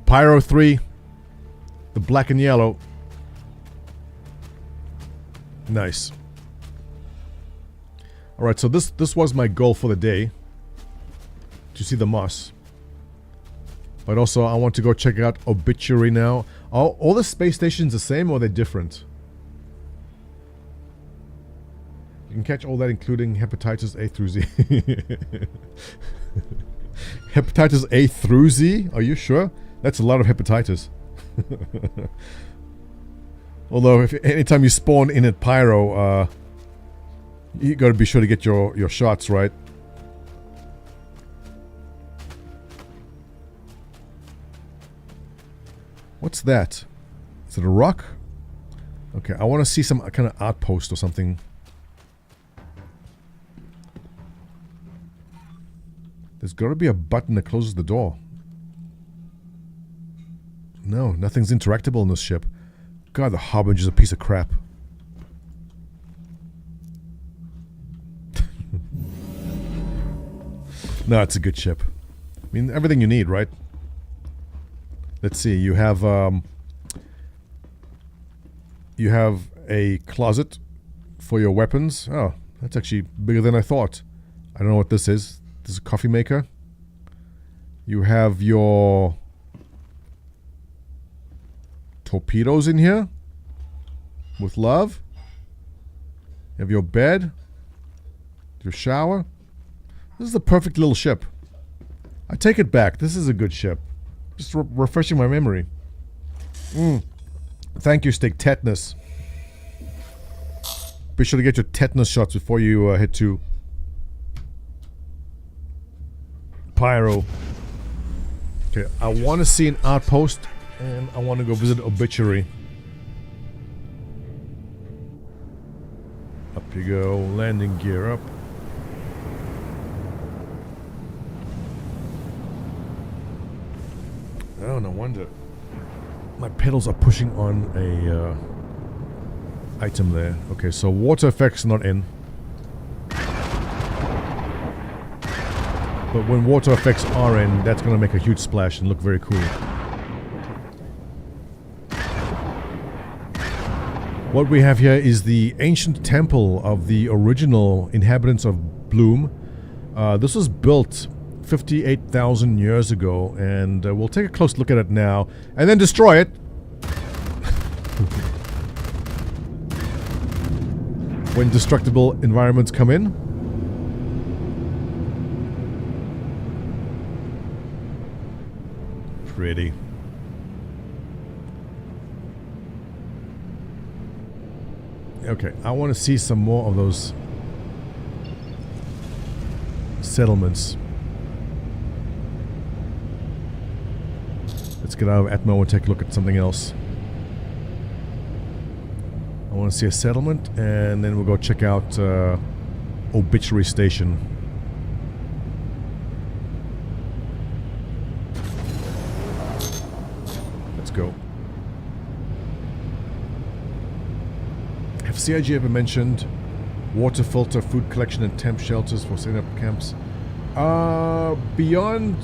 Pyro 3. The black and yellow. Nice. Alright, so this was my goal for the day. To see the moss. But also, I want to go check out Obituary now. Are all the space stations the same, or are they different? You can catch all that, including hepatitis A through Z. Hepatitis A through Z? Are you sure? That's a lot of hepatitis. Although, if anytime you spawn in at Pyro, you gotta be sure to get your shots right. What's that? Is it a rock? Okay, I want to see some kind of outpost or something. There's got to be a button that closes the door. No, nothing's interactable in this ship. God, the Harbinger's a piece of crap. No, it's a good ship. I mean, everything you need, right? Let's see, you have a closet for your weapons. Oh, that's actually bigger than I thought. I don't know what this is. This is a coffee maker. You have your torpedoes in here. With love. You have your bed. Your shower. This is a perfect little ship. I take it back. This is a good ship. Just refreshing my memory. Thank you, Stick. Tetanus. Be sure to get your tetanus shots before you head to Pyro. Okay, I want to see an outpost, and I want to go visit Obituary. Up you go. Landing gear up. Oh, no wonder. My pedals are pushing on a item there. Okay, so water effects not in. But when water effects are in, that's going to make a huge splash and look very cool. What we have here is the ancient temple of the original inhabitants of Bloom. This was built 58,000 years ago, and we'll take a close look at it now and then destroy it when destructible environments come in. Pretty. Okay, I want to see some more of those settlements. Let's get out of Atmo and take a look at something else. I want to see a settlement, and then we'll go check out Obituary Station. Let's go. Have CIG ever mentioned water filter, food collection, and temp shelters for setting up camps? Beyond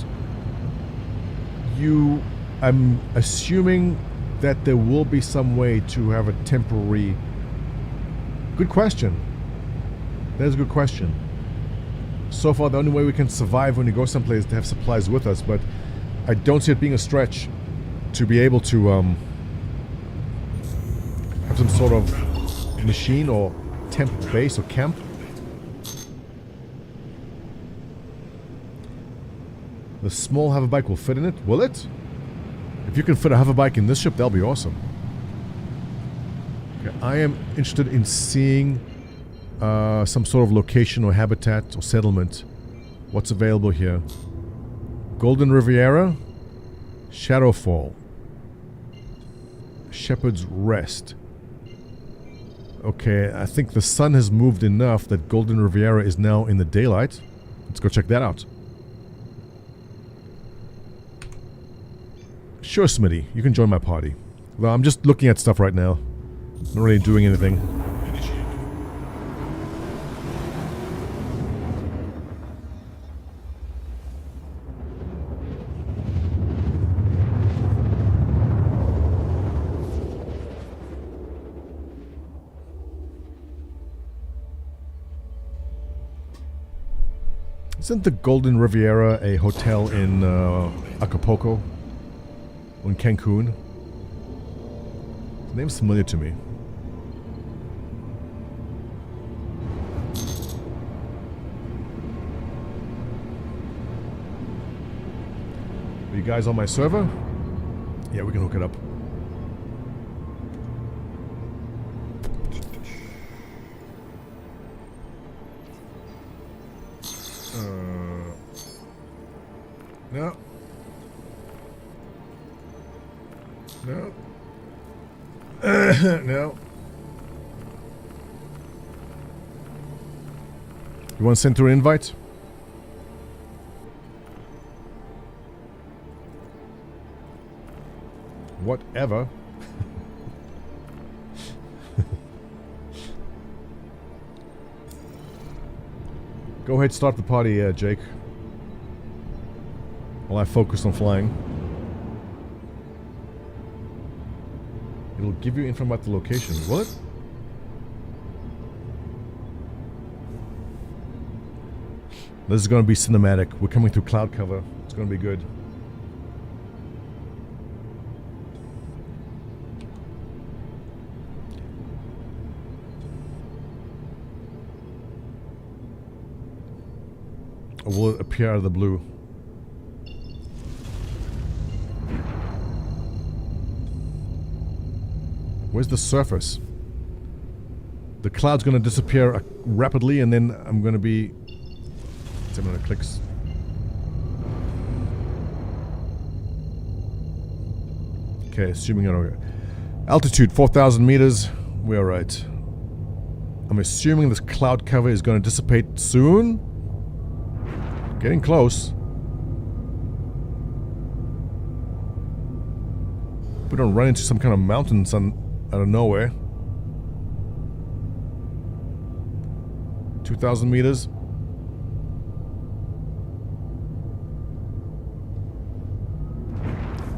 you... I'm assuming that there will be some way to have a temporary... Good question. That is a good question. So far, the only way we can survive when we go someplace is to have supplies with us, but I don't see it being a stretch to be able to have some sort of machine or temp base or camp. The small hoverbike will fit in it? Will it? If you can fit a hoverbike in this ship, that'll be awesome. Okay, I am interested in seeing some sort of location or habitat or settlement. What's available here? Golden Riviera, Shadowfall, Shepherd's Rest. Okay, I think the sun has moved enough that Golden Riviera is now in the daylight. Let's go check that out. Sure, Smitty, you can join my party. Well, I'm just looking at stuff right now. Not really doing anything. Isn't the Golden Riviera a hotel in Acapulco? Or in Cancun? The name's familiar to me. Are you guys on my server? Yeah, we can hook it up. No. No. No. You want to send through an invite? Whatever. Go ahead, start the party, Jake. While I focus on flying. It'll give you info about the location. Will it? This is going to be cinematic. We're coming through cloud cover. It's going to be good. Or will it appear out of the blue? Where's the surface? The cloud's going to disappear rapidly, and then I'm going to be... 700 clicks. Okay, assuming altitude 4,000 meters. We're right. I'm assuming this cloud cover is going to dissipate soon. Getting close. We don't run into some kind of mountains out of nowhere. 2,000 meters.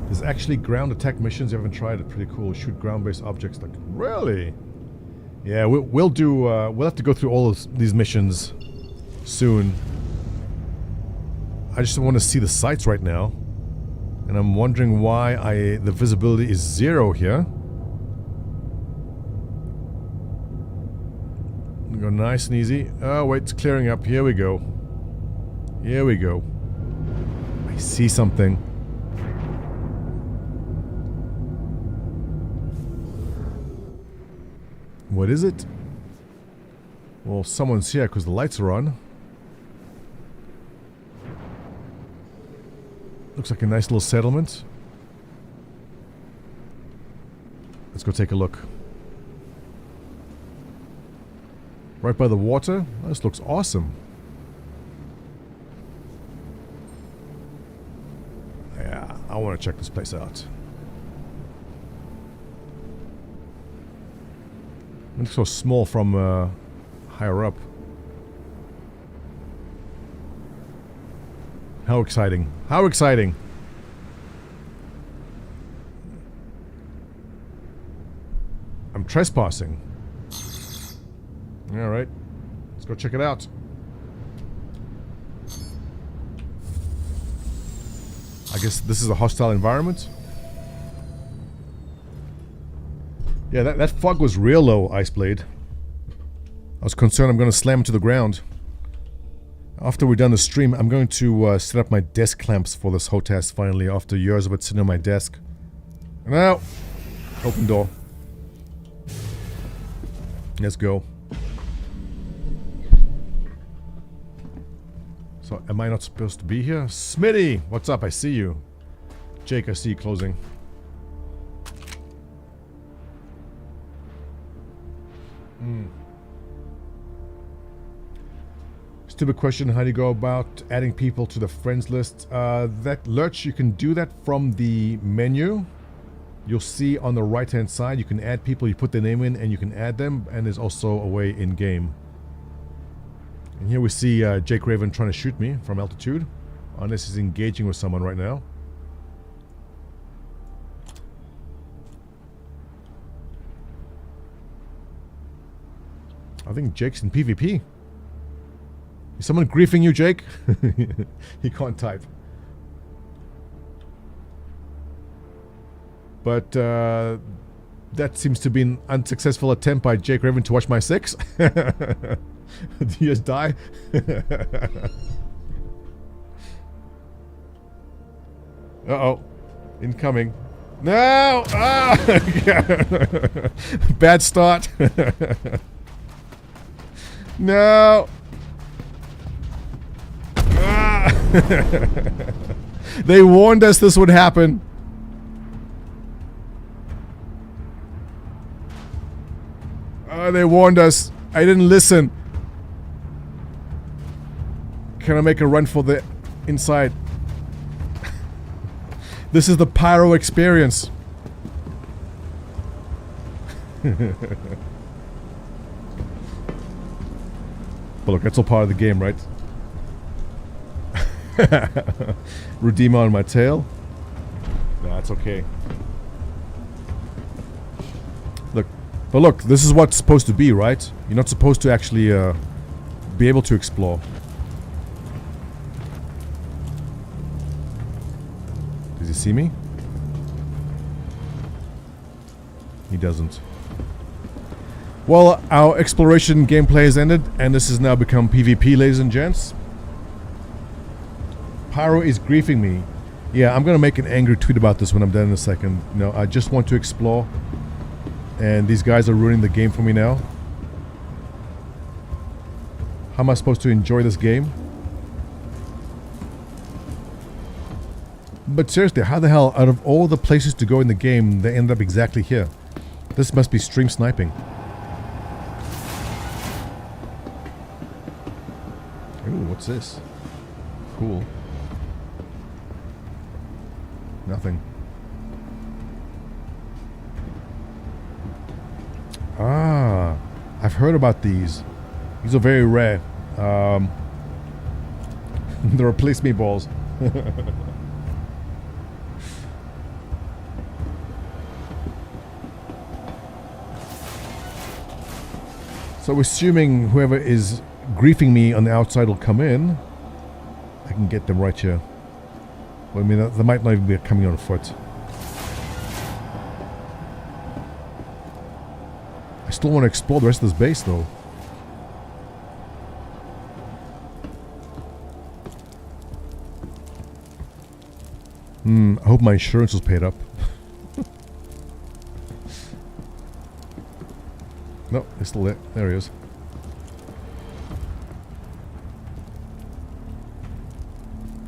There's actually ground attack missions. You haven't tried it. Pretty cool. Shoot ground-based objects. Like, really? Yeah, we'll do. We'll have to go through all of these missions soon. I just want to see the sights right now, and I'm wondering why the visibility is 0 here. Go nice and easy. Oh wait, it's clearing up. Here we go. Here we go. I see something. What is it? Well, someone's here because the lights are on. Looks like a nice little settlement. Let's go take a look. Right by the water. This looks awesome. Yeah, I want to check this place out. It looks so small from higher up. How exciting. How exciting. I'm trespassing. Alright. Let's go check it out. I guess this is a hostile environment. Yeah, that fog was real low, Iceblade. I was concerned I'm going to slam into the ground. After we're done the stream, I'm going to set up my desk clamps for this HOTAS finally, after years of it sitting on my desk. Now, open door. Let's go. So, am I not supposed to be here? Smitty! What's up? I see you. Jake, I see you closing. Stupid question, how do you go about adding people to the friends list? That Lurch, you can do that from the menu. You'll see on the right hand side, you can add people, you put their name in and you can add them, and there's also a way in game. And here we see Jake Raven trying to shoot me from altitude, unless he's engaging with someone right now. I think Jake's in PvP. Is someone griefing you, Jake? He can't type. But that seems to be an unsuccessful attempt by Jake Raven to watch my 6. Do you just die? Uh-oh. Incoming. No! Ah! Bad start. No! They warned us this would happen. They warned us. I didn't listen. Can I make a run for the inside? This is the Pyro experience. But look, that's all part of the game, right? Redeemer on my tail. Nah, it's okay. Look, but look, this is what's supposed to be, right? You're not supposed to actually be able to explore. Does he see me? He doesn't. Well, our exploration gameplay has ended, and this has now become PvP, ladies and gents. Pyro is griefing me. Yeah, I'm gonna make an angry tweet about this when I'm done in a second. You know, I just want to explore, and these guys are ruining the game for me now. How am I supposed to enjoy this game? But seriously, how the hell, out of all the places to go in the game, they end up exactly here? This must be stream sniping. Ooh, what's this? Cool. Nothing. Ah, I've heard about these. These are very rare. They replace me balls. So assuming whoever is griefing me on the outside will come in, I can get them right here. Well, I mean, they might not even be coming on foot. I still want to explore the rest of this base, though. I hope my insurance was paid up. No, it's still there. There he is.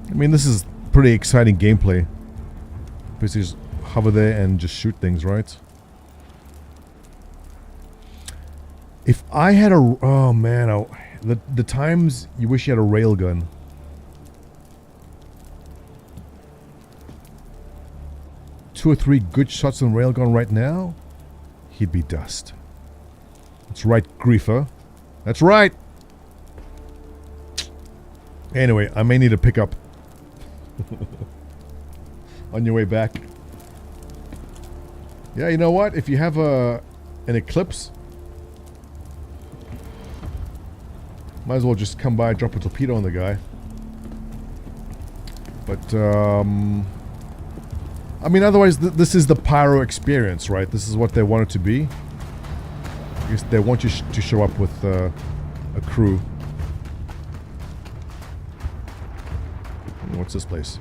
I mean, this is pretty exciting gameplay. Basically just hover there and just shoot things, right? If I had a... Oh, man. The times you wish you had a railgun. Two or three good shots on railgun right now, he'd be dust. That's right, griefer. That's right! Anyway, I may need to pick up. On your way back. Yeah, you know what? If you have an eclipse, might as well just come by and drop a torpedo on the guy. But, I mean, otherwise, this is the Pyro experience, right? This is what they want it to be. I guess they want you to show up with a crew. What's this place?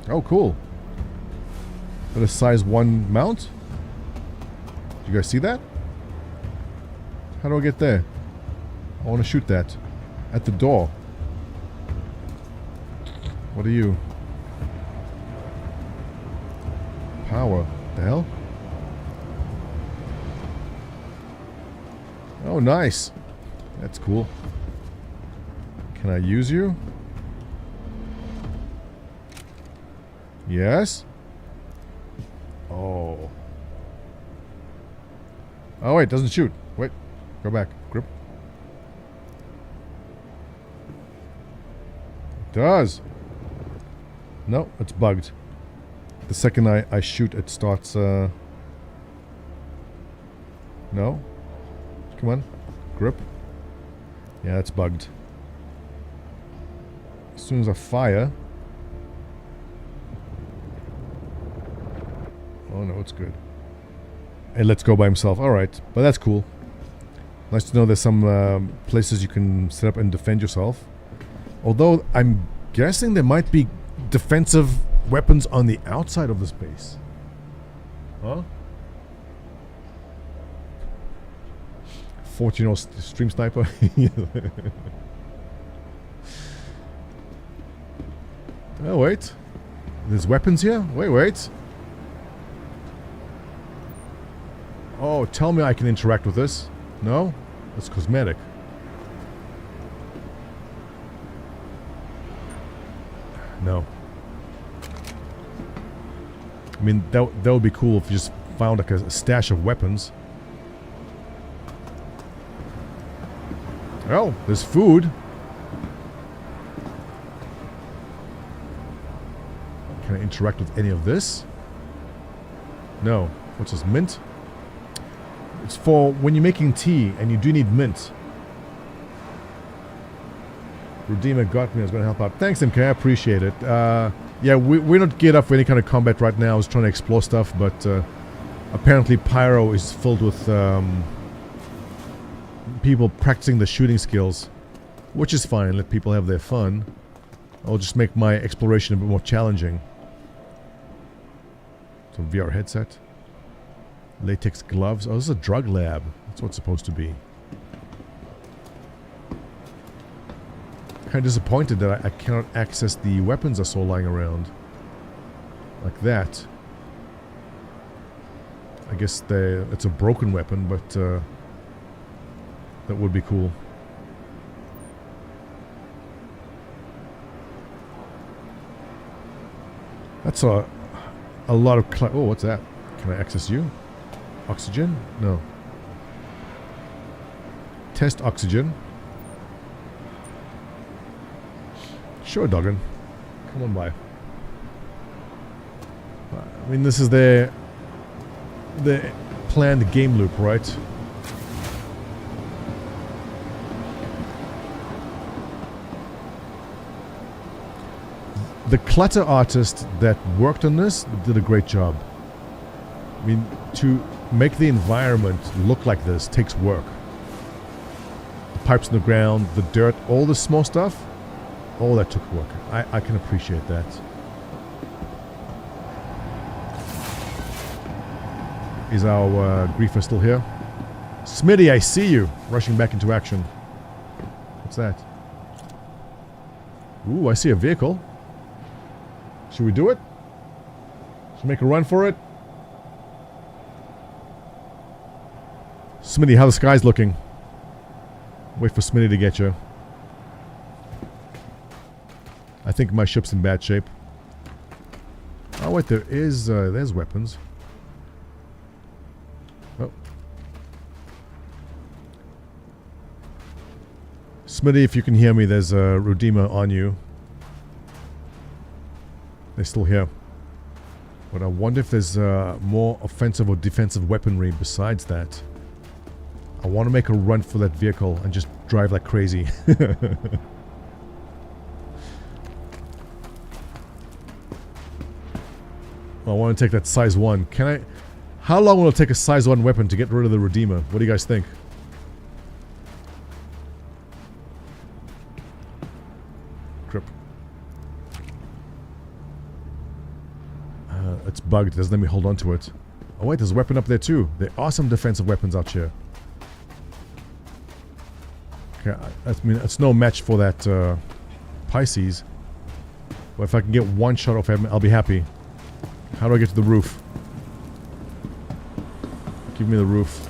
Oh, cool. That a size 1 mount? Do you guys see that? How do I get there? I want to shoot that. At the door. What are you? Power. The hell? Oh, nice. That's cool. Can I use you? Yes? Oh. Oh, wait, doesn't shoot. Wait. Go back. Grip. It does. No, it's bugged. The second I shoot, it starts, No. Come on. Grip. Yeah, it's bugged. As soon as I fire... Oh no, it's good. It lets go by himself. Alright, but that's cool. Nice to know there's some places you can set up and defend yourself. Although, I'm guessing there might be defensive weapons on the outside of this base. Huh? 14-year-old stream sniper. Oh, wait. There's weapons here? Wait. Oh, tell me I can interact with this. No? It's cosmetic. No. I mean, that would be cool if you just found like a stash of weapons. Oh, there's food. Can I interact with any of this? No. What's this? Mint? It's for when you're making tea and you do need mint. Redeemer got me. I was going to help out. Thanks, MK. I appreciate it. Yeah, we're not geared up for any kind of combat right now. I was trying to explore stuff, but apparently Pyro is filled with people practicing the shooting skills, which is fine. Let people have their fun. I'll just make my exploration a bit more challenging. So VR headset. Latex gloves. Oh, this is a drug lab. That's what it's supposed to be. Kind of disappointed that I cannot access the weapons I saw lying around. Like that. I guess it's a broken weapon, but that would be cool. That's a lot of... Oh, what's that? Can I access you? Oxygen? No. Test oxygen. Sure, Duggan. Come on by. I mean, this is the planned game loop, right? The clutter artist that worked on this did a great job. I mean, to make the environment look like this takes work. The pipes in the ground, the dirt, all the small stuff, all that took work. I can appreciate that. Is our griefer still here? Smitty, I see you! Rushing back into action. What's that? Ooh, I see a vehicle. Should we do it? Should we make a run for it? Smitty, how the sky's looking? Wait for Smitty to get you. I think my ship's in bad shape. Oh wait, there's weapons. Oh. Smitty, if you can hear me, there's a Redeemer on you. They're still here. But I wonder if there's more offensive or defensive weaponry besides that. I want to make a run for that vehicle and just drive like crazy. I want to take that size 1. Can I... How long will it take a size 1 weapon to get rid of the Redeemer? What do you guys think? it's bugged. It doesn't let me hold on to it. Oh wait, there's a weapon up there too. There are some defensive weapons out here. Okay, I mean, it's no match for that Pisces. But if I can get one shot off him, I'll be happy. How do I get to the roof? Give me the roof.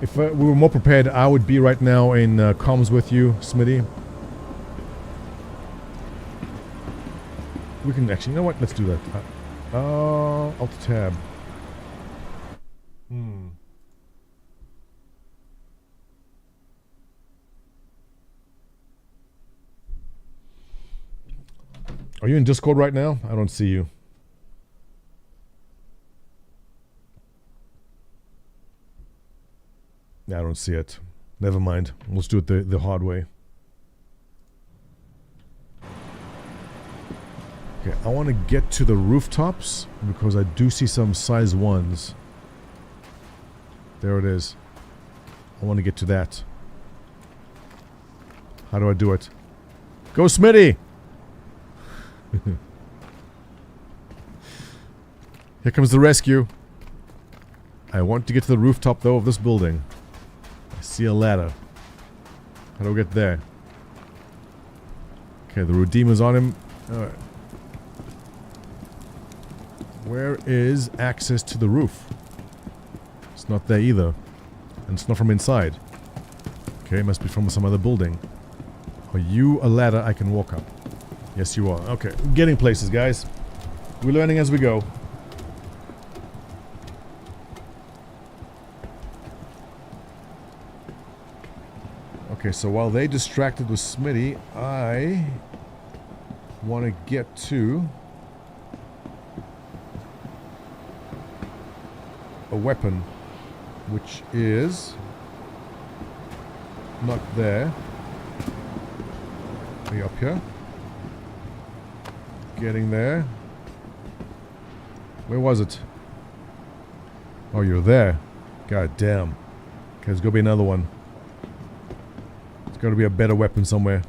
If we were more prepared, I would be right now in comms with you, Smitty. We can actually, you know what? Let's do that. Alt tab. Are you in Discord right now? I don't see you. I don't see it. Never mind. Let's do it the hard way. Okay, I want to get to the rooftops because I do see some size 1s. There it is. I want to get to that. How do I do it? Go Smitty! Here comes the rescue. I want to get to the rooftop though of this building. I see a ladder. How do I get there? Okay, the Redeemer's on him. Alright. Where is access to the roof? It's not there either. And it's not from inside. Okay, it must be from some other building. Are you a ladder I can walk up? Yes, you are. Okay, getting places, guys. We're learning as we go. Okay, so while they distracted with Smitty, I want to get to a weapon, which is not there. Are you up here? Getting there. Where was it? Oh, you're there. God damn. Okay, there's gonna be another one. There's gotta be a better weapon somewhere.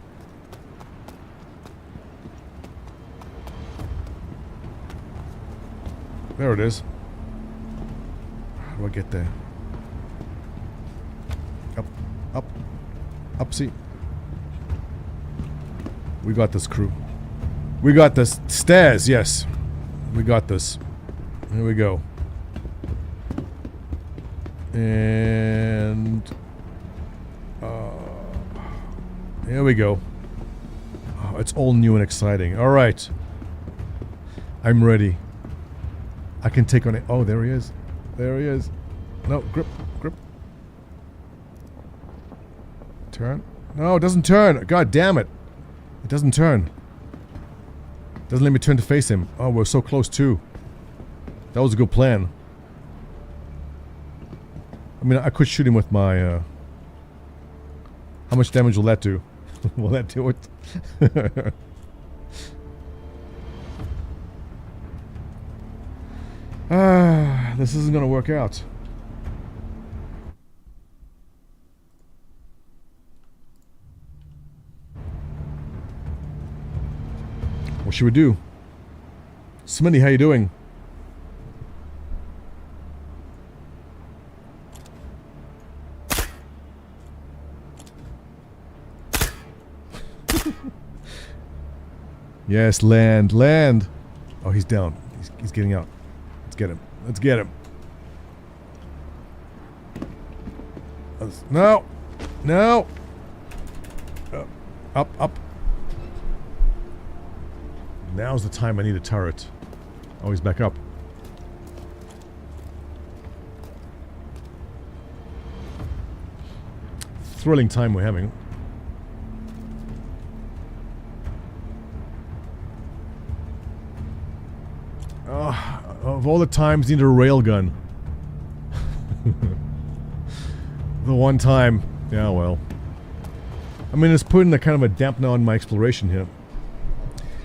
There it is. How do I get there? Up. Up. Upsy. We got this, crew. We got this. Stairs, yes. We got this. Here we go. And... here we go. Oh, it's all new and exciting. Alright. I'm ready. I can take on it. Oh, there he is. There he is. No, grip. Grip. Turn. No, it doesn't turn. God damn it. It doesn't turn. Doesn't let me turn to face him. Oh, we're so close too. That was a good plan. I mean, I could shoot him with my, how much damage will that do? Will that do it? This isn't gonna work out. What should we do? Smitty, how you doing? Yes, land, land. Oh, he's down. He's getting out. Let's get him. Let's get him. No. No. Up, up. Now's the time I need a turret. Oh, he's back up. Thrilling time we're having. Of all the times, need a railgun. The one time. Yeah, well. I mean, it's putting a kind of a dampener on my exploration here.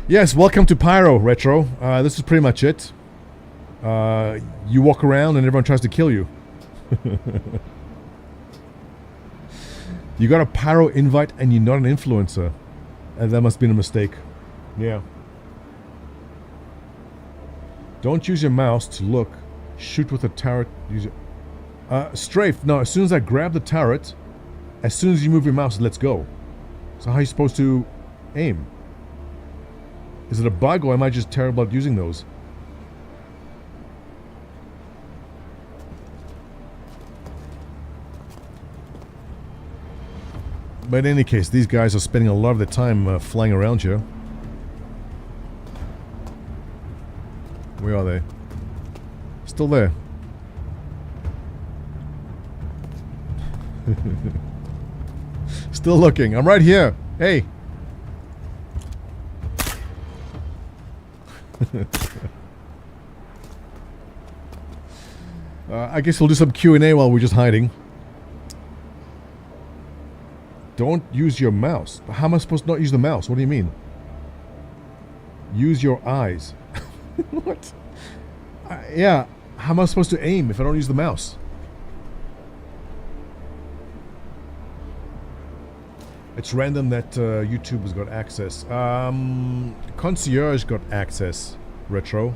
Yes, welcome to Pyro, Retro. This is pretty much it. You walk around and everyone tries to kill you. You got a Pyro invite and you're not an influencer. And that must have been a mistake. Yeah. Don't use your mouse to look. Shoot with a turret. Use it. Strafe. No, as soon as I grab the turret, as soon as you move your mouse, let's go. So how are you supposed to aim? Is it a bug or am I just terrible at using those? But in any case, these guys are spending a lot of their time flying around here. Where are they? Still there. Still looking. I'm right here. Hey. I guess we'll do some Q&A while we're just hiding. Don't use your mouse. How am I supposed to not use the mouse? What do you mean? Use your eyes. What? Yeah. How am I supposed to aim if I don't use the mouse? It's random that YouTube has got access. Concierge got access. Retro.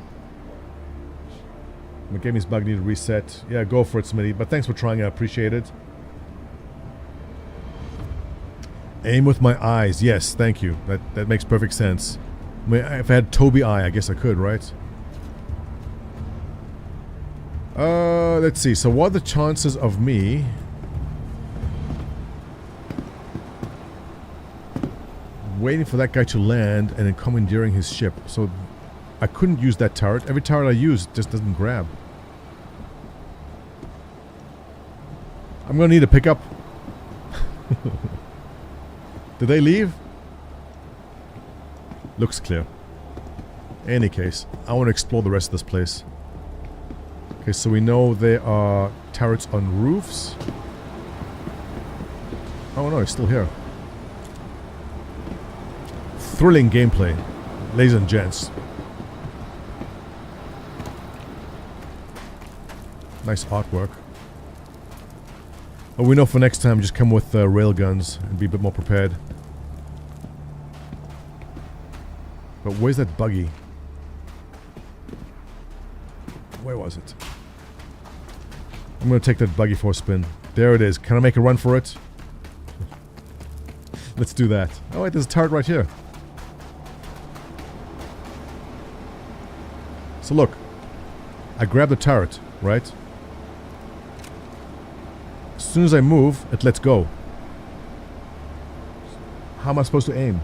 My gaming's bug needed reset. Yeah, go for it, Smitty. But thanks for trying. I appreciate it. Aim with my eyes. Yes, thank you. That makes perfect sense. I mean, if I had Toby eye, I guess I could, right? Let's see. So what are the chances of me waiting for that guy to land and then commandeering his ship? So I couldn't use that turret. Every turret I use just doesn't grab. I'm gonna need a pickup. Did they leave? Looks clear. Any case, I want to explore the rest of this place. Okay, so we know there are turrets on roofs. Oh no, it's still here. Thrilling gameplay, ladies and gents. Nice artwork. Oh, we know for next time, just come with railguns and be a bit more prepared. But where's that buggy? Where was it? I'm gonna take that buggy for a spin. There it is. Can I make a run for it? Let's do that. Oh wait, there's a turret right here. So look. I grab the turret, right? As soon as I move, it lets go. How am I supposed to aim?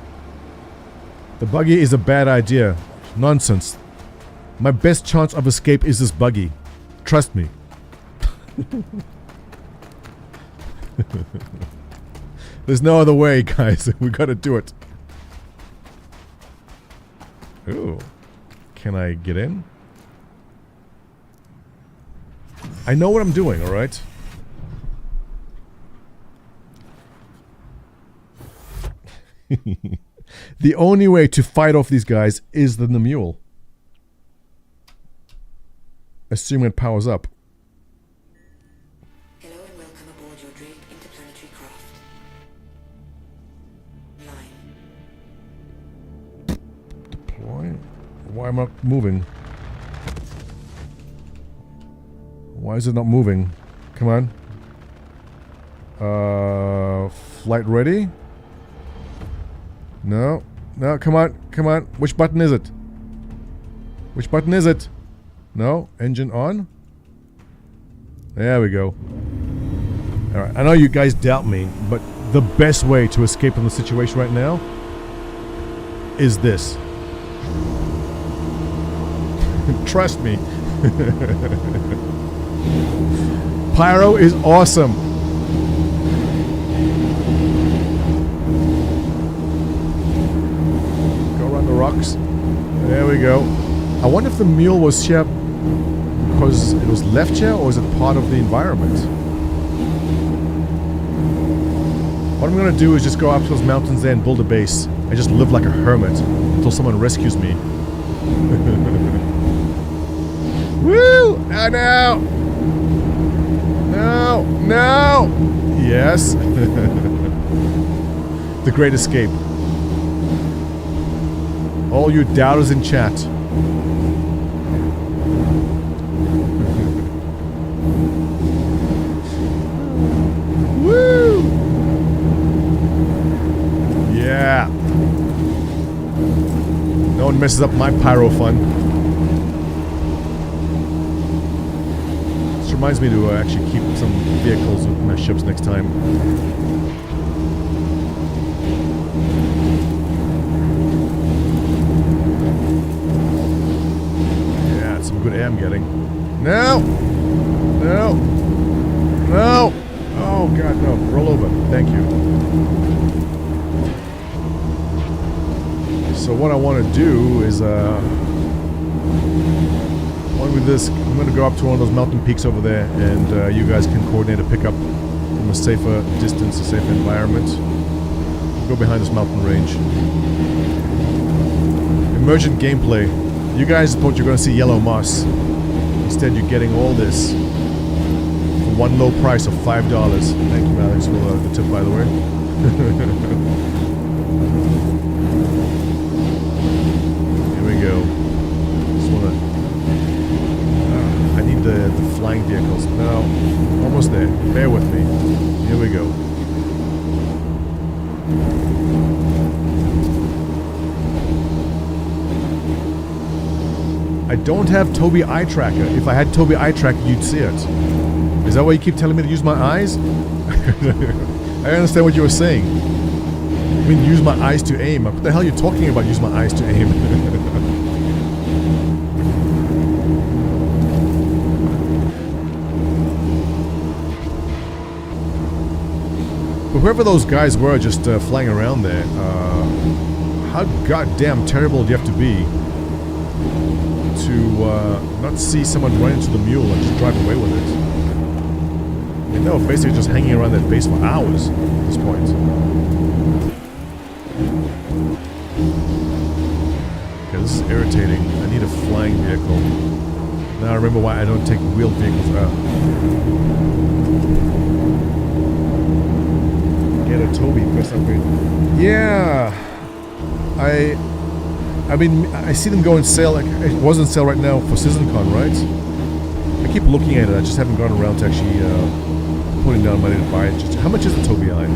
The buggy is a bad idea. Nonsense. My best chance of escape is this buggy. Trust me. There's no other way, guys. We gotta do it. Ooh. Can I get in? I know what I'm doing, alright? The only way to fight off these guys is the mule. Assuming it powers up. Hello and welcome aboard your Drake interplanetary craft. Line. Deploy? Why am I not moving? Why is it not moving? Come on. Flight ready? No. No, come on. Come on. Which button is it? Which button is it? No. Engine on? There we go. Alright. I know you guys doubt me, but the best way to escape from the situation right now is this. Trust me. Pyro is awesome. Rocks. There we go. I wonder if the mule was here because it was left here, or is it part of the environment? What I'm gonna do is just go up to those mountains there and build a base and just live like a hermit until someone rescues me. Woo! Oh, no! No! No! Yes! The Great Escape. All you doubters in chat. messes up my pyro fun. This reminds me to actually keep some vehicles with my ships next time. Yeah, it's some good air I'm getting. No! No! No! Oh god, no. Roll over. Thank you. So what I want to do is, one with this, I'm going to go up to one of those mountain peaks over there, and you guys can coordinate a pickup from a safer distance, a safer environment. Go behind this mountain range. Emergent gameplay. You guys thought you're going to see yellow moss. Instead, you're getting all this for one low price of $5. Thank you, Alex, for the tip, by the way. Go. Just wanna. I need the flying vehicles. No, almost there. Bear with me. Here we go. I don't have Toby Eye Tracker. If I had Toby Eye Tracker, you'd see it. Is that why you keep telling me to use my eyes? I understand what you were saying. I mean, use my eyes to aim. What the hell are you talking about? Use my eyes to aim. But whoever those guys were just flying around there, how goddamn terrible do you have to be to not see someone run into the mule and just drive away with it? And they were basically just hanging around that base for hours at this point. Okay, this is irritating. I need a flying vehicle. Now I remember why I don't take wheeled vehicles out. Get a Toby, press upgrade. Yeah, I mean, I see them go on sale. Like, it was on sale right now for SeasonCon, right? I keep looking at it. I just haven't gone around to actually putting down money to buy it. Just how much is the Toby Eye?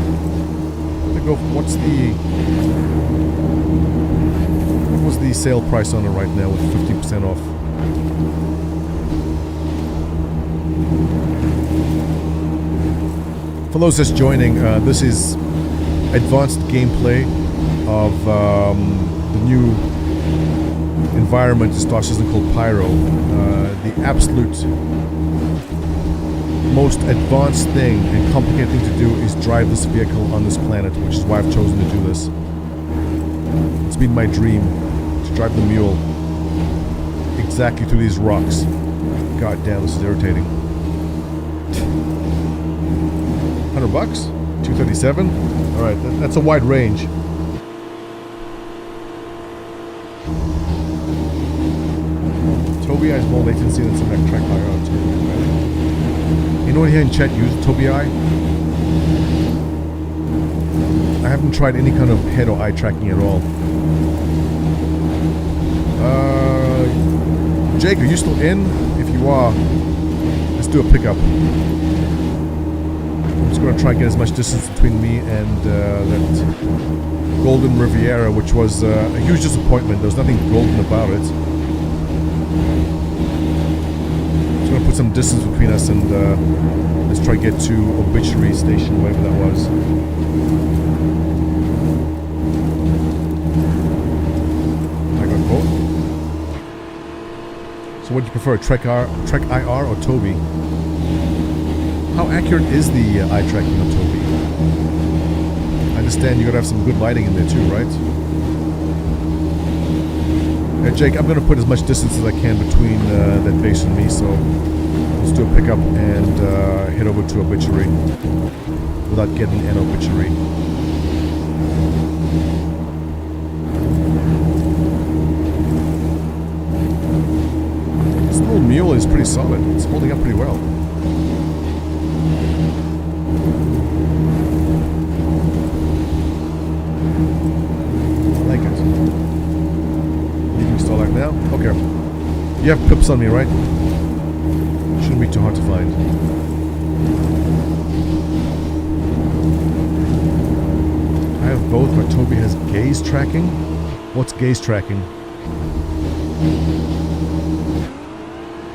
What was the sale price on it right now with 50% off? For those just joining, this is advanced gameplay of the new environment in Star Citizen called Pyro. The absolute most advanced thing and complicated thing to do is drive this vehicle on this planet, which is why I've chosen to do this. It's been my dream to drive the mule exactly through these rocks. God damn, this is irritating. $100? 237? Alright, that's a wide range. Toby Eye is more latency than some track IR too. Anyone here in chat use Toby Eye? I haven't tried any kind of head or eye tracking at all. Jake, are you still in? If you are, let's do a pickup. I'm just going to try and get as much distance between me and that Golden Riviera, which was a huge disappointment. There was nothing golden about it. Just going to put some distance between us and let's try and get to Obituary Station, wherever that was. I got both. So what do you prefer, Trek IR or Toby? How accurate is the eye tracking on Toby? I understand you gotta have some good lighting in there too, right? Jake, I'm gonna put as much distance as I can between that base and me, so let's do a pickup and head over to Obituary without getting an Obituary. This little mule is pretty solid. It's holding up pretty well. Now? Okay. You have clips on me, right? Shouldn't be too hard to find. I have both, but Toby has gaze tracking. What's gaze tracking?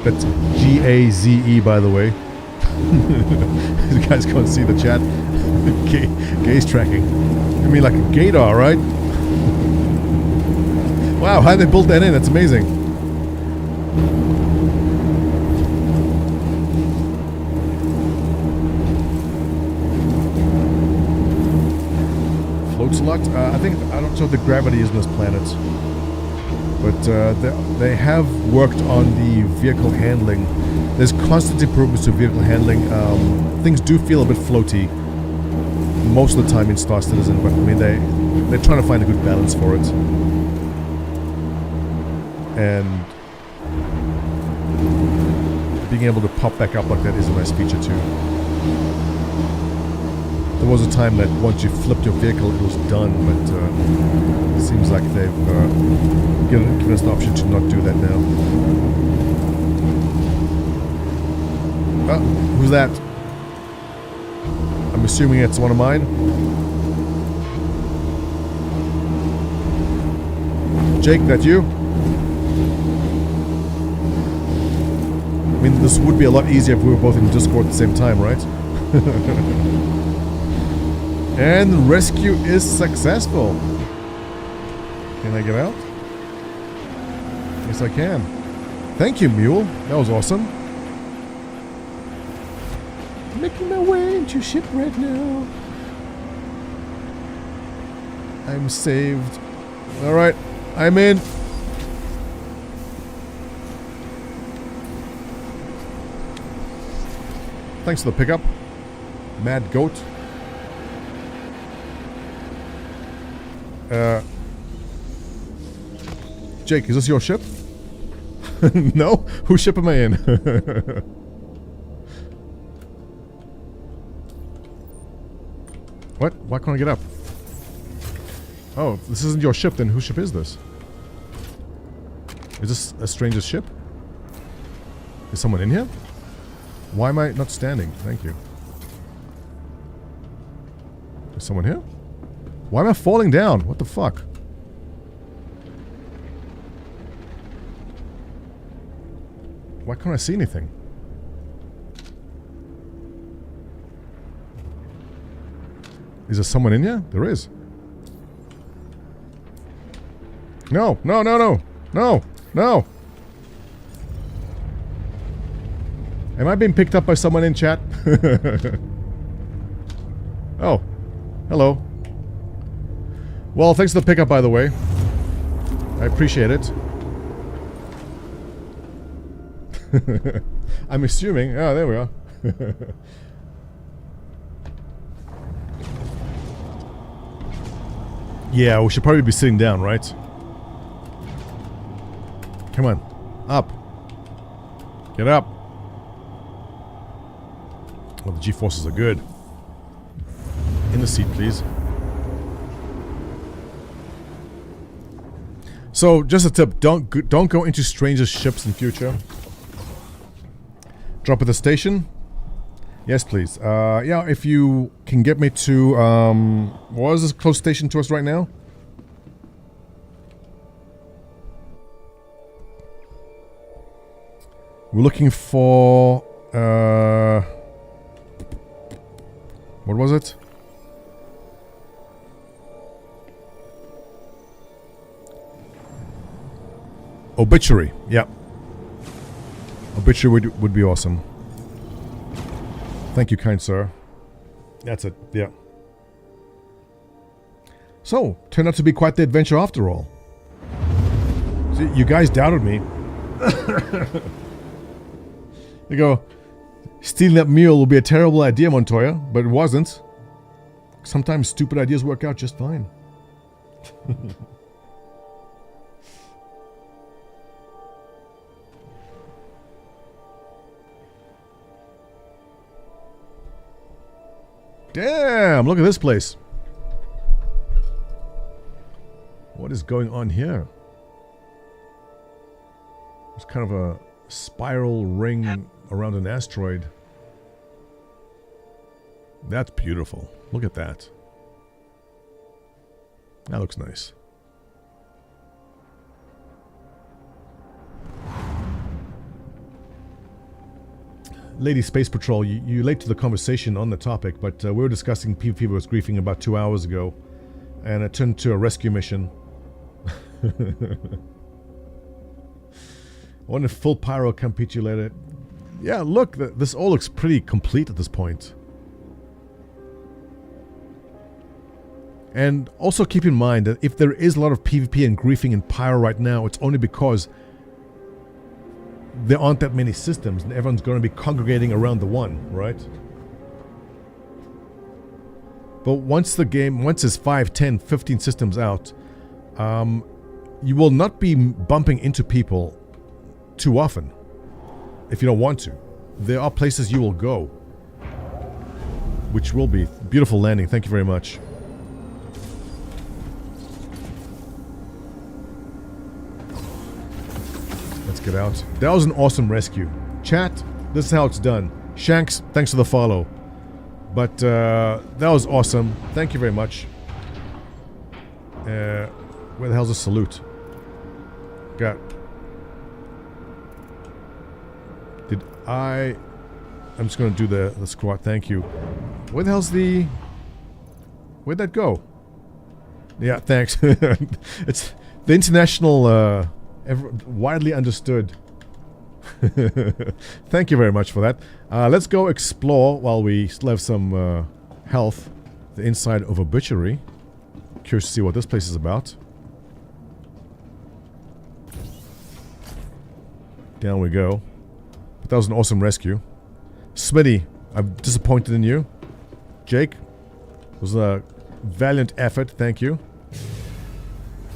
That's G-A-Z-E, by the way. You guys can't see the chat. Gaze tracking. I mean, like a gator, right? Wow, how did they build that in? That's amazing. Floats a lot. I don't know what the gravity is on this planet. But they have worked on the vehicle handling. There's constant improvements to vehicle handling. Things do feel a bit floaty most of the time in Star Citizen, but I mean they're trying to find a good balance for it. And being able to pop back up like that is a nice feature too. There was a time that once you flipped your vehicle, it was done, but it seems like they've given us the option to not do that now. Oh, who's that? I'm assuming it's one of mine. Jake, that you? I mean, this would be a lot easier if we were both in Discord at the same time, right? And rescue is successful. Can I get out? Yes, I can. Thank you, Mule. That was awesome. Making my way into ship right now. I'm saved. Alright, I'm in. Thanks for the pickup. Mad Goat. Jake, is this your ship? No? Whose ship am I in? What? Why can't I get up? Oh, this isn't your ship, then whose ship is this? Is this a stranger's ship? Is someone in here? Why am I not standing? Thank you. Is someone here? Why am I falling down? What the fuck? Why can't I see anything? Is there someone in here? There is. No, no, no, no, no, no. Am I being picked up by someone in chat? Oh, hello. Well, thanks for the pickup, by the way. I appreciate it. I'm assuming... Oh, there we are. Yeah, we should probably be sitting down, right? Come on. Up. Get up. Well, the G-forces are good. In the seat, please. So, just a tip, don't go into strangers' ships in future. Drop at the station. Yes, please. Yeah, if you can get me to, what is this close station to us right now? We're looking for, what was it? Obituary, yeah. Obituary would be awesome. Thank you, kind sir. That's it, yeah. So, turned out to be quite the adventure after all. See, you guys doubted me. You go, stealing that mule will be a terrible idea, Montoya, but it wasn't. Sometimes stupid ideas work out just fine. Damn, look at this place. What is going on here? It's kind of a spiral ring around an asteroid. That's beautiful. Look at that. That looks nice. Lady Space Patrol, you're late to the conversation on the topic, but we were discussing PvP was griefing about 2 hours ago, and it turned to a rescue mission. I wonder if full Pyro capitulated. Yeah, look, this all looks pretty complete at this point. And also keep in mind that if there is a lot of PvP and griefing in Pyro right now, it's only because there aren't that many systems and everyone's going to be congregating around the one, right? But once there's 5, 10, 15 systems out, you will not be bumping into people too often if you don't want to. There are places you will go, which will be beautiful landing. Thank you very much. Let's get out. That was an awesome rescue. Chat, this is how it's done. Shanks, thanks for the follow. But that was awesome. Thank you very much. Where the hell's a salute? Got. I'm just gonna do the squat, thank you. Where the hell's the... Where'd that go? Yeah, thanks. It's the international, widely understood. Thank you very much for that. Let's go explore while we still have some health. The inside of a butchery. Curious to see what this place is about. Down we go. But that was an awesome rescue. Smitty, I'm disappointed in you. Jake, it was a valiant effort, thank you.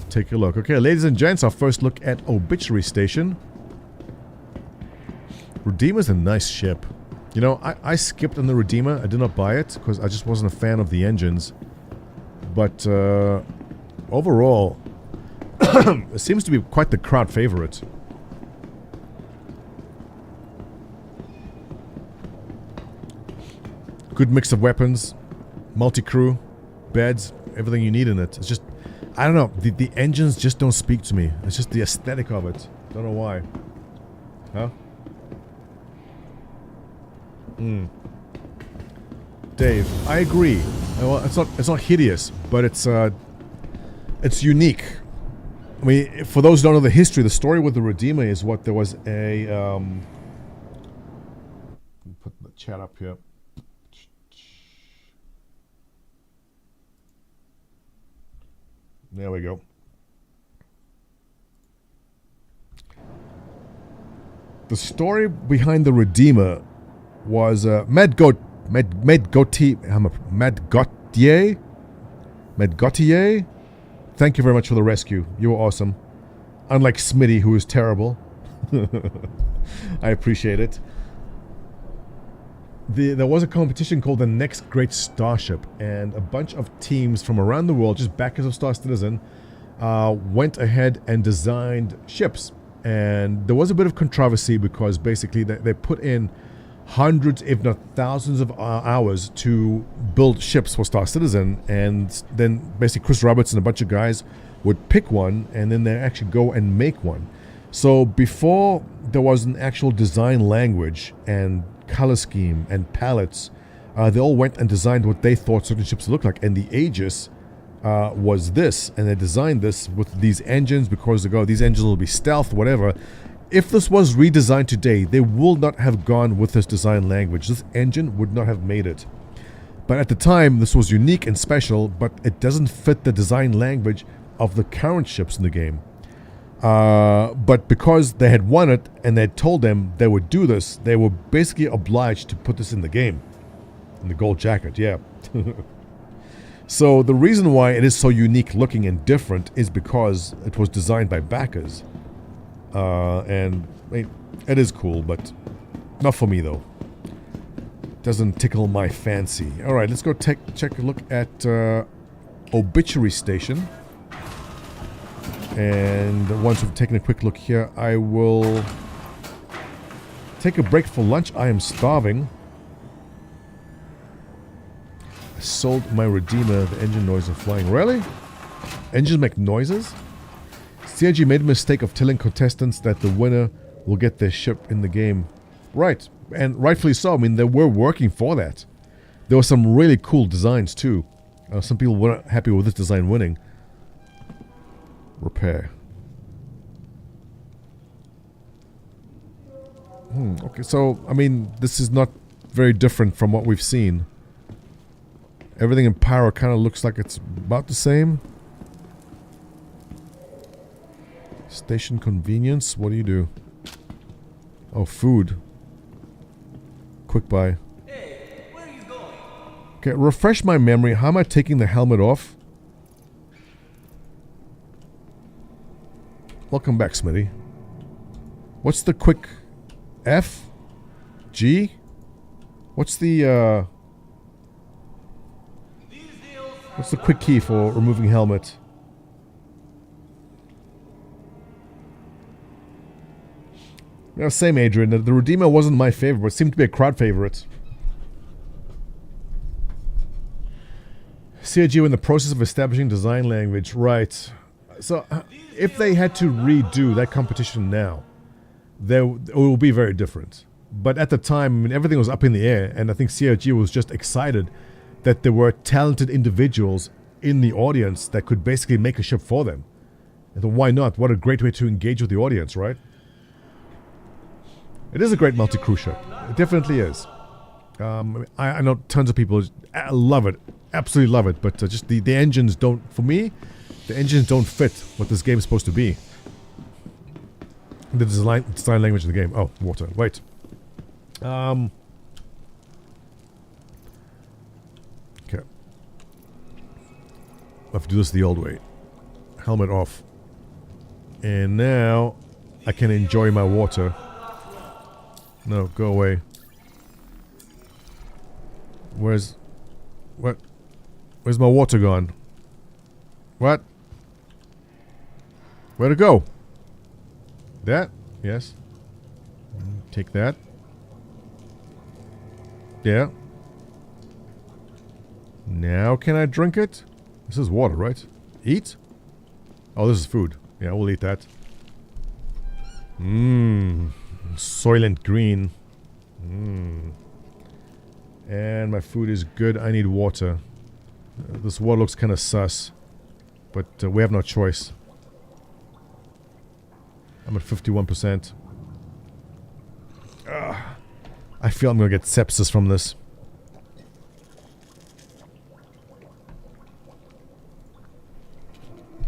Take a look. Okay, ladies and gents, our first look at Obituary Station. Redeemer's a nice ship. You know, I skipped on the Redeemer. I did not buy it because I just wasn't a fan of the engines. But overall, it seems to be quite the crowd favorite. Good mix of weapons, multi-crew, beds, everything you need in it. It's just, I don't know, the engines just don't speak to me. It's just the aesthetic of it. Don't know why. Huh? Dave, I agree. Well, it's not hideous, but it's unique. I mean, for those who don't know the history, the story with the Redeemer is what there was a put the chat up here. There we go. The story behind the Redeemer was Matt Gautier. Thank you very much for the rescue. You were awesome. Unlike Smitty, who is terrible. I appreciate it. There was a competition called the Next Great Starship, and a bunch of teams from around the world, just backers of Star Citizen, went ahead and designed ships. And there was a bit of controversy because basically they put in hundreds, if not thousands of hours to build ships for Star Citizen, and then basically Chris Roberts and a bunch of guys would pick one, and then they actually go and make one. So before there was an actual design language and color scheme and palettes, they all went and designed what they thought certain ships would look like, and the Aegis was this, and they designed this with these engines because they go, these engines will be stealth, whatever. If this was redesigned today, they would not have gone with this design language. This engine would not have made it. But at the time, this was unique and special, but it doesn't fit the design language of the current ships in the game. But because they had won it and they had told them they would do this, they were basically obliged to put this in the game. In the gold jacket, yeah. So the reason why it is so unique looking and different is because it was designed by backers. And I mean, it is cool, but not for me though. Doesn't tickle my fancy. Alright, let's go check a look at Obituary Station. And once we've taken a quick look here, I will take a break for lunch. I am starving. I sold my Redeemer. The engine noise of flying. Really? Engines make noises? CIG made a mistake of telling contestants that the winner will get their ship in the game. Right. and rightfully so. I mean, they were working for that. There were some really cool designs too. Some people weren't happy with this design winning. Repair. Okay, so, I mean, this is not very different from what we've seen. Everything in Pyro kind of looks like it's about the same. Station convenience, what do you do? Oh, food. Quick buy. Hey, where are you going? Okay, refresh my memory. How am I taking the helmet off? Welcome back, Smitty. What's the quick F? G? What's the quick key for removing helmet? Yeah, same, Adrian. The Redeemer wasn't my favorite, but seemed to be a crowd favorite. CIG in the process of establishing design language. Right. So, if they had to redo that competition now, it will be very different. But at the time, I mean, everything was up in the air, and I think CIG was just excited that there were talented individuals in the audience that could basically make a ship for them. And then why not? What a great way to engage with the audience, right? It is a great multi-crew ship. It definitely is. I know tons of people love it, absolutely love it, but just the engines don't, for me, the engines don't fit what this game is supposed to be. The design language of the game. Oh, water. Wait. Okay. I have to do this the old way. Helmet off. And now I can enjoy my water. No, go away. Where's my water gone? What? Where'd it go? That? Yes. Take that. Yeah. Now can I drink it? This is water, right? Eat? Oh, this is food. Yeah, we'll eat that. Mmm. Soylent Green. Mmm. And my food is good. I need water. This water looks kind of sus. But we have no choice. I'm at 51%. I feel I'm going to get sepsis from this.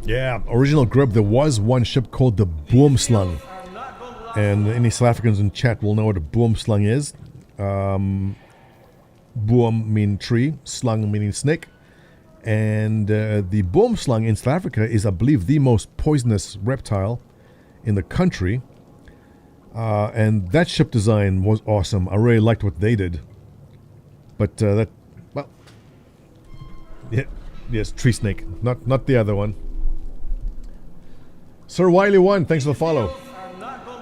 Yeah, original Grub, there was one ship called the Boomslang. And any South Africans in chat will know what a Boomslang is. Boom meaning tree, slung meaning snake. And the Boomslang in South Africa is, I believe, the most poisonous reptile in the country. And that ship design was awesome. I really liked what they did. But yeah, yes, tree snake, not the other one. Sir Wiley1, thanks for the follow.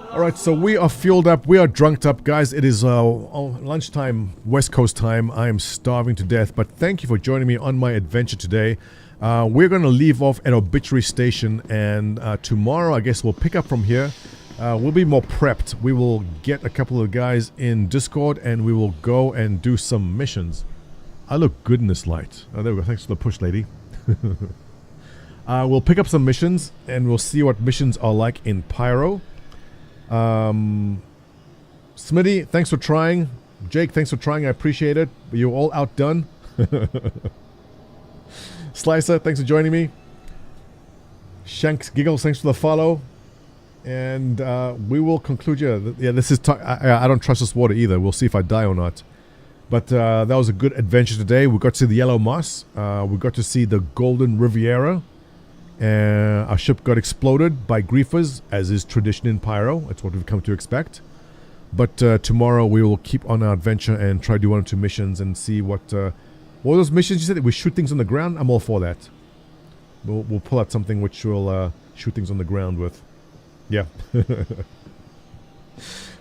Alright, so we are fueled up, we are drunked up, guys. It is lunchtime, West Coast time. I am starving to death, but thank you for joining me on my adventure today. We're going to leave off at Obituary Station, and tomorrow, I guess, we'll pick up from here. We'll be more prepped. We will get a couple of guys in Discord, and we will go and do some missions. I look good in this light. Oh, there we go. Thanks for the push, lady. We'll pick up some missions, and we'll see what missions are like in Pyro. Smitty, thanks for trying. Jake, thanks for trying. I appreciate it. You're all outdone. Slicer, thanks for joining me. Shanks Giggles, thanks for the follow. And we will conclude here. Yeah, this is... I don't trust this water either. We'll see if I die or not. But that was a good adventure today. We got to see the Yellow Moss. We got to see the Golden Riviera. Our ship got exploded by griefers, as is tradition in Pyro. That's what we've come to expect. But tomorrow we will keep on our adventure and try to do 1 or 2 missions and see what are those missions you said? We shoot things on the ground? I'm all for that. We'll pull out something which will shoot things on the ground with. Yeah.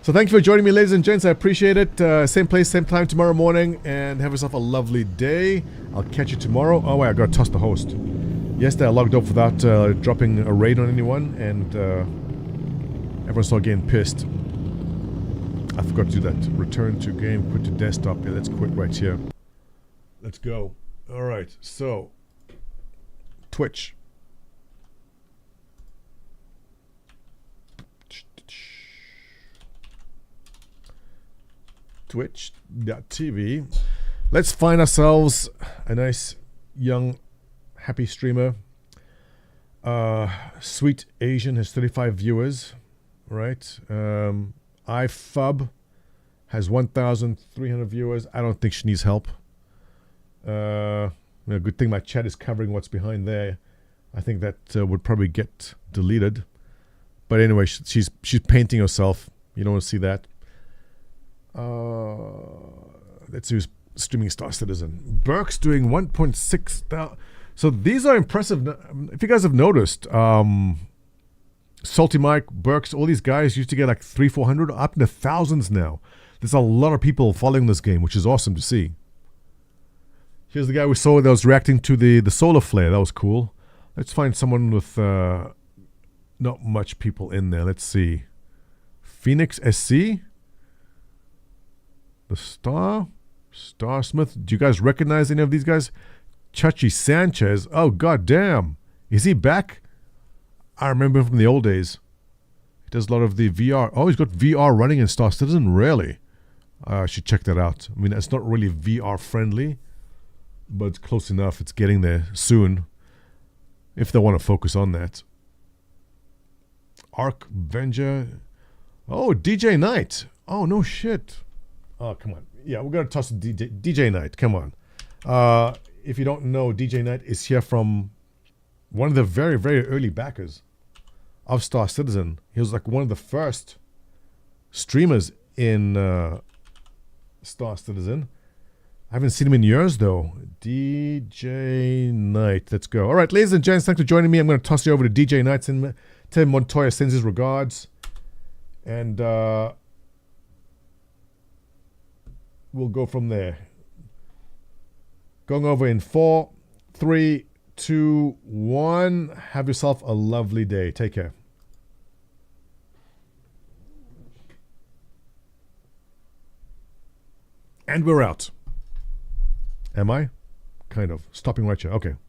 So thank you for joining me, ladies and gents. I appreciate it. Same place, same time tomorrow morning. And have yourself a lovely day. I'll catch you tomorrow. Oh wait, I gotta toss the host. Yesterday I logged off without dropping a raid on anyone. And everyone started getting pissed. I forgot to do that. Return to game, quit to desktop. Yeah, let's quit right here. Let's go. Alright, so Twitch. Twitch.tv. Let's find ourselves a nice young happy streamer. Sweet Asian has 35 viewers, right? iFub has 1,300 viewers. I don't think she needs help. Good thing my chat is covering what's behind there. I think that would probably get deleted. But anyway, she's painting herself. You don't want to see that. Let's use streaming Star Citizen. Burke's doing 1.6 thousand. So these are impressive. If you guys have noticed, Salty Mike, Burks, all these guys used to get like 300-400, up in the thousands now. There's a lot of people following this game, which is awesome to see. Here's the guy we saw that was reacting to the solar flare. That was cool. Let's find someone with not much people in there. Let's see. Phoenix SC? The Star Smith. Do you guys recognize any of these guys? Chachi Sanchez. Oh, god damn. Is he back? I remember him from the old days. He does a lot of the VR. Oh, he's got VR running in Star Citizen? Really? I should check that out. I mean, it's not really VR friendly, but it's close enough. It's getting there soon, if they want to focus on that. Arc Venger. Oh, DJ Knight. Oh, no shit. Oh, come on. Yeah, we're going to toss DJ Knight. Come on. If you don't know, DJ Knight is here from one of the very, very early backers of Star Citizen. He was like one of the first streamers in Star Citizen. I haven't seen him in years, though. DJ Knight. Let's go. All right, ladies and gents, thanks for joining me. I'm going to toss you over to DJ Knight. And Tim Montoya sends his regards. And we'll go from there. Going over in 4, 3, 2, 1. Have yourself a lovely day. Take care. And we're out. Am I? Kind of. Stopping right here. Okay.